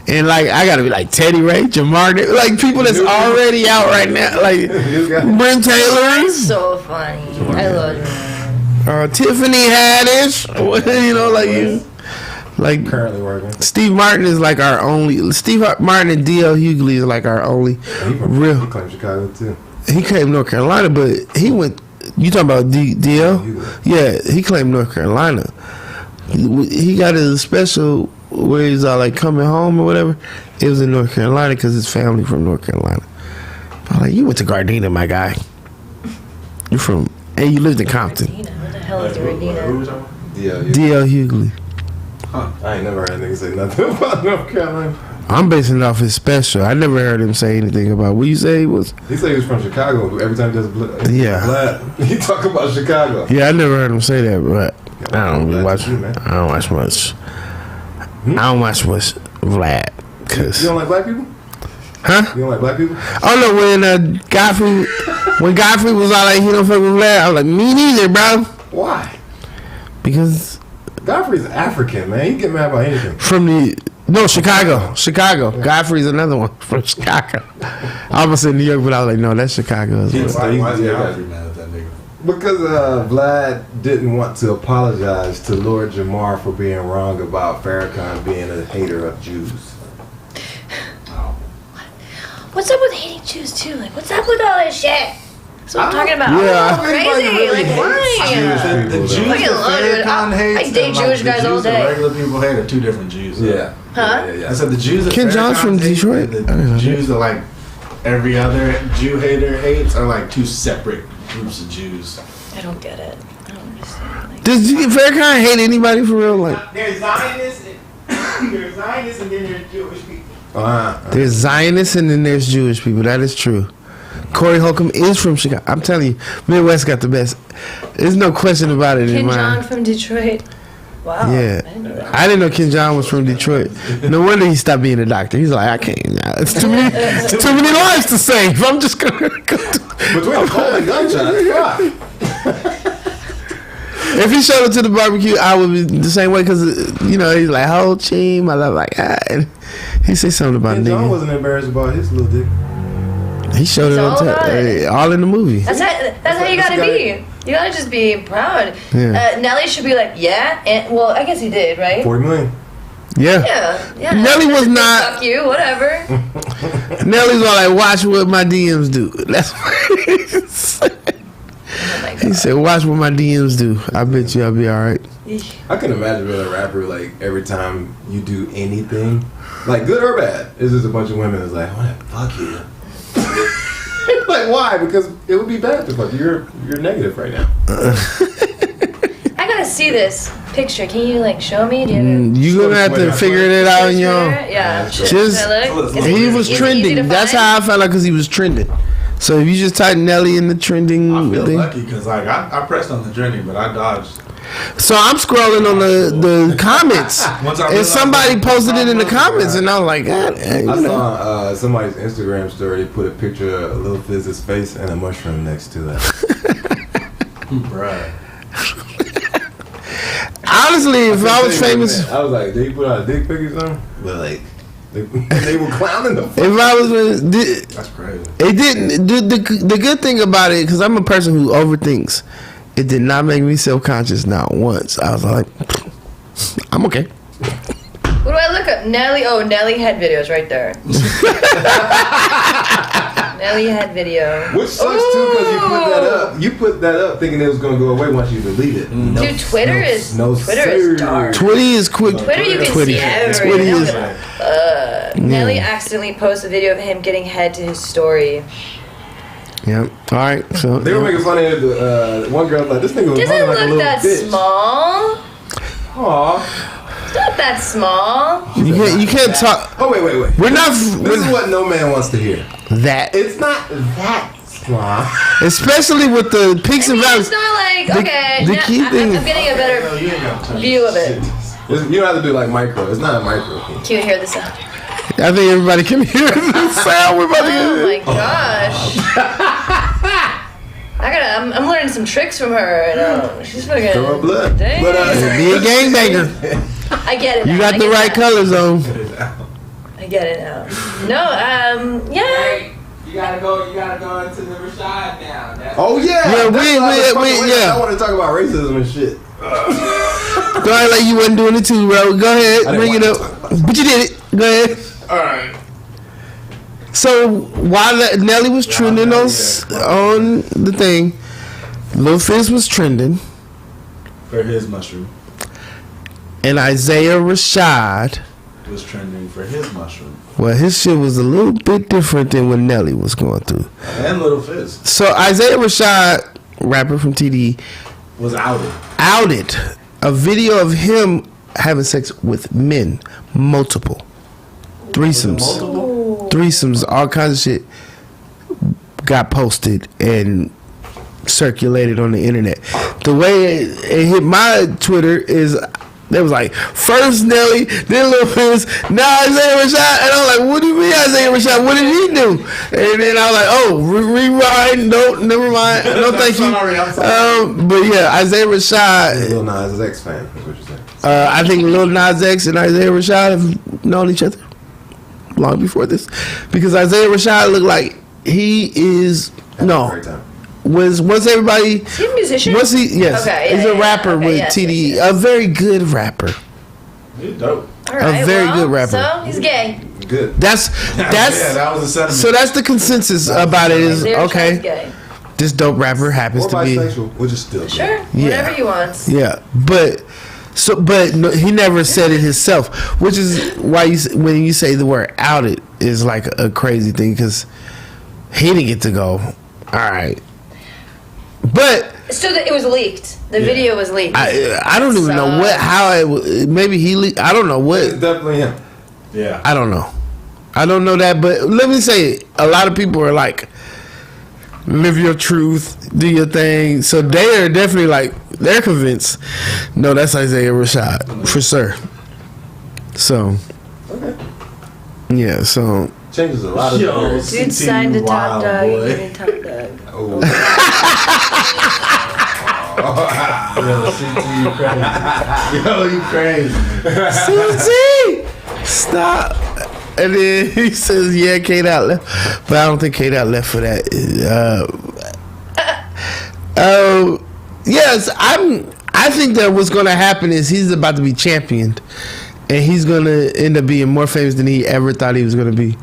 Speaker 1: and like I gotta be like Teddy Ray, Jamar, like people that's already out right now, like Brent Taylor,
Speaker 2: He's so funny. I love him.
Speaker 1: Tiffany Haddish, you know, like you. Like
Speaker 3: Currently working.
Speaker 1: Steve Martin is like our only. Steve Martin and D.L. Hughley is like our only
Speaker 3: He
Speaker 1: real.
Speaker 3: claims Chicago too.
Speaker 1: He claimed North Carolina, but he went. You talking about D.L.? Yeah, he claimed North Carolina. He got his special where he's all like coming home or whatever. It was in North Carolina because his family from North Carolina. I'm like, you went to Gardena, my guy. You from and you lived in Compton.
Speaker 2: Radina. What the hell is a Radina?
Speaker 3: Yeah.
Speaker 1: D.L. Hughley.
Speaker 3: I ain't never heard a nigga say nothing about North Carolina.
Speaker 1: I'm basing it off his special. I never heard him say anything about what you say he was.
Speaker 3: He said he was from Chicago. Every time he does
Speaker 1: Yeah.
Speaker 3: Vlad, he talk about Chicago.
Speaker 1: Yeah, I never heard him say that, but I don't really watch.
Speaker 3: Vlad too, man.
Speaker 1: I don't watch much. I don't watch much Vlad. Cause
Speaker 3: You don't like black people?
Speaker 1: huh?
Speaker 3: You don't like black people?
Speaker 1: Oh no, when Godfrey was all like he don't fuck with black, I was like me neither, bro.
Speaker 3: Why?
Speaker 1: Because
Speaker 3: Godfrey's African, man. You get mad about anything.
Speaker 1: Chicago. Godfrey's another one from Chicago. I almost said New York, but I was like, no, that's Chicago as well.
Speaker 4: Why is
Speaker 3: Yeah.
Speaker 4: Godfrey mad at that nigga?
Speaker 3: Because Vlad didn't want to apologize to Lord Jamar for being wrong about Farrakhan being a hater of Jews.
Speaker 2: What's up with hating Jews too? Like, what's up with all this shit? That's what I'm talking about.
Speaker 1: Yeah.
Speaker 2: Oh, crazy. Like, why?
Speaker 4: The Jews
Speaker 2: Fucking
Speaker 4: that
Speaker 2: love it.
Speaker 4: Farrakhan hates
Speaker 2: I date
Speaker 4: and,
Speaker 2: Jewish
Speaker 4: the
Speaker 2: guys all
Speaker 4: Jews that
Speaker 2: day.
Speaker 4: regular people hate are two different Jews.
Speaker 3: Yeah.
Speaker 2: Huh?
Speaker 3: Yeah.
Speaker 4: I said the Jews that
Speaker 1: Ken John's
Speaker 4: Farrakhan
Speaker 1: from
Speaker 4: hates
Speaker 1: Detroit?
Speaker 4: and
Speaker 1: I didn't know
Speaker 4: the Jews that like every other Jew hater hates are like two separate groups of Jews.
Speaker 2: I don't get it. I don't understand. Like,
Speaker 1: Does Farrakhan hate anybody for real? Like,
Speaker 5: There's Zionists, there's Zionists, and then there's Jewish people.
Speaker 1: there's Zionists and then there's Jewish people. That is true. Corey Holcomb is from Chicago. I'm telling you, Midwest got the best. There's no question about it in
Speaker 2: Ken
Speaker 1: mine.
Speaker 2: John from Detroit. Wow.
Speaker 1: Yeah.
Speaker 2: I didn't know that.
Speaker 1: I didn't know Ken John was from Detroit. No wonder he stopped being a doctor. He's like, I can't. It's too many lives to save. I'm just gonna go to.
Speaker 3: Between the cold and gunshots, fuck.
Speaker 1: If he showed up to the barbecue, I would be the same way because he's like, "How team?" I love like, and he say something about
Speaker 3: And John
Speaker 1: nigga.
Speaker 3: wasn't embarrassed about his little dick.
Speaker 1: He showed it
Speaker 2: It's
Speaker 1: on
Speaker 2: all about it.
Speaker 1: all in the movie.
Speaker 2: That's how you gotta be. You gotta just be proud.
Speaker 1: Yeah.
Speaker 2: Nelly should be like, yeah, and well, I guess he did, right?
Speaker 3: 40 million.
Speaker 1: Yeah.
Speaker 2: Yeah.
Speaker 1: Nelly was not.
Speaker 2: Fuck you, whatever.
Speaker 1: Nelly's all like, "Watch what my DMs do." That's what he said.
Speaker 2: Oh my
Speaker 1: He
Speaker 2: god.
Speaker 1: said, "Watch what my DMs do. I bet you I'll be all right."
Speaker 3: I can imagine being a rapper, like, every time you do anything, like, good or bad, it's just a bunch of women that's like, I want to fuck you. Like, why? Because it would be bad to fuck you. You're negative right now.
Speaker 2: I gotta see this picture. Can you like show me? Do you have
Speaker 1: You gonna have to figure it out on your own.
Speaker 2: Yeah.
Speaker 1: Just
Speaker 2: Should I look? Is it
Speaker 1: he
Speaker 2: easy-
Speaker 1: was
Speaker 2: easy to
Speaker 1: trending. That's
Speaker 2: find?
Speaker 1: how I found out because he was trending. So if you just type Nelly in the trending
Speaker 4: I feel
Speaker 1: thing,
Speaker 4: lucky because like I pressed on the trending, but I dodged.
Speaker 1: so I'm scrolling on the comments,
Speaker 4: Once I
Speaker 1: and
Speaker 4: realized
Speaker 1: somebody
Speaker 4: that-
Speaker 1: posted it in the comments, and I was like, God,
Speaker 3: I saw somebody's Instagram story put a picture of Lil Fizz's face and a mushroom next to that.
Speaker 4: Bruh.
Speaker 1: honestly, if I was famous,
Speaker 3: I was like, did he put out a dick pic or something? But like, they were clowning the fuck.
Speaker 1: if I was,
Speaker 4: That's crazy.
Speaker 1: it didn't. The good thing about it, because I'm a person who overthinks, it did not make me self-conscious not once. I was like, I'm okay.
Speaker 2: What do I look up? Nelly. Oh, Nelly had videos right there. Nelly had video.
Speaker 3: Which sucks too because you put that up thinking it was gonna go away once you delete it. No,
Speaker 2: Dude, Twitter is
Speaker 3: sir.
Speaker 2: dark.
Speaker 1: Twitty is quick.
Speaker 2: Twitter, you can
Speaker 1: Twitty.
Speaker 2: see everything.
Speaker 1: Twitty is.
Speaker 2: Nelly accidentally posted a video of him getting head to his story.
Speaker 1: Yep. All right. So
Speaker 3: They were making fun of the one girl like this nigga was
Speaker 2: Doesn't
Speaker 3: running like a
Speaker 2: look
Speaker 3: little
Speaker 2: that
Speaker 3: bitch.
Speaker 2: small.
Speaker 3: Aw.
Speaker 2: It's not that small.
Speaker 1: you can't talk.
Speaker 3: Oh wait.
Speaker 1: We're not
Speaker 3: This is what no man wants to hear.
Speaker 1: that.
Speaker 3: It's not that small.
Speaker 1: Especially with the peaks
Speaker 2: I
Speaker 1: and
Speaker 2: mean,
Speaker 1: valleys.
Speaker 2: it's not like,
Speaker 1: The-
Speaker 2: okay,
Speaker 1: the
Speaker 2: now
Speaker 1: key thing-
Speaker 2: I'm getting a better
Speaker 4: No, you ain't got time.
Speaker 2: view of it.
Speaker 3: You don't have to do like micro. It's not a micro.
Speaker 2: Can you hear the sound?
Speaker 1: I think everybody can hear the sound. We're about to
Speaker 2: Oh
Speaker 1: get.
Speaker 2: my gosh. I'm learning some tricks from her. She's fucking.
Speaker 3: Throw up blood.
Speaker 2: Dang.
Speaker 3: But
Speaker 1: Be a gangbanger.
Speaker 2: I get it now.
Speaker 1: You got
Speaker 2: I
Speaker 1: the
Speaker 2: get
Speaker 1: right
Speaker 2: it
Speaker 1: colors on.
Speaker 2: I get it now. No, yeah.
Speaker 5: Hey, you gotta go into the Rashad now. That's
Speaker 3: oh yeah.
Speaker 1: Yeah,
Speaker 3: that's
Speaker 1: we-
Speaker 3: what I was fucking with.
Speaker 1: yeah.
Speaker 3: I want to talk about racism and shit.
Speaker 1: Go ahead, like you wasn't doing it too, bro. Go ahead,
Speaker 3: I didn't
Speaker 1: bring it
Speaker 3: want
Speaker 1: up. But you did it. Go ahead.
Speaker 4: All right.
Speaker 1: So while Nelly was trending on the thing, Lil Fizz was trending,
Speaker 4: For his mushroom
Speaker 1: and Isaiah Rashad.
Speaker 4: was trending for his mushroom.
Speaker 1: Well, his shit was a little bit different than what Nelly was going through.
Speaker 4: And Little Fizz
Speaker 1: So Isaiah Rashad, rapper from TDE,
Speaker 4: was outed.
Speaker 1: outed a video of him having sex with men, multiple threesomes, all kinds of shit got posted and circulated on the internet. The way it hit my Twitter is They was like, first Nelly, then Lil Fizz, now Isaiah Rashad. And I was like, what do you mean Isaiah Rashad? What did he do? And then I was like, oh, rewind. No, never mind. No, thank you.
Speaker 4: I'm sorry.
Speaker 1: But yeah, Isaiah Rashad.
Speaker 3: Lil Nas X fan, is what you're saying.
Speaker 1: I think Lil Nas X and Isaiah Rashad have known each other long before this. Because Isaiah Rashad looked like he is,
Speaker 3: Great time.
Speaker 1: was everybody.
Speaker 2: Is he a musician?
Speaker 1: Was he? Yes.
Speaker 2: Okay,
Speaker 1: He's a rapper with TDE. A very good rapper.
Speaker 4: He's dope.
Speaker 2: All right,
Speaker 1: a very good rapper.
Speaker 2: So he's gay.
Speaker 3: Good.
Speaker 1: That's
Speaker 4: Yeah, that was the sentiment.
Speaker 1: so that's the consensus about it is
Speaker 2: Isaiah Rashad's
Speaker 1: okay.
Speaker 2: gay.
Speaker 1: This dope rapper happens
Speaker 3: Or
Speaker 1: to be
Speaker 3: bisexual, which is still good.
Speaker 2: Sure,
Speaker 1: Yeah.
Speaker 2: whatever he wants.
Speaker 1: yeah, but no, he never said it himself, which is why when you say the word outed is like a crazy thing because he didn't get to go. All right, but
Speaker 2: So it was leaked. The video was leaked.
Speaker 1: I don't even know how it was. Maybe I don't know
Speaker 3: It's
Speaker 1: what.
Speaker 3: definitely him.
Speaker 4: Yeah.
Speaker 1: I don't know. I don't know that, but let me say, a lot of people are like, live your truth, do your thing. So they are definitely like, they're convinced. No, that's Isaiah Rashad for sure. So, yeah. So
Speaker 3: Changes a lot of
Speaker 4: Yo,
Speaker 3: things.
Speaker 2: Dude signed to Top
Speaker 4: Wild
Speaker 2: Dog.
Speaker 4: boy.
Speaker 2: Give me Top Dog.
Speaker 3: Oh.
Speaker 4: Yo, you crazy.
Speaker 1: Susie, stop. And then he says, "Yeah, K-Dot left," but I don't think K-Dot left for that. Yes, I think that what's going to happen is he's about to be championed, and he's going to end up being more famous than he ever thought he was going to be,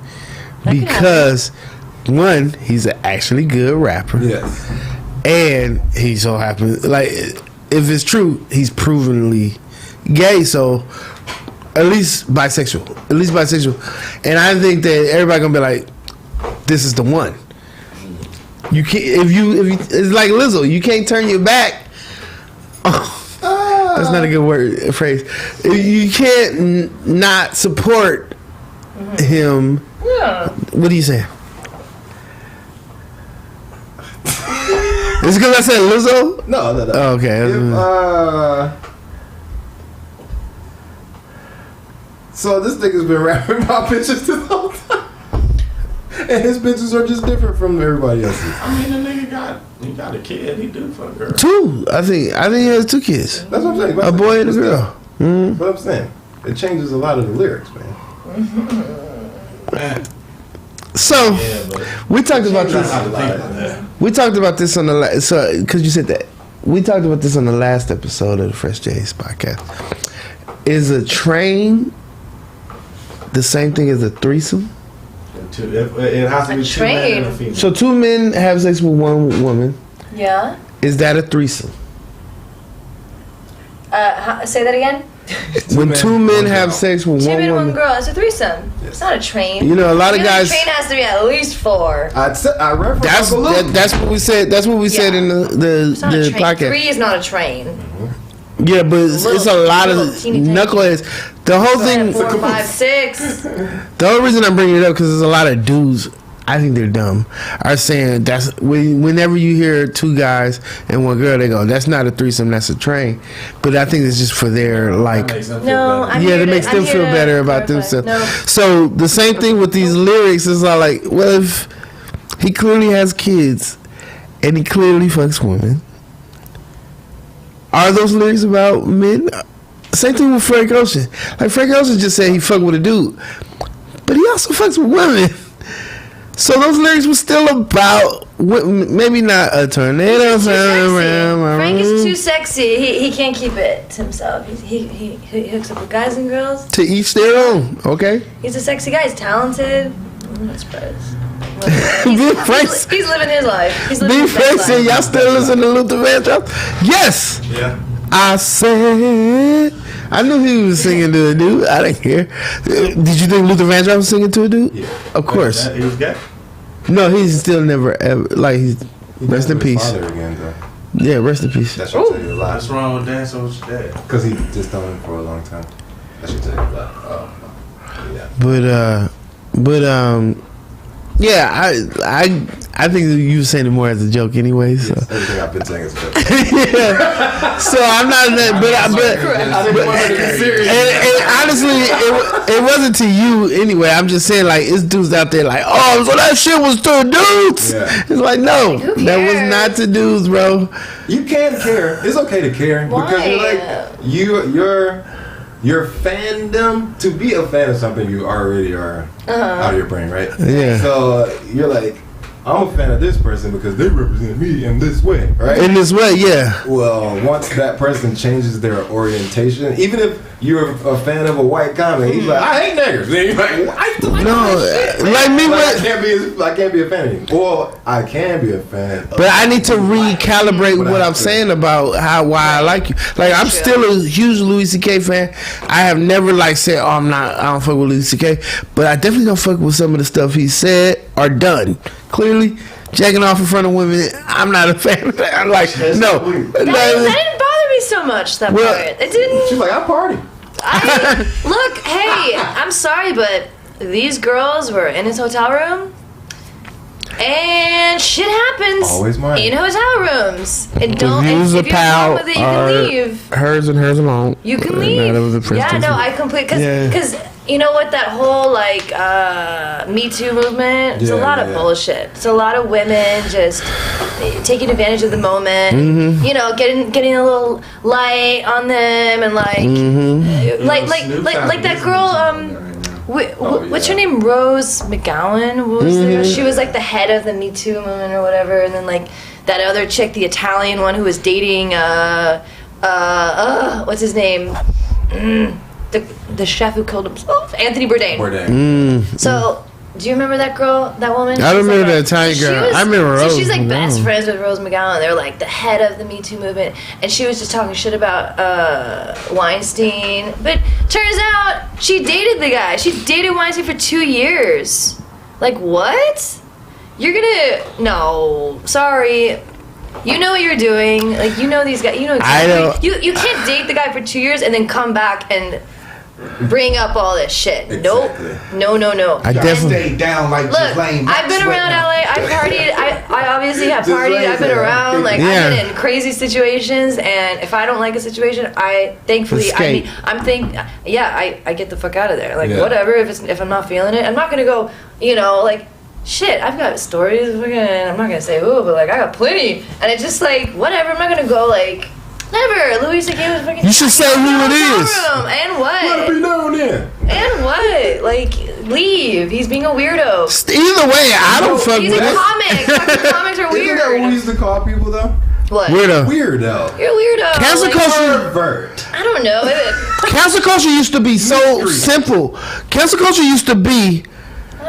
Speaker 1: because one, he's an actually good rapper,
Speaker 3: Yes.
Speaker 1: and he so happens like if it's true, he's provenly gay, so. At least bisexual. And I think that everybody gonna be like, this is the one. You can't if you it's like Lizzo, you can't turn your back. Oh, that's not a good phrase. You can't not support him.
Speaker 2: Yeah.
Speaker 1: What do you say? It's because I said Lizzo?
Speaker 3: No.
Speaker 1: Oh, okay.
Speaker 3: So this nigga's been rapping about bitches the whole time. And his bitches are just different from everybody else's.
Speaker 4: I mean, the nigga got a kid. He do fuck girl.
Speaker 1: Two. I think he has two kids.
Speaker 3: That's what I'm saying.
Speaker 1: A boy and a girl. Mm-hmm.
Speaker 3: But I'm saying, it changes a lot of the lyrics, man.
Speaker 4: Man.
Speaker 1: So
Speaker 4: Yeah, but
Speaker 1: we talked about
Speaker 4: that's how
Speaker 1: this.
Speaker 4: to think of that.
Speaker 1: We talked about this on the last. So because you said that, we talked about this on the last episode of the Fresh J's podcast. Is a train the same thing as a threesome?
Speaker 4: It has to be two men and a female.
Speaker 1: So two men have sex with one woman.
Speaker 2: Yeah.
Speaker 1: Is that a threesome?
Speaker 2: Say that again.
Speaker 1: When two men have sex with
Speaker 2: Two
Speaker 1: one
Speaker 2: men,
Speaker 1: woman.
Speaker 2: one girl. It's a threesome. It's not a train.
Speaker 1: You know, a lot of
Speaker 2: The
Speaker 1: guys.
Speaker 2: train has to be at least 4.
Speaker 3: I referenced
Speaker 1: That's what we said. That's what we said in
Speaker 2: It's not a
Speaker 1: the
Speaker 2: train.
Speaker 1: podcast.
Speaker 2: 3 is not a train.
Speaker 1: Yeah, but it's a lot of
Speaker 2: teeny tiny.
Speaker 1: knuckleheads. The whole thing.
Speaker 2: 4, 5, 6.
Speaker 1: The only reason I'm bringing it up because there's a lot of dudes. I think they're dumb. Are saying that's whenever you hear two guys and one girl, they go, "That's not a threesome. That's a train." But I think it's just for their like.
Speaker 4: That makes them feel
Speaker 2: No,
Speaker 4: better.
Speaker 2: I'm
Speaker 1: Yeah,
Speaker 2: here
Speaker 1: that
Speaker 2: to-
Speaker 1: makes
Speaker 2: I'm
Speaker 1: them
Speaker 2: here
Speaker 1: feel
Speaker 2: to
Speaker 1: better about
Speaker 2: clarify.
Speaker 1: themselves.
Speaker 2: No.
Speaker 1: So the same thing with these lyrics is like, well, if he clearly has kids and he clearly fucks women, are those lyrics about men? Same thing with Frank Ocean. Like Frank Ocean just said he fucked with a dude, but he also fucks with women. So those lyrics were still about maybe not a tornado.
Speaker 2: He's too sexy. Frank is too sexy. He can't keep it to himself. He hooks up with guys and girls.
Speaker 1: To each their own. Okay.
Speaker 2: He's a sexy guy. He's talented. I'm not surprised.
Speaker 1: Being Frank,
Speaker 2: He's living his life. He's living
Speaker 1: being
Speaker 2: his
Speaker 1: Frank
Speaker 2: best
Speaker 1: said,
Speaker 2: life.
Speaker 1: y'all still listen to Luther Vandross? Yes.
Speaker 4: Yeah.
Speaker 1: I said, I knew he was singing to a dude. I didn't care. Did you think Luther Vandross was singing to a dude?
Speaker 3: Yeah.
Speaker 1: Of course.
Speaker 4: He was gay.
Speaker 1: No, he's still never ever like he's rest in peace.
Speaker 3: Father again, though.
Speaker 1: Yeah, rest in peace.
Speaker 3: That should tell you a lot.
Speaker 4: What's wrong with dancing with your dad?
Speaker 3: Because he just done it for a long time. That should tell you a lot. Yeah.
Speaker 1: But yeah, I think you were saying it more as a joke anyway. So.
Speaker 3: Yes, everything I've been saying is a joke.
Speaker 1: Yeah. So I'm not that, but and honestly, it wasn't to you anyway. I'm just saying, like, it's dudes out there like, oh, so that shit was to dudes.
Speaker 3: Yeah.
Speaker 1: It's like, no, that was not to dudes, bro.
Speaker 3: You can care. It's okay to care.
Speaker 2: Why?
Speaker 3: Because you're like, your fandom, to be a fan of something, you already are out of your brain, right?
Speaker 1: Yeah.
Speaker 3: So you're like, I'm a fan of this person because they represent me in this way, right?
Speaker 1: In this way, yeah.
Speaker 3: Well, once that person changes their orientation, even if you're a fan of a white comic, he's like, I hate niggers. And you're like, I still like that shit,
Speaker 1: like me,
Speaker 3: I can't be a fan anymore. Or I can be a fan.
Speaker 1: But I need to recalibrate what I'm saying about why I like you. Like, I'm still a huge Louis C.K. fan. I have never said, I don't fuck with Louis C.K. But I definitely don't fuck with some of the stuff he said or done. Clearly, jacking off in front of women, I'm not a fan of that. I'm like, no.
Speaker 2: That didn't bother me so much, that part. It didn't.
Speaker 3: She's like, I party.
Speaker 2: Look, hey, I'm sorry, but these girls were in his hotel room. And shit happens in hotel rooms. And don't, if you're done with it, you can leave.
Speaker 1: Hers and hers alone.
Speaker 2: You can leave. Yeah, no, I completely, because you know what, that whole Me Too movement, it's a lot of bullshit. It's a lot of women just taking advantage of the moment, you know, getting a little light on them, and like that girl, what's her name? Rose McGowan. What was she was like the head of the Me Too movement or whatever, and then like that other chick, the Italian one who was dating what's his name? The chef who killed himself, Anthony Bourdain. So, do you remember that girl, that woman?
Speaker 1: I remember that Italian girl. I remember Rose.
Speaker 2: So she's like best friends with Rose McGowan. They're like the head of the Me Too movement, and she was just talking shit about Weinstein. But turns out she dated the guy. She dated Weinstein for 2 years. Like, what? You're gonna sorry. You know what you're doing. Like, you know these guys. You know exactly. You can't date the guy for 2 years and then come back and bring up all this shit.
Speaker 3: Exactly.
Speaker 2: Nope. No.
Speaker 4: I definitely stay down like
Speaker 2: Look, I've been around LA. I partied. I obviously have partied. I've been around. Like, I've been in crazy situations, and if I don't like a situation, I thankfully I get the fuck out of there. Like, whatever. If I'm not feeling it, I'm not gonna go. Like. Shit, I've got stories. I'm not gonna say who, but like I got plenty, and it's just like whatever. I'm not gonna go like never. Louis C.K. was fucking.
Speaker 1: You should say who it is.
Speaker 2: And what?
Speaker 3: Let it be known then.
Speaker 2: And what? Like, leave. He's being a weirdo.
Speaker 1: Either way, I don't fuck with it.
Speaker 2: He's a comic. Fucking comics are weird.
Speaker 3: Isn't that what we used to call people though?
Speaker 2: What?
Speaker 1: Weirdo.
Speaker 2: You're a weirdo.
Speaker 1: Cancel culture.
Speaker 3: Pervert.
Speaker 2: I don't know.
Speaker 1: Cancel culture used to be so simple. Cancel culture used to be.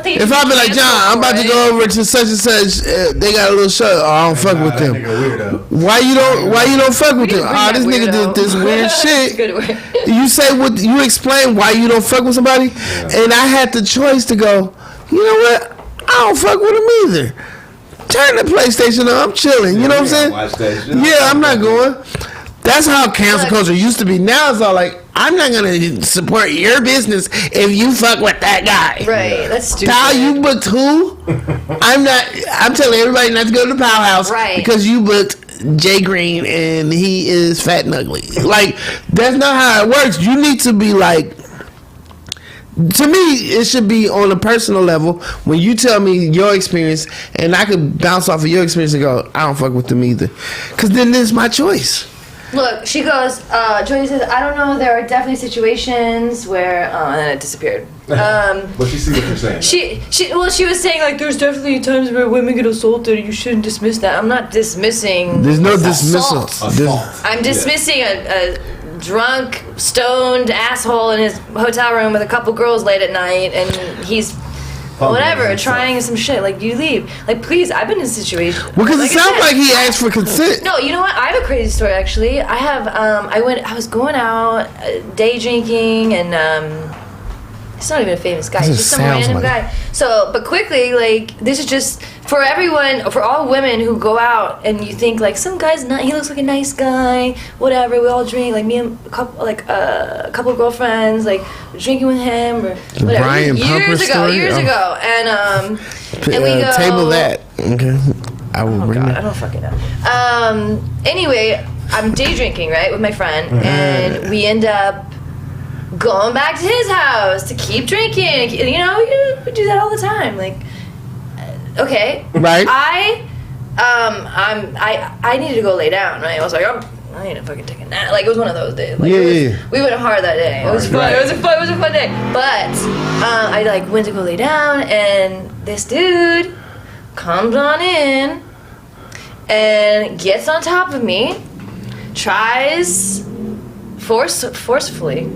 Speaker 1: If I be like, John, I'm about to go over to such and such, they got a little shirt. Oh, I don't fuck with them. Why you don't fuck with them? Oh, this nigga did this weird shit. You say what? You explain why you don't fuck with somebody, and I had the choice to go. You know what? I don't fuck with them either. Turn the PlayStation on. I'm chilling. You know what I'm saying? Yeah, I'm not going. That's how cancel culture used to be. Now it's all like, I'm not gonna support your business if you fuck with that guy.
Speaker 2: Right, that's stupid.
Speaker 1: Pal, you booked who? I'm telling everybody not to go to the Pal House because you booked JGreen and he is fat and ugly. Like, that's not how it works. You need to be like, to me, it should be on a personal level. When you tell me your experience, and I could bounce off of your experience and go, I don't fuck with them either, because then it's my choice.
Speaker 2: Look, she goes, Joey says, I don't know, there are definitely situations where, and then it disappeared.
Speaker 3: But you see what you're saying.
Speaker 2: She was saying, like, there's definitely times where women get assaulted, you shouldn't dismiss that. I'm not dismissing.
Speaker 1: There's no dismissal.
Speaker 2: I'm dismissing a drunk, stoned asshole in his hotel room with a couple girls late at night, and he's whatever, trying some shit. Like, you leave. Like, please, I've been in a situation.
Speaker 1: Well, because it sounds like he asked for consent.
Speaker 2: No, you know what? I have a crazy story, actually. I have, I was going out, day drinking, and He's not even a famous guy.
Speaker 1: This
Speaker 2: He's just some
Speaker 1: sounds
Speaker 2: random
Speaker 1: like
Speaker 2: guy. So, but quickly, like, this is just for everyone, for all women who go out and you think like some guy's not. He looks like a nice guy. Whatever. We all drink. Like me and a couple of girlfriends, like drinking with him or whatever.
Speaker 1: Brian Pumper story?
Speaker 2: Years ago, and we go
Speaker 1: table that. Okay, I will bring
Speaker 2: God,
Speaker 1: that.
Speaker 2: I don't fucking know. Anyway, I'm day drinking, right, with my friend, and we end up going back to his house to keep drinking. You know, we do that all the time. Like, okay,
Speaker 1: Right.
Speaker 2: I needed to go lay down, right? I was like, I need to fucking take a nap. Like, it was one of those days. Like,
Speaker 1: Yeah.
Speaker 2: We went hard that day. It was fun.
Speaker 1: Right.
Speaker 2: It was a fun day. But I like went to go lay down, and this dude comes on in and gets on top of me, tries forcefully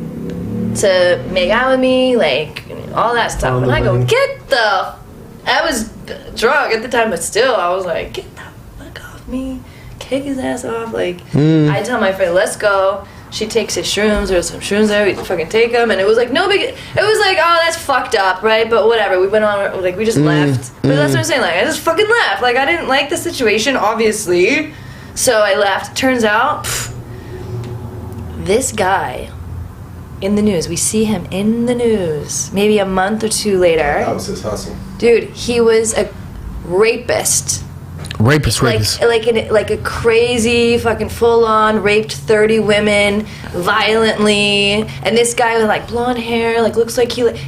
Speaker 2: to make out with me, like all that stuff. And I go, get the. I was drunk at the time, but still, I was like, get the fuck off me, kick his ass off. Like, I tell my friend, let's go. She takes his shrooms. There's some shrooms there. We fucking take them, and it was like no big. It was like, oh, that's fucked up, right? But whatever. We went on, like we just left. But that's what I'm saying. Like I just fucking left. Like I didn't like the situation, obviously, so I left. Turns out, this guy in the news. We see him in the news. Maybe a month or two later.
Speaker 3: That was his hustle.
Speaker 2: Dude, he was a rapist.
Speaker 1: Rapist.
Speaker 2: Like a crazy fucking full on raped 30 women violently, and this guy with like blonde hair, like looks like he went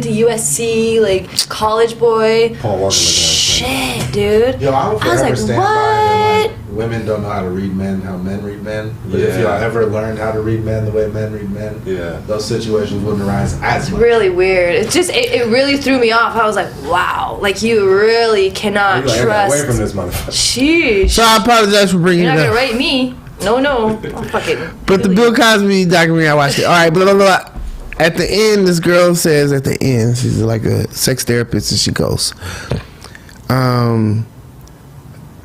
Speaker 2: to USC, like college boy.
Speaker 3: Paul Walker.
Speaker 2: Shit, dude.
Speaker 4: Yo, I will
Speaker 2: was
Speaker 4: forever
Speaker 2: like,
Speaker 4: stand
Speaker 2: what?
Speaker 4: by that, like, women don't know how to read men, how men read men. But if
Speaker 3: Yeah.
Speaker 4: y'all ever learned how to read men the way men read men,
Speaker 3: Yeah.
Speaker 4: those situations wouldn't arise as much.
Speaker 2: Really weird. It just it really threw me off. I was like, wow, like you really cannot
Speaker 3: Like,
Speaker 2: trust.
Speaker 3: away from this motherfucker.
Speaker 2: Sheesh.
Speaker 1: So I apologize for bringing
Speaker 2: You're not
Speaker 1: it
Speaker 2: gonna
Speaker 1: up.
Speaker 2: write me. No. I'll fucking.
Speaker 1: But the Bill Cosby documentary, I watched it. All right, blah, blah, blah. At the end, this girl says at the end, she's like a sex therapist, and she goes,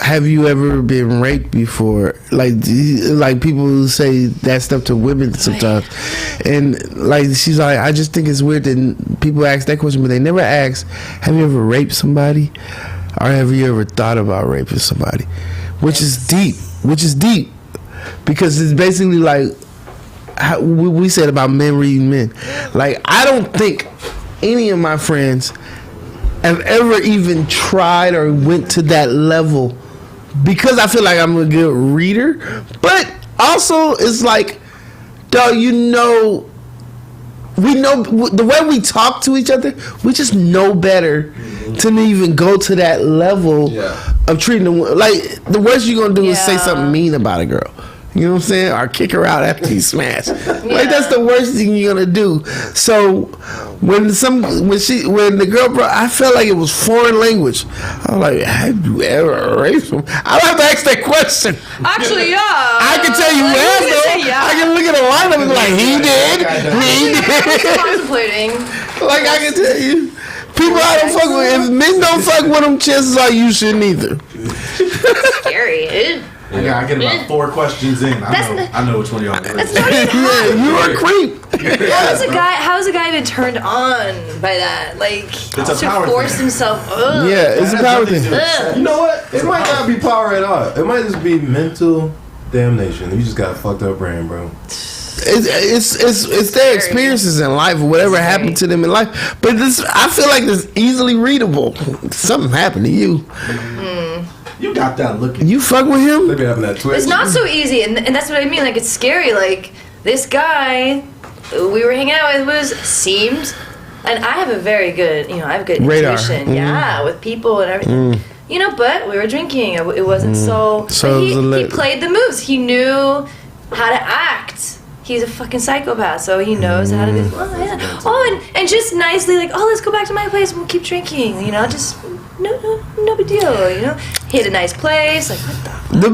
Speaker 1: have you ever been raped before? Like people who say that stuff to women sometimes. And like, she's like, I just think it's weird that people ask that question, but they never ask, have you ever raped somebody? Or have you ever thought about raping somebody? Which is deep. Because it's basically like how we said about men reading men. Like, I don't think any of my friends have ever even tried or went to that level, because I feel like I'm a good reader. But also, it's like, dog, we know the way we talk to each other, we just know better to even go to that level of treating them. Like, the worst you're gonna do is say something mean about a girl. You know what I'm saying? Or kick her out after you smash. Like, that's the worst thing you're gonna do. So when the girl brought, I felt like it was foreign language. I was like, have you ever raped him? I don't have to ask that question.
Speaker 2: Actually, yeah.
Speaker 1: I can tell you
Speaker 2: Like,
Speaker 1: who
Speaker 2: you can say
Speaker 1: has,
Speaker 2: yeah.
Speaker 1: I can look at a lineup and be like, he did.
Speaker 2: Contemplating.
Speaker 1: Like, I can tell you. People I don't fuck with. If men don't fuck with them, chances are you shouldn't either.
Speaker 2: Scary, dude.
Speaker 4: I get about 4 questions in. I know which one y'all are.
Speaker 2: That's not even
Speaker 1: Yeah, you are a creep.
Speaker 2: How's a guy even turned on by that? Like,
Speaker 4: a
Speaker 2: to
Speaker 4: power
Speaker 2: force
Speaker 4: thing.
Speaker 2: himself.
Speaker 1: Yeah, it's a power thing.
Speaker 2: Ugh.
Speaker 3: You know what? It might not be power at all. It might just be mental damnation. You just got a fucked up brain, bro.
Speaker 1: It's their experiences in life or whatever happened to them in life. But I feel like this easily readable. Something happened to you.
Speaker 4: You got that looking.
Speaker 1: You fuck with him?
Speaker 3: They be having that twist.
Speaker 2: It's not so easy, and that's what I mean. Like, it's scary. Like, this guy we were hanging out with seemed, and I have a very good, I have good
Speaker 1: radar.
Speaker 2: intuition, with people and everything. But we were drinking. It wasn't so.
Speaker 1: So
Speaker 2: he played the moves. He knew how to act. He's a fucking psychopath, so he knows how to do. And just nicely, like, let's go back to my place and we'll keep drinking. Just no big deal. Hit a nice place. Like, what the?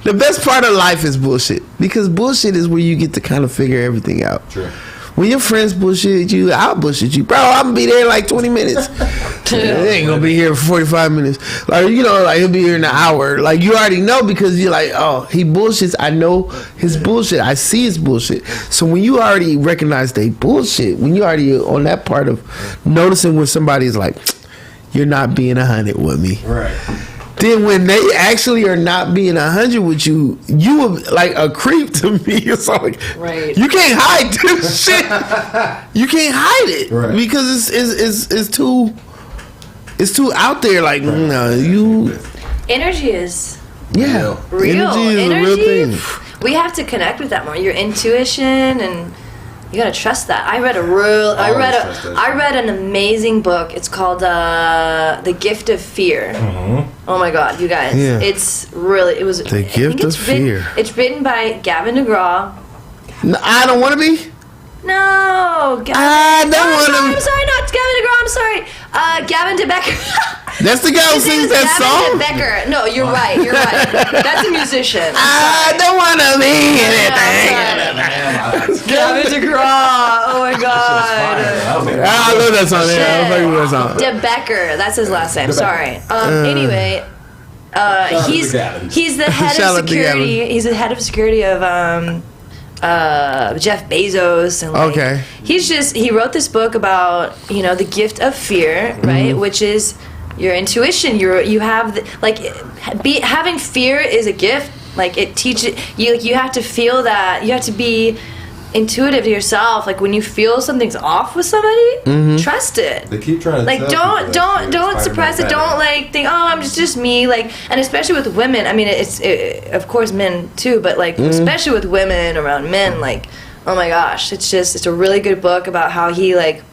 Speaker 1: The best part of life is bullshit, because bullshit is where you get to kind of figure everything out.
Speaker 3: True.
Speaker 1: when your friends bullshit you, I'll bullshit you, bro. I'm gonna be there in like 20 minutes. They ain't gonna be here for 45 minutes. Like, you know, like he'll be here in an hour. Like, you already know because you're like, oh, he bullshits. I know his bullshit. I see his bullshit. So when you already recognize they bullshit, when you already on that part of noticing when somebody's like, you're not being 100 with me.
Speaker 3: Right.
Speaker 1: Then when they actually are not being 100 with you, you are like a creep to me. It's like,
Speaker 2: Right.
Speaker 1: you can't hide this shit. You can't hide it,
Speaker 3: Right.
Speaker 1: because it's too out there. Like, no, you,
Speaker 2: Energy is
Speaker 1: yeah,
Speaker 2: real.
Speaker 1: energy is a real thing.
Speaker 2: We have to connect with that more. Your intuition, and you gotta trust that. I read an amazing book. It's called The Gift of Fear. Oh my God, you guys!
Speaker 1: Yeah.
Speaker 2: It was
Speaker 1: The Gift of Fear.
Speaker 2: It's written by Gavin DeGraw.
Speaker 1: No, I don't want to be.
Speaker 2: No, Gavin.
Speaker 1: I don't want
Speaker 2: I'm
Speaker 1: to.
Speaker 2: sorry, not Gavin DeGraw. I'm sorry. Gavin DeBecker.
Speaker 1: That's the guy who
Speaker 2: His name
Speaker 1: sings
Speaker 2: is
Speaker 1: that
Speaker 2: Gavin
Speaker 1: song.
Speaker 2: DeBecker. No, you're right. You're right. That's a musician.
Speaker 1: I don't want to be anything.
Speaker 2: Gavin DeGraw. Oh my God.
Speaker 1: I love that song. Yeah, I fucking love that song.
Speaker 2: DeBecker. That's his last name. Sorry. Anyway, he's the head
Speaker 1: Shout
Speaker 2: of
Speaker 1: out to
Speaker 2: security.
Speaker 1: Gavin.
Speaker 2: He's the head of security of Jeff Bezos, and like,
Speaker 1: Okay.
Speaker 2: he wrote this book about, you know, the gift of fear, right? Which is your intuition. You have having fear is a gift. Like, it teaches you. Like, you have to feel that. You have to be intuitive to yourself. Like, when you feel something's off with somebody, trust it.
Speaker 3: They keep trying to
Speaker 2: Like,
Speaker 3: tell people that shit.
Speaker 2: don't suppress it. Don't like think, oh, I'm just me. Like, and especially with women. I mean, it's of course men too, but like especially with women around men. Like, oh my gosh, it's a really good book about how he, like,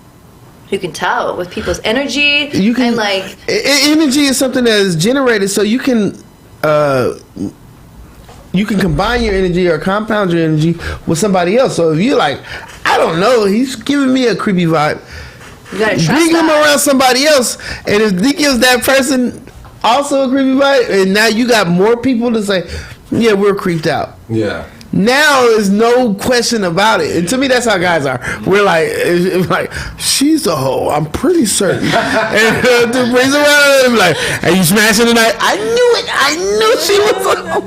Speaker 2: you can tell with people's energy.
Speaker 1: You can,
Speaker 2: and like,
Speaker 1: energy is something that is generated, so you can combine your energy or compound your energy with somebody else. So if you're like, I don't know, he's giving me a creepy vibe,
Speaker 2: you gotta trust
Speaker 1: bring him
Speaker 2: that.
Speaker 1: around somebody else, and if he gives that person also a creepy vibe, and now you got more people to say, yeah, we're creeped out.
Speaker 3: Yeah.
Speaker 1: Now there's no question about it, and to me, that's how guys are. We're like, it's like, she's a hoe. I'm pretty certain. And the brings around and be like, are you smashing tonight? I knew it. I knew she was a hoe.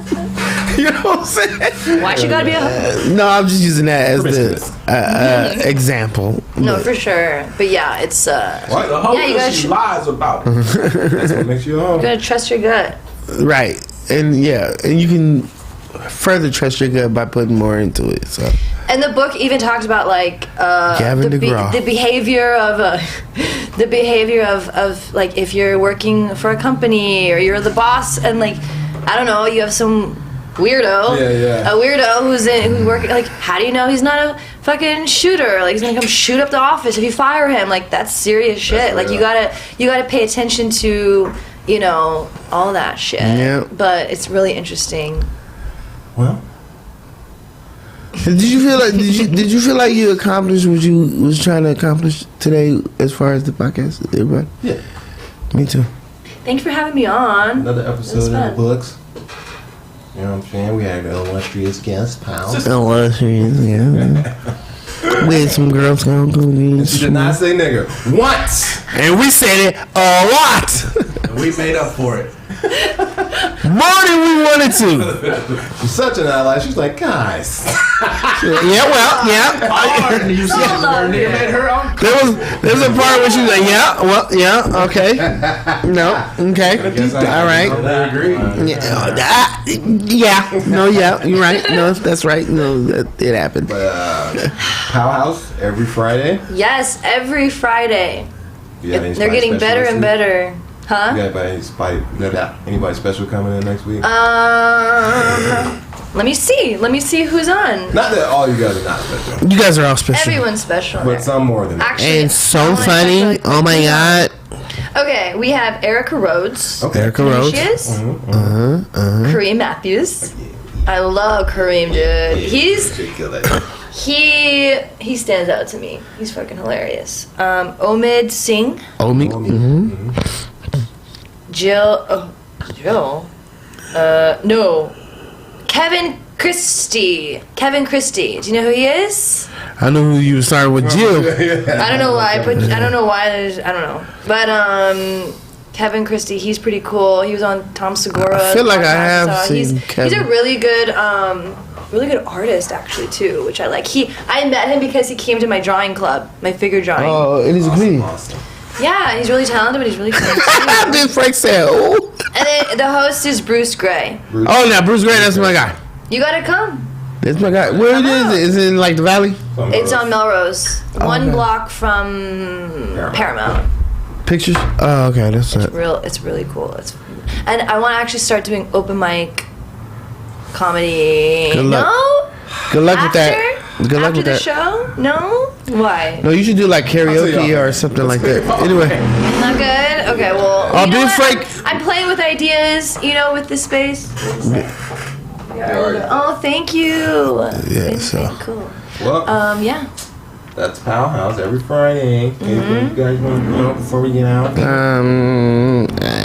Speaker 1: You know what I'm saying?
Speaker 2: Why she gotta be a hoe?
Speaker 1: No, I'm just using that as the example.
Speaker 2: No, for sure. But yeah, it's
Speaker 3: What?
Speaker 4: The whole
Speaker 2: Yeah, you gotta
Speaker 4: she
Speaker 2: sh-
Speaker 4: lies about.
Speaker 3: That's what makes you a hoe.
Speaker 2: you gotta trust your gut.
Speaker 1: Right, and yeah, and you can further trust your gut by putting more into it. So.
Speaker 2: And the book even talks about, like,
Speaker 1: Gavin DeGraw.
Speaker 2: the behavior of like, if you're working for a company or you're the boss, and like, I don't know, you have some weirdo,
Speaker 3: Yeah.
Speaker 2: a weirdo who's working. Like, how do you know he's not a fucking shooter? Like, he's gonna come shoot up the office if you fire him. Like, that's serious shit.
Speaker 3: That's
Speaker 2: Like,
Speaker 3: real.
Speaker 2: you gotta pay attention to, you know, all that shit.
Speaker 1: Yeah.
Speaker 2: But it's really interesting.
Speaker 3: Well,
Speaker 1: Did you feel like you accomplished what you was trying to accomplish today as far as the podcast, everybody?
Speaker 3: yeah.
Speaker 1: Me too.
Speaker 2: Thank you for having me on.
Speaker 3: Another
Speaker 2: That's
Speaker 3: episode
Speaker 2: fun.
Speaker 3: of the books. You know what I'm saying? We had an illustrious guest, pal.
Speaker 1: Yeah. We had some girls come
Speaker 3: And she did not say nigger once.
Speaker 1: and we said it a lot.
Speaker 4: And we made up for it.
Speaker 1: More than we wanted to.
Speaker 3: She's such an ally. She's like, guys.
Speaker 1: Yeah, well, yeah.
Speaker 4: Oh, you said her nigga made her own.
Speaker 1: There's a part where she was like, yeah, well, yeah, okay. No, okay. All right.
Speaker 4: I agree.
Speaker 1: Yeah, no, yeah, you're right. No, that's right. No, it happened.
Speaker 3: Powerhouse every Friday.
Speaker 2: Yes, every Friday.
Speaker 3: Do you have any
Speaker 2: They're getting
Speaker 3: special
Speaker 2: better
Speaker 3: this
Speaker 2: and
Speaker 3: week?
Speaker 2: better. Huh?
Speaker 3: You got anybody special coming in next week?
Speaker 2: Let me see who's on.
Speaker 3: Not that all you guys are not special,
Speaker 1: You guys are all special.
Speaker 2: Everyone's special.
Speaker 3: but some more than that.
Speaker 2: Actually,
Speaker 1: And so
Speaker 2: I wanna
Speaker 1: funny.
Speaker 2: check out-
Speaker 1: Oh my God.
Speaker 2: Okay, we have Erica Rhodes.
Speaker 3: Okay.
Speaker 1: Erica
Speaker 2: You know who
Speaker 1: Rhodes.
Speaker 2: she is? Kareem Matthews. I love Kareem, dude. He stands out to me. He's fucking hilarious. Omid Singh.
Speaker 1: Omi.
Speaker 2: Jill. No. Kevin Christie. Do you know who he is?
Speaker 1: I knew who you were starting with, Jill.
Speaker 2: I don't know why. I don't know why. I don't know. But Kevin Christie, he's pretty cool. He was on Tom Segura.
Speaker 1: I feel like I have seen Kevin.
Speaker 2: He's a really good artist actually too, which I like. I met him because he came to my drawing club, my figure drawing.
Speaker 1: Oh, and he's a comedian.
Speaker 3: Awesome.
Speaker 2: Yeah, he's really talented, but he's really funny.
Speaker 1: Then Frank said, "Oh."
Speaker 2: And then the host is Bruce Gray.
Speaker 1: Oh, now Bruce Gray, that's my guy.
Speaker 2: You gotta come.
Speaker 1: That's my guy. Where it is? Is it in like the Valley?
Speaker 2: It's on Melrose, one
Speaker 1: okay.
Speaker 2: block from Paramount.
Speaker 1: Pictures? Oh, okay, that's it.
Speaker 2: It's really cool. And I want to actually start doing open mic comedy.
Speaker 1: Good luck.
Speaker 2: No?
Speaker 1: Good luck with that. Good luck
Speaker 2: After
Speaker 1: with
Speaker 2: the
Speaker 1: that.
Speaker 2: show? No? Why?
Speaker 1: No, you should do like karaoke or something like that. Anyway.
Speaker 2: Not good? Okay, well.
Speaker 1: Oh,
Speaker 2: you know
Speaker 1: dude,
Speaker 2: what?
Speaker 1: Frank.
Speaker 2: I'm playing with ideas, with this space. Oh, thank you.
Speaker 1: Yeah, so.
Speaker 2: Cool.
Speaker 3: Well,
Speaker 2: Yeah.
Speaker 3: that's Powerhouse every Friday. Anything you guys want to know before we get out?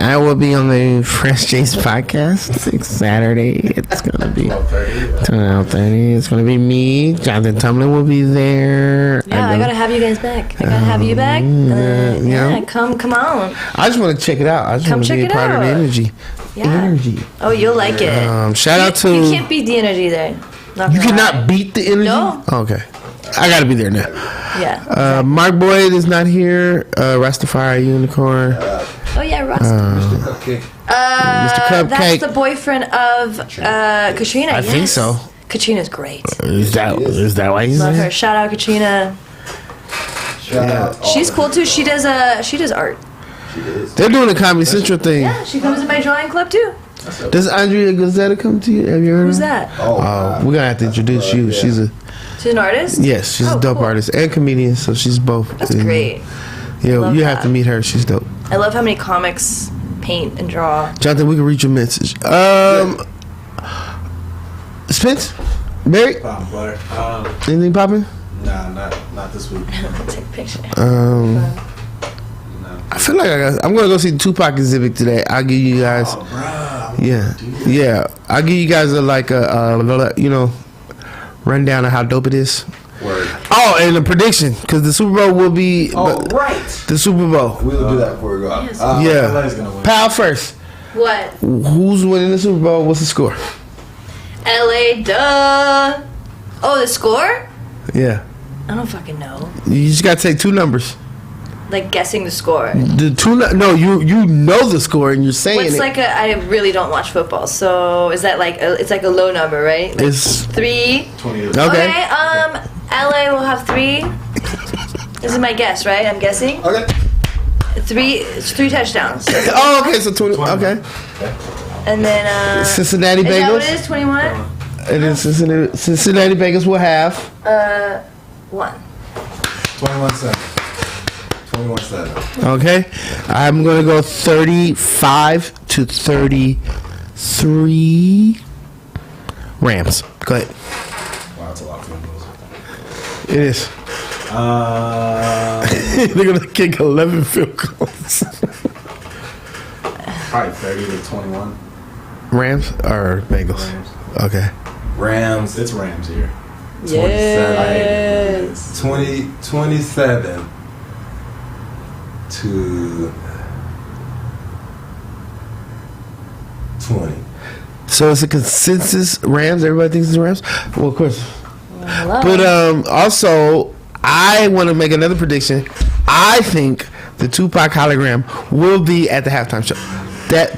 Speaker 1: I will be on the Fresh Jace podcast next Saturday. It's gonna be 12:30. It's gonna be me. Jonathan Tumblin will be there.
Speaker 2: Yeah, I gotta have you guys back. I gotta have you back.
Speaker 1: yeah.
Speaker 2: Come on.
Speaker 1: I just want to check it out. I just
Speaker 2: Come
Speaker 1: want to be
Speaker 2: check
Speaker 1: a
Speaker 2: it
Speaker 1: part of the
Speaker 2: out.
Speaker 1: energy.
Speaker 2: Yeah.
Speaker 1: Energy.
Speaker 2: Oh, you'll like it.
Speaker 1: Shout out to.
Speaker 2: You can't beat the energy there. Not
Speaker 1: You
Speaker 2: gonna
Speaker 1: cannot
Speaker 2: lie.
Speaker 1: beat the energy.
Speaker 2: No.
Speaker 1: Okay. I gotta be there now.
Speaker 2: Yeah.
Speaker 1: Mark Boyd is not here. Rastafari Unicorn.
Speaker 2: Oh yeah, Rust.
Speaker 3: Okay.
Speaker 1: Mr. Cupcake.
Speaker 2: That's the boyfriend of Katrina.
Speaker 1: I think so.
Speaker 2: Katrina's great.
Speaker 1: Is that why he's
Speaker 2: Love
Speaker 1: there?
Speaker 2: her. Shout out Katrina.
Speaker 3: Shout out.
Speaker 2: She's cool too. She does art.
Speaker 1: They're doing a Comedy Central thing.
Speaker 2: Yeah, she comes to my drawing club too.
Speaker 1: Does Andrea Gazetta come to you? Have you heard
Speaker 2: Who's
Speaker 1: of her?
Speaker 2: that?
Speaker 3: Oh,
Speaker 1: We're gonna have to introduce you.
Speaker 3: yeah.
Speaker 1: She's a
Speaker 2: She's an artist?
Speaker 1: yes, she's
Speaker 2: Oh,
Speaker 1: a dope
Speaker 2: cool.
Speaker 1: artist and comedian, so she's both.
Speaker 2: That's great.
Speaker 1: Yeah,
Speaker 2: Love
Speaker 1: you have
Speaker 2: that.
Speaker 1: to meet her. She's dope.
Speaker 2: I love how many comics paint and draw.
Speaker 1: Jonathan, we can reach your message. Spence, Barry,
Speaker 4: Pop butter.
Speaker 1: anything popping?
Speaker 4: Nah, not this week.
Speaker 2: Take a picture.
Speaker 1: I feel like I'm gonna go see the Tupac exhibit today. I'll give you guys.
Speaker 4: Oh, bro.
Speaker 1: Yeah. I'll give you guys a rundown of how dope it is.
Speaker 3: Word.
Speaker 1: Oh, and a prediction because the Super Bowl will be.
Speaker 3: Oh, right.
Speaker 1: The Super Bowl.
Speaker 3: We'll do that before we go out.
Speaker 2: Yes.
Speaker 1: Yeah.
Speaker 4: LA's gonna win.
Speaker 1: Pal first.
Speaker 2: What?
Speaker 1: Who's winning the Super Bowl? What's the score?
Speaker 2: LA, duh. Oh, the score?
Speaker 1: Yeah.
Speaker 2: I don't fucking know.
Speaker 1: You just gotta take two numbers.
Speaker 2: Like guessing the score.
Speaker 1: The two. No, you know the score and you're saying
Speaker 2: What's
Speaker 1: it.
Speaker 2: like I really don't watch football, so is that like it's like a low number, right? Like
Speaker 1: It's
Speaker 2: 3.
Speaker 4: 28.
Speaker 1: okay.
Speaker 2: LA will have 3. This is my guess, right? I'm guessing.
Speaker 3: Okay.
Speaker 2: 3 touchdowns.
Speaker 1: Oh, okay. So 20. Okay.
Speaker 2: And then
Speaker 1: Cincinnati
Speaker 2: is that what
Speaker 1: Bengals.
Speaker 2: it is? 21?
Speaker 1: And then Cincinnati Bengals will have.
Speaker 2: 1.
Speaker 3: 21-7. 21-7.
Speaker 1: Okay. I'm gonna go 35-33. Rams. Go ahead.
Speaker 4: Wow, that's a lot of field goals.
Speaker 1: It is. They're gonna kick 11 field goals.
Speaker 4: Probably 30-21.
Speaker 1: Rams or Bengals?
Speaker 4: Rams.
Speaker 1: Okay.
Speaker 3: Rams.
Speaker 4: It's Rams here.
Speaker 2: 27.
Speaker 3: 27 to 20.
Speaker 1: So it's a consensus Rams. Everybody thinks it's Rams. Well, of course.
Speaker 2: Hello.
Speaker 1: But also, I want to make another prediction. I think the Tupac hologram will be at the halftime show.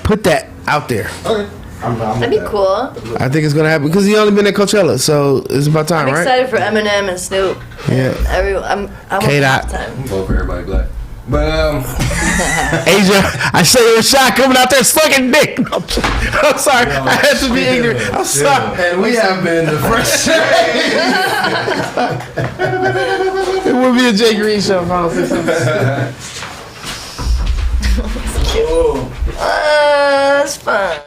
Speaker 1: Put that out there.
Speaker 3: Okay.
Speaker 4: I'm
Speaker 2: That'd be cool.
Speaker 1: I think it's gonna happen because he only been at Coachella, so it's about time,
Speaker 2: I'm
Speaker 1: right?
Speaker 2: excited for Eminem and Snoop.
Speaker 1: Yeah.
Speaker 2: Everyone, I want
Speaker 1: K-Dot.
Speaker 2: time.
Speaker 3: Vote for everybody black. But
Speaker 1: Asia, I say you're shot coming out there sucking dick. No, I'm sorry. I had to be ignorant. I'm sorry.
Speaker 3: and we have been the first.
Speaker 1: It would be a JGreen show if I don't say something.
Speaker 2: That's fun.